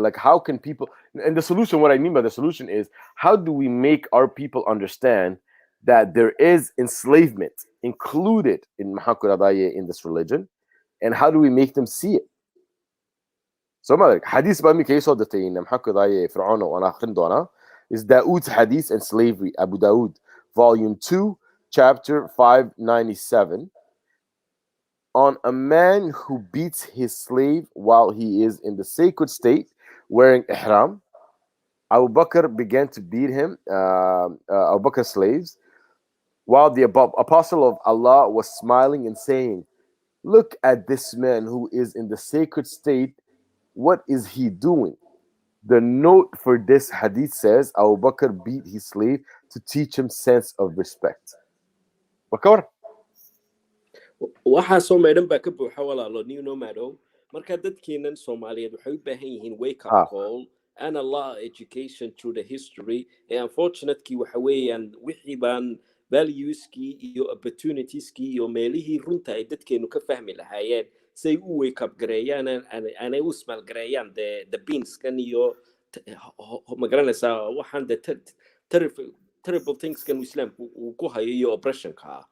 like how can people and the solution what I mean by the solution is how do we make our people understand that there is enslavement included in this religion, and how do we make them see it? So, Hadith by Mikhail Sodatain, is Dawood's Hadith and Slavery, Abu Dawood, Volume 2, Chapter 597, on a man who beats his slave while he is in the sacred state wearing ihram. Abu Bakr began to beat him, Abu Bakr's slaves, while the apostle of Allah was smiling and saying, look at this man who is in the sacred state. What is he doing? The note for this hadith says, Abu Bakr beat his slave to teach him sense of respect. Bakar? Waxa soo meedan ba ka buuxa walaalo new nomado marka dadkeenan Soomaaliyeed waxay u baahan yihiin wake up call and a lot of education through the history and unfortunately waxa weeyaan wixii baan valueski iyo opportunitieski iyo meelihii runta ay dadkeenu ka fahmi lahaayeen say u wake up gareeyaan anay u smell gareeyaan the beans kan iyo magaranaysa waxaan terrible things kan Islaamku uu ku hayo iyo oppression ka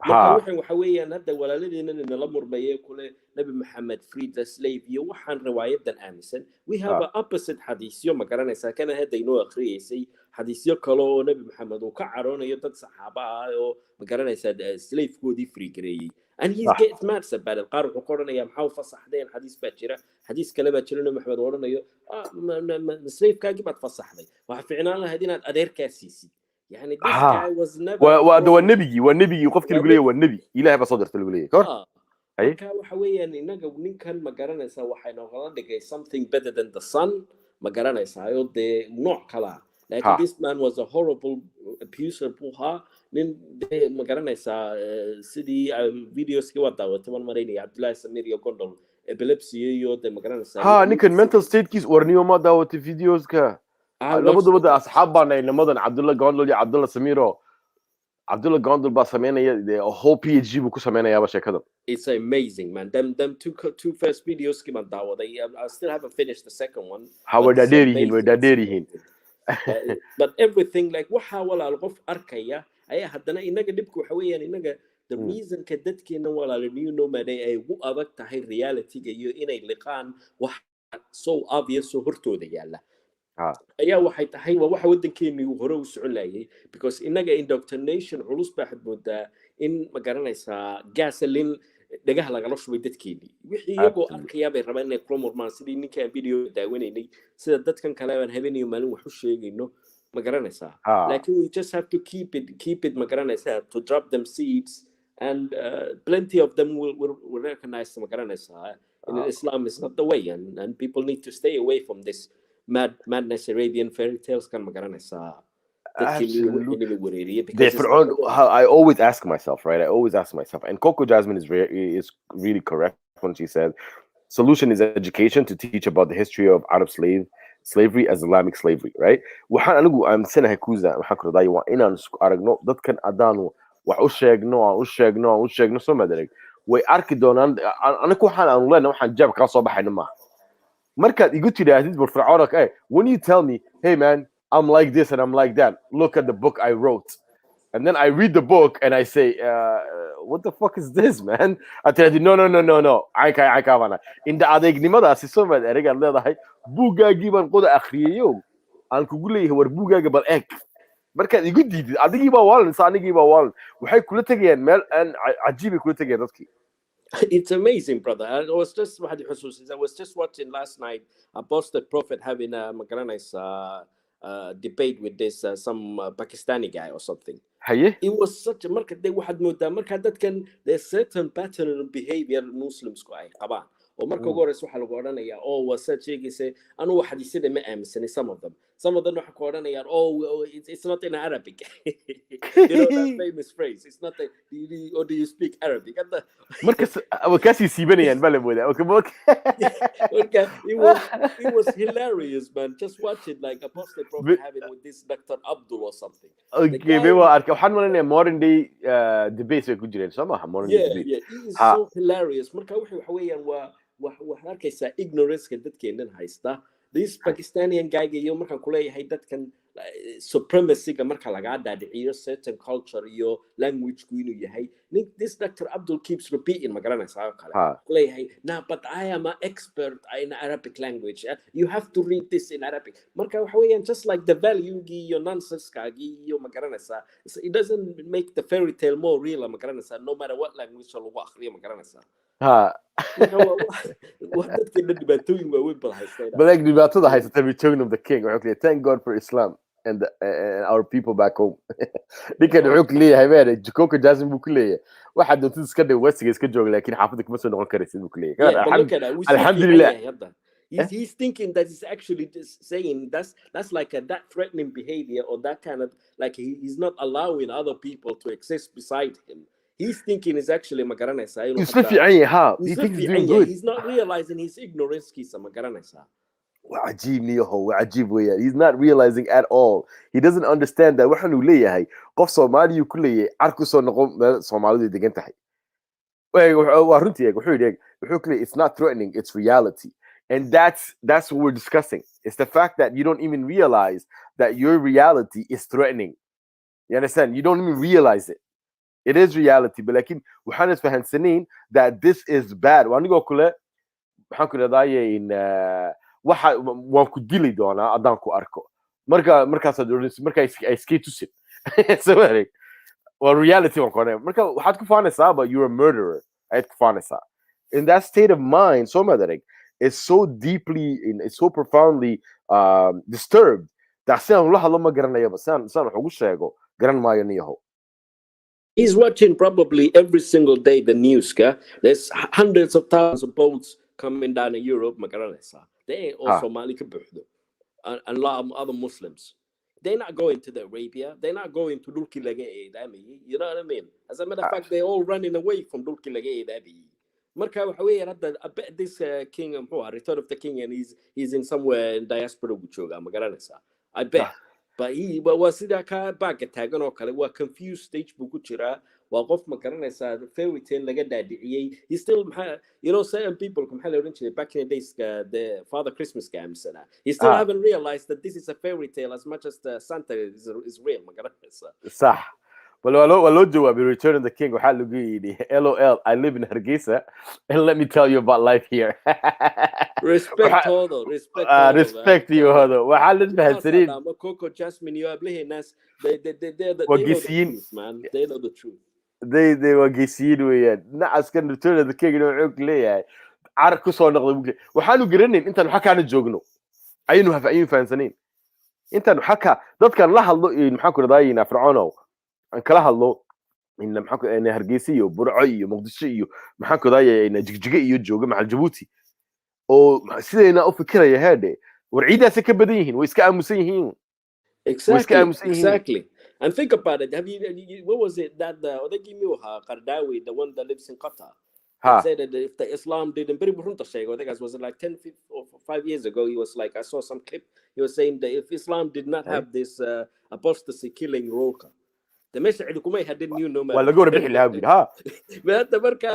marka waxa weeyaan hadda walaaladeena nala murmayay kule Nabi Muhammad freed the slave iyo waxaan riwaayadan aaminsan we have a opposite hadisyo magaranaysa kana hadda inoo akhriyeysay hadisyo kale oo Nabi Muhammad uu ka caroonayo dad saxaaba ah oo magaranaysa slave koodii free gareeyay and he gets mad about it qaar wuxuu qoranaya maxaa fasaxdeen hadis baa jira hadis kale baa jira Nabi Muhammad oranayo slave kaagi baad fasaxday waxa fiicnaan lahayd inaad adeerkaa siisid يعني this guy was never والنبي قفك القليه والنبي إلهي بصدرت القليه كور أي waxa weeyaan inaga ninkan ma garanaysa waxay noqon dhigay something better than the sun ma garanaysa ayo de nooc kala like this man was a horrible abuser buha nin de ma garanaysa sidii videos ki wada wata man mareynay Abdullah Samir iyo Condone epilepsy iyo de ma garanaysa ninkan mental state kiis warniyo ma daawatay videos ka labadooda asxaab baan ay namadan Abdullah Gondol iyo Abdullah Samiro Abdullah Gondul baa sameynaya a whole PhD buu ku sameynayaaba sheekadan. It's amazing, man. Them two first videos came out I still haven't finished the second one. How were that but everything like waxa walaal qof arkaya ayaa haddana inaga dhibku waxa weeyaan inaga the reason ka dadkeena walaal new nomad ay ugu adag tahay reality-ga iyo inay liqaan wax so obvious oo hortooda yaala ayaa waxay tahay waxa wadankeenu hore u socon laayay because inaga indoctrination culus baa xadbooda in ma garanaysaa gasoline dhagaha lagala shubay dadkeeni wixii iyagoo arkaya bay rabaan inay kulmurmaan sidii ninkaan video daawanaynay sida dadkan kale aan habeenayo maalin wax u sheegayno ma garanaysaa laakiin we just have to keep it ma garanaysaa to drop them seeds and plenty of them will recognize ma garanaysaa in Islam is not the way and people need to stay away from this madness Arabian fairy tales kan ma garanaysaa. Absolutely. I always ask myself, right? I always ask myself, and Coco Jasmine is really correct when she said, "Solution is education to teach about the history of Arab slavery as Islamic slavery." Right? I'm saying hakuza, hakuradai wa inan aragno dadkan adanu wa ushegno so madarag. Way arki doonaan anaku waxaan aan leenahay waxaan jab ka soo baxayna ma. Marka igu tiraahid bur fircoonka when you tell me, "Hey man, I'm like this and I'm like that. Look at the book I wrote." And then I read the book and I say, what the fuck is this, man? I tell you, no. I can't. In the adeegnimada si soo bad erga leedahay buugaagii baan qoda akhriyeyo aan kugu leeyahay war buugaaga bal eeg marka igu diidid adigii baa waalan saanigii baa waalan waxay kula tagayaan meel aan cajiib kula tagayaan dadkii. It's amazing, brother. I was just watching last night a posted prophet having a debate with this some Pakistani guy or something. It was such a market they had marka dadkan there's certain pattern of behavior Muslims ku ay qabaan oo marka ugu horeysa waxa lagu oranaya waa sheegayse anu waxa disida ma aaminsan some of them waxa ku oranayaan it's not in Arabic. You know that famous phrase, it's not do you speak Arabic marka wakasi sibanayaan bala moodaa it was hilarious, man. Just watch it like a posted prophet having with this Dr. Abdul or something. Okay, we were waxaan malinaya modern day debates ku jireen somaha modern day debate. Yeah, it is so hilarious. Marka waxa weeyaan waxa arkaysaa ignorance ka dadkeenan haysta. This Pakistani guy iyo markaan ku leeyahay dadkan supremacy-ga marka laga dhaadhiciyo certain culture iyo language ku inuu yahay this Dr. Abdul keeps repeating ma garanaysaa kale ku leeyahay but I am an expert in Arabic language. You have to read this in Arabic. Marka waxa weeyaan just like the value-gi iyo nonsense-kaagi iyo ma garanaysaa it doesn't make the fairy tale more real ma garanaysaa no matter what language lagu akhriyo ma garanaysaa. But like dhibaatada haysata return of the king. Okay, thank God for Islam and our people back home. Ninkan wuxuu leeyahay baa Coco Jasmine buu leeyahay waxa doonta iska dhig wasiga iska joog laakiin xaafadda kuma soo noqon karaysid buu leeyahay. Alhamdulillah. He's thinking that he's actually just saying that's like that threatening behavior or that kind of like he's not allowing other people to exist beside him. He's thinking is actually magaranaysa. He's thinks he's doing good. He's not realizing his ignorance kisa magaranaysa. He's not realizing at all. He doesn't understand that waxanu leeyahay qof Somali ku leeyahay arku soo noqon Soomaalidu degan tahay. Waa runtii wuxuu leeyahay it's not threatening, it's reality. And that's what we're discussing. It's the fact that you don't even realize that your reality is threatening. You understand? You don't even realize it. It is reality, but like waxaan isfahansaneyn that this is bad. Waanigo kule waxaan ku leedahay in waxa waan ku dili doonaa adaan ku arko markaas ay iska tusin so reality waan qoray marka waxaad ku faanaysaa but you're a murderer ayaad ku faanaysaa in that state of mind so madarig is so deeply it's so profoundly disturbed that saan la hadlo ma garanayo saan wax ugu sheego garan maayo niyahow. He's watching probably every single day the news. There's hundreds of thousands of boats coming down in Europe. They all Somali and a lot of other Muslims. They're not going to the Arabia. They're not going to Dulki Lage. You know what I mean? As a matter of fact, they're all running away from Dulki Lage. This king, Return of the King, and he's in somewhere in diaspora. I bet. but he waa sida ka baaga taagan oo kale waa confused stage buu ku jiraa waa qof ma garanaysaa fairy tale laga dhaadhiciyay he still you know certain people maxaa la oran jiray back in the days the Father Christmas gaamsana he still haven't realized that this is a fairy tale as much as the Santa is real ma garanaysaa صح Well, jawaab Return of the King waxaa lagu yidhi LOL I live in Hargeysa and let me tell you about life here respect respect you hodo waxaa la fahansanin ama Coco Jasmine iyo ableheenaas they know the truth they were geesiin weeyaan nacaskan Return of the King inuu xoog leeyahay carab ku soo noqday waxaanu garanayn intaan waxa kaana joogno aynu fahansanin intaan waxa dadkan la hadlo maxaa ku radayina Fircoonow aan kala hadlo in maxaa ku in Hargeysa iyo Burco iyo Muqdisho iyo maxaa ku radayina jigjiga iyo jooga macal Djibouti oo sidayna u fikiraya heede warciidaas ka badan yihiin way iska aamusan yihiin exactly and think about it what was it that the odagimiuha Qardawi the one that lives in Qatar said that if the Islam didn't very runta sheego I think it was like 10 or 5 years ago he was like I saw some clip he was saying that if Islam did not have this apostasy killing roka the message kuma hadin new no wala goor bixi lahaa bid ha maanta marka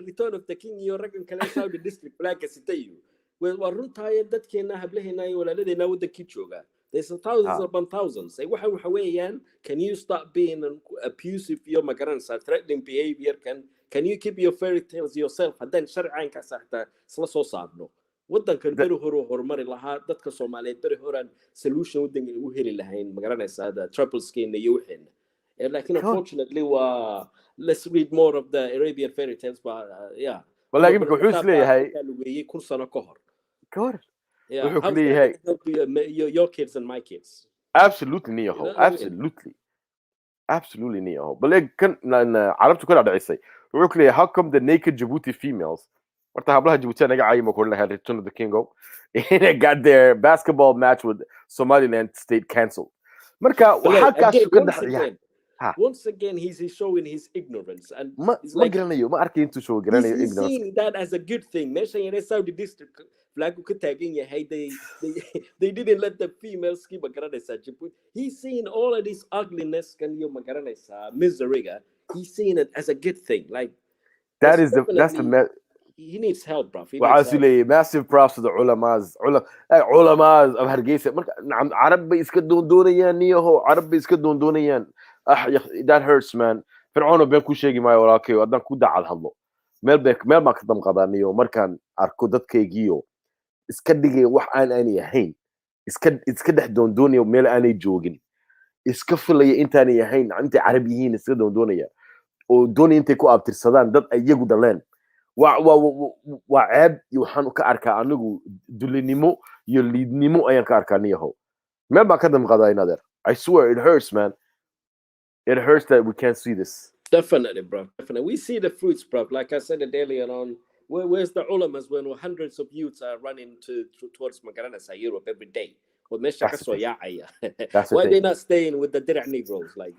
Return of the King iyo raggan kale Saudi district black sitayu waa runtaay dadkeena hablaheena iyo walaaladeenna wadankii jooga there's thousands upon thousands waxa weeyaan can you stop being abusive iyo magaranaysaa threatening behavior can you keep your fairy tales yourself hadan sharciyanka saxta isla soo saarno wadankan bari horumari lahaa dadka Soomaaliyeed bari horan solution wadanka u heli lahayn magaranaysaa the triple skin iyo wixin لكن unfortunately let's read more of the Arabian fairy tales but yeah والله يمكن wuxuu leeyahay weeyay kun sano ka hor wuxuu leeyahay your kids and my kids absolutely niyaho absolutely niyaho bal kan carabtu kala dhacisay wuxuu leeyahay how come the naked Djibouti females warta hablaha Djibouti anaga caayimo ku lahayd Return of the King they got their basketball match with Somaliland state cancelled marka waxa ka soo dhaxaya once again he's showing his ignorance and he's like ma arkin intuu soo garanayo ignorance he's seeing that as a good thing meeshan yare Saudi district flag ku taagan yahay they didn't let the females keep garanaysa Djibouti he's seeing all of this ugliness can you garanaysa misery he's seeing it as a good thing like that's he needs help bro وعاسلي massive props to the ulamas of Hargeysa marka arab bay iska doonayaan niyaho arab bay iska doonayaan that hurts man Fircoono been ku sheegi maayo walaalkay wadan ku dacal hadlo meel ma ka damqadaniyo markaan arko dadkaygiyo iska dhigay wax aan ahayn iska dhex doonaya meel aanay joogin iska filaya intaan ahayn inta arab yihiin iska doonaya oo doonay intay ku abtirsadaan dad ayagu dhaleen waa ceeb waxaan ka arkaa anigu dulinimo iyo liidnimo ayaan ka arkaa niyaho meel baan ka damqadaa inadeer I swear it hurts man it hurts that we can't see this definitely bro definitely we see the fruits bro like I said it earlier on where's the ulamas when hundreds of youths are running towards Magaranasa Europe every day why they not staying with the direct Negroes like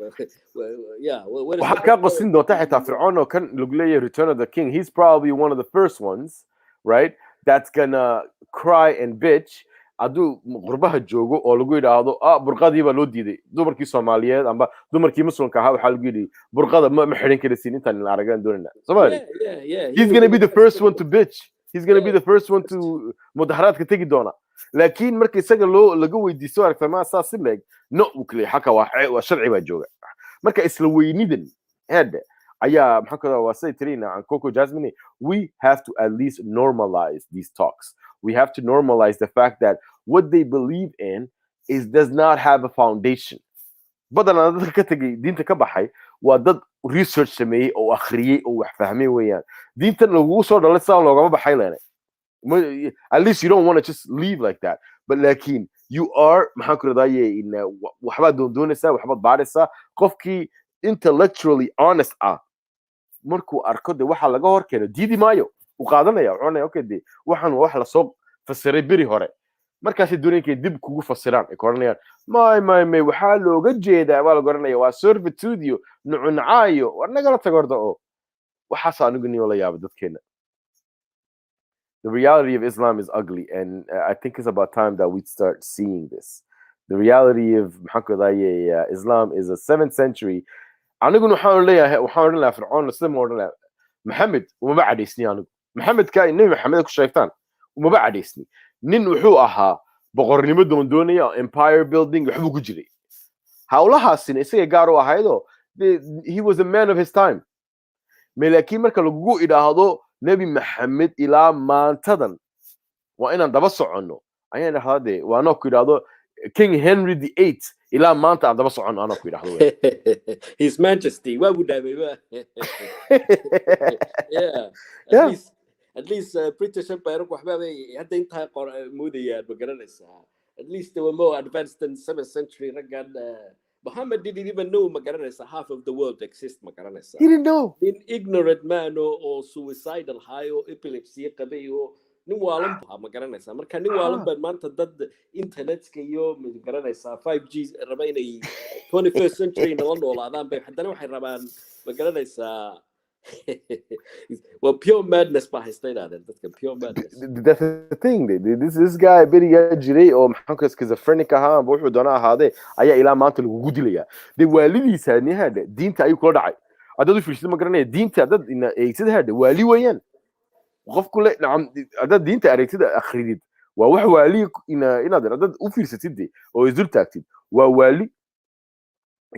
yeah waxa ka qosin doonta xitaa Fircoono kan lagu leeyahay Return of the King he's probably one of the first ones right that's gonna cry and bitch adu qurbaha joogo oo lagu yiraahdo burqadii baa loo diiday dumarkii Soomaaliyeed amba dumarkii muslimka ahaa waxa lagu yiri burqada ma xirin karaysiin intaan la aragan doonina Somali he's gonna be the first one to bitch he's gonna be the first one to mudaharaadka tagi doona laakiin markii isaga laga weydiisto aragtay ma saasileg no ukli xaka waa sharci baa jooga marka isla weynidan head ayaa maxaa ka wasay tirina aan Coco Jasmine we have to at least normalize these talks we have to normalize the fact that what they believe in does not have a foundation badana dadka ka tagay diinta ka baxay waa dad research sameeyay oo akhriyay oo wax fahmay weeyaan diintan lagu soo dhalay saa loogama baxay leeyahay at least you don't want to just leave like that but lakin you are maxaa ku radaaye in waxba doonaysa waxba baaraysa qofkii intellectually honest markuu arko de waxa laga hor keeno diidi maayo u qaadanaya wuxuu okay de waxan wax la soo fasiray biri hore markaas doonayay dib kugu fasiraan ay koranayaan may waxa looga jeedaa waa la garanaya waa servitude iyo nucunaayo war naga la tagordo oo waxa saanigu niyo la yaab dadkeena the reality of Islam is ugly and I think it's about time that we start seeing this the reality of Islam is a 7th century. aniguna waxaan leeyahay waxaan oran lahaa fircoon sida oran lahaa maxamed uma cadeysni anigu maxamed ka inay maxamed ku sheegtaan uma cadeysni nin wuxuu ahaa boqornimo doondoonaya empire building waxbu ku jiray hawlahaasina isaga gaar u ahaydo he was a man of his time laakiin marka lagu idhaahdo nabi maxamed ilaa maantadan waa inaan daba soconno ayaan dhahdee waa noo ku idhaahdo King Henry VIII ilaa maanta aan daba soconno anoo ku idhaahdo His Majesty waa u dhaabay at least British Empire waxba hadda intaa moodayaan ma garanaysaa at least they were more advanced than 7th century raggan Muhammad didn't even know magaranaysa half of the world exists magaranaysa he didn't know an ignorant man or suicidal high or epilepsy qabay oo nin waalan baa magaranaysa marka nin waalan baa maanta dad internetka iyo magaranaysa 5G raba inay 21st century la noolaadaan bay haddana waxay rabaan magaranaysa well pure madness by his state that's pure madness that's the thing this guy beriga jiray oo maxaa schizophrenic ahaa wuxuu doona ahaade ayaa ilaa maanta lagu dilaya waalidiisa nihada diinta ay kula dhacay adadu fiirsid ma garanay diinta dad ina eegsada waali weeyaan qofku le nacam dad diinta aragtida akhridid waa wax waali inaad dad u fiirsatid oo isdul taagtid waa waali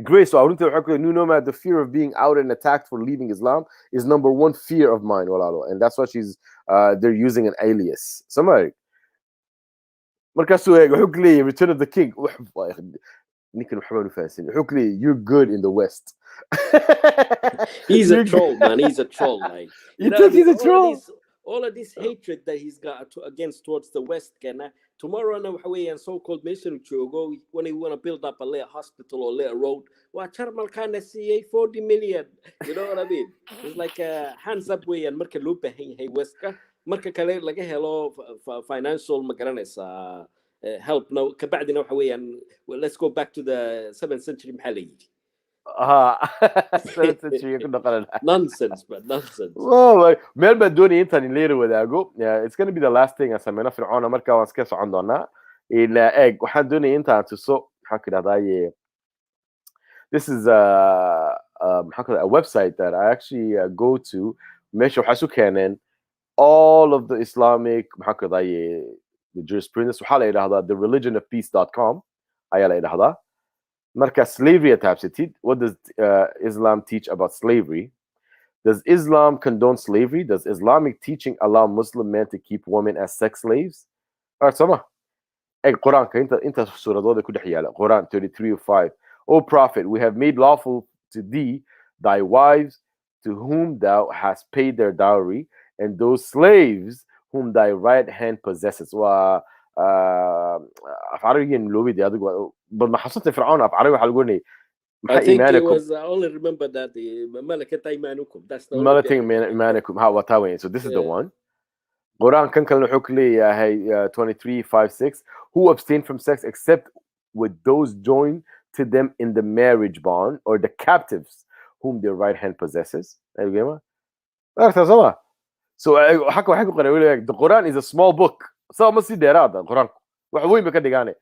Grace, so I wouldn't tell you, no matter the fear of being out and attacked for leaving Islam is number one fear of mine, and that's why they're using an alias. Somebody, Return of the King. You're good in the West. He's a troll, man. He's a troll. Like you think he's a troll? All of this hatred that he's got against towards the West, tomorrow and so-called mission go when he want to build up a hospital or a road. Well, Charmal Khan CA 40 million. You know what I mean? It's like a hands up way and Merkel Lupe hey West Merkel Kale like a hello financial Magaranes help now Kabadino away and well, let's go back to the 7th century Mahali. Nonsense, but nonsense. Well, Melba doing internet later with Ago. Yeah, it's going to be the last thing as I'm enough on America was kept on Donna. In egg, we had doing internet to so how could I? This is a website that I actually go to. Measure Hasu Canon, all of the Islamic the jurisprudence. The religionofpeace.com. I Marka slavery attached. What does Islam teach about slavery? Does Islam condone slavery? Does Islamic teaching allow Muslim men to keep women as sex slaves? Alright, sama. Quran Quran 33:5. O Prophet, we have made lawful to thee thy wives to whom thou hast paid their dowry, and those slaves whom thy right hand possesses. But my حصلت فرعون عربي حلقوني I think it was I only remember that the ملكة أيمانكم that's the ملكة أيمانكم how وتاوين so this is the one Quran كان حكلي هي 23:5-6 who abstain from sex except with those joined to them in the marriage bond or the captives whom their right hand possesses so the Quran is a small book so must see there the Quran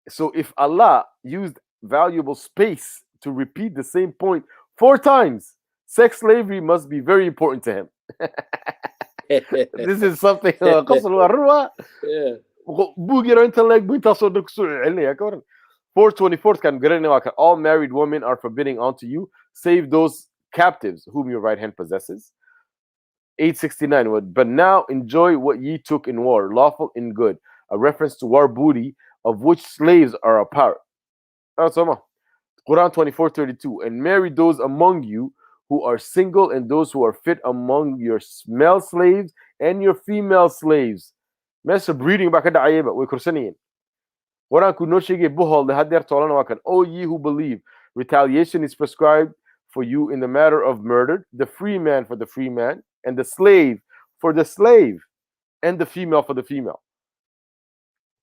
so if Allah used valuable space to repeat the same point 4 times, sex slavery must be very important to him. This is something. Yeah. 424 can all married women are forbidding unto you, save those captives whom your right hand possesses. 869 but now enjoy what ye took in war, lawful and good, a reference to war booty of which slaves are a part. Quran 24:32 and marry those among you who are single and those who are fit among your male slaves and your female slaves. Master breeding back at the ayeba we kursaniyin. Quran could not shege buhol the hadir tolana wakan. O ye who believe, retaliation is prescribed for you in the matter of murder, the free man for the free man, and the slave for the slave, and the female for the female.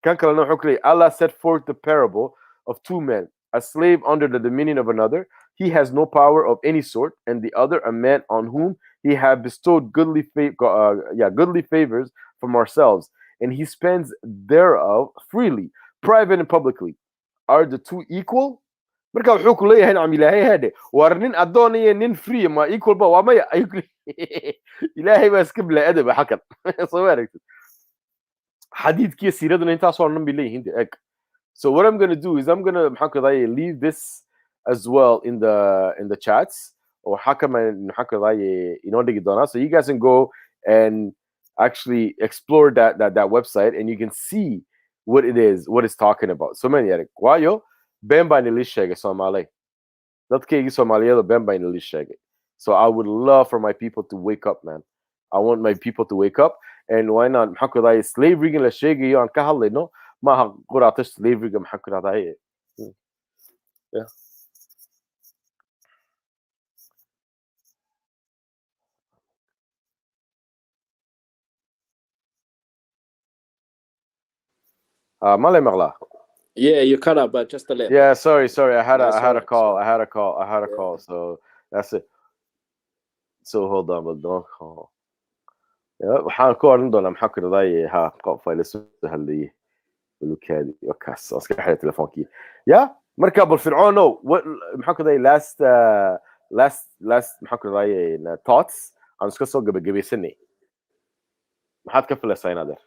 Allah set forth the parable of 2 men, a slave under the dominion of another. He has no power of any sort, and the other a man on whom he had bestowed goodly favors from ourselves, and he spends thereof freely, private and publicly. are the two equal marka wuxuu ku leeyahay in ilaahay hade war nin adoon iyo nin free ma equal ba waa maya ilaahay baa iska bila adab xakan soo aragtid xadiidkii siiraduna intaas oo dhan bay leeyihiin eg. So what I'm going to do is I'm going to leave this as well in the chats or so you guys can go and actually explore that website and you can see what it is, what it's talking about. So many waayo been baan ili sheegay Somali dadkaygi Soomaaliyada been baan ili sheegay. So I would love for my people to wake up, man. I want my people to wake up and why not slavery la sheegayo aan ka hadlayno maaha quraata slavery-ga maxaa ku dhahdaa yeah. Male Marla. Yeah, you cut out, but just a little. Yeah, sorry. I had a call. So that's it. So hold on, but don't call. Yeah, waxaan ku oran doonaa maxaa ku dhahdaa ha qof ay la soo hadlayay ولكادي وكاس اسكي حياه تليفونكي يا مركب الفرعون what maxaa ku dhahdaa last maxaa ku dhahdaa thoughts aan iska soo gabagabaysanay maxaad ka filaysaa there?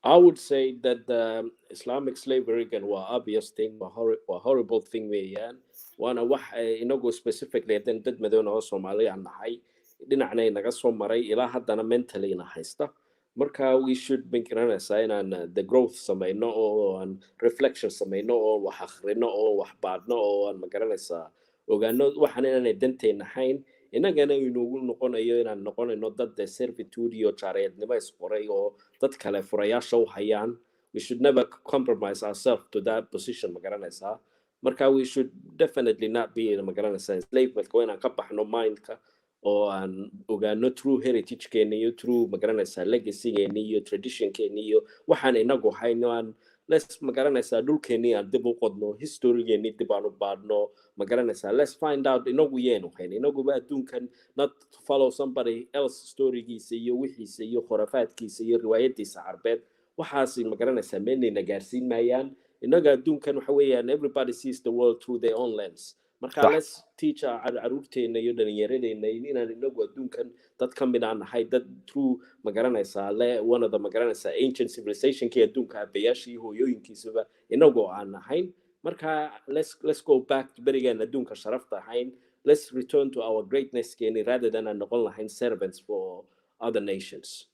I would say that the Islamic slavery can was obvious thing, a horrible thing weeyaan waana wax inagu specifically hadan dad madow oo Soomaali aan nahay dhinacna naga soo maray ilaa haddana mentally na haysta marka we should be garanaysaa inaan the growth samayno oo aan reflection samayno oo wax akhrino oo wax baadhno oo aan magaranaysaa ogaano waxaan inaan danteena hayn inagana inuu noqonayo inaan noqonayno dad servitude iyo jaareednimo isqoray oo dad kale furayaasha u hayaan. We should never compromise ourselves to that position magaranaysaa marka we should definitely not be magaranaysaa enslavement ko inaan ka baxno mindka oo aan ogaano true heritage keena iyo true magaranaysaa legacy keena iyo tradition keena iyo waxaan inagu hayno aan let's magaranaysaa dhulkeeni aan dib u qodno history keeni dib aan u baadhno magaranaysaa let's find out inagu yeenu hayno inagu ba adduunkan not to follow somebody else storygiisa iyo wixiisa iyo khurafaadkiisa iyo riwaayadiisa carbeed waxaas magaranaysaa meelna gaarsiin maayaan inaga adduunkan waxa weeyaan everybody sees the world through their own lens marka let's teach caruurteena iyo dhalinyaradeenna inaan inagu adduunkan dad ka mid aan nahay dad true magaranaysaa one of the magaranaysaa ancient civilization kii adduunka abayaashii hooyooyinkiisaba inagu aan nahayn marka let's go back to berigaan adduunka sharafta ahayn let's return to our greatness keeni rather than aan noqon lahayn servants for other nations.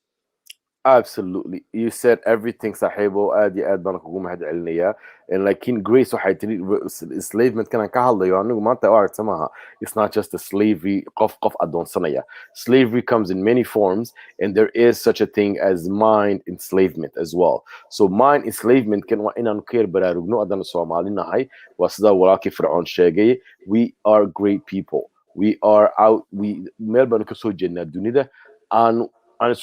Absolutely, you said everything saxiibo aad iyo aad baan kugu mahad celinayaa and like in grace waxay tiri enslavement kana ka hadlayo anigu maanta oo aragtamaha it's not just a slavery qof adoonsanaya slavery comes in many forms and there is such a thing as mind enslavement as well. So mind enslavement kan waa inaan keer baraarugno adan Soomaali nahay waa sida walaalkii Fircoon sheegay we are great people we are out we meel baan ka soo jeednaa dunida aan our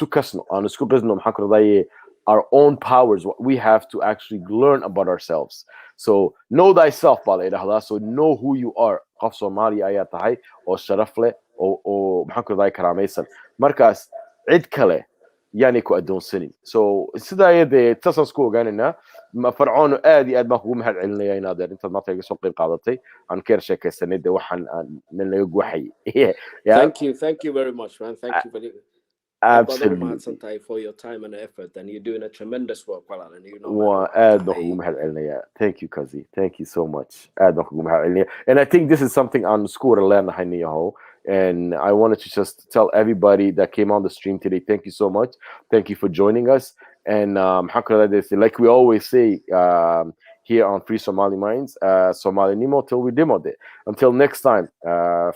own powers we have to actually learn about ourselves. So know thyself so know who you are qof Somali ayaa tahay oo sharaf leh oo karaamaysan markaas cid kale yani ku adoonsanin. So sida ayadee taasaan isku ogaanayna Fircoon aad iyo aad baan kugu mahad celinayaa inaad intaad maanta iga soo qayb qaadatay aan keer sheekaysanay de waxaan naga guuxay. Thank you very much man. Thank you very Absolutely. For your time and effort, and you're doing a tremendous work, and you know. Thank you, Kazi. Thank you so much. And I think this is something on school to learn, and I wanted to just tell everybody that came on the stream today, thank you so much. Thank you for joining us. And like we always say here on Free Somali Minds, Somali Nimo till we demo it. Until next time,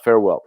farewell.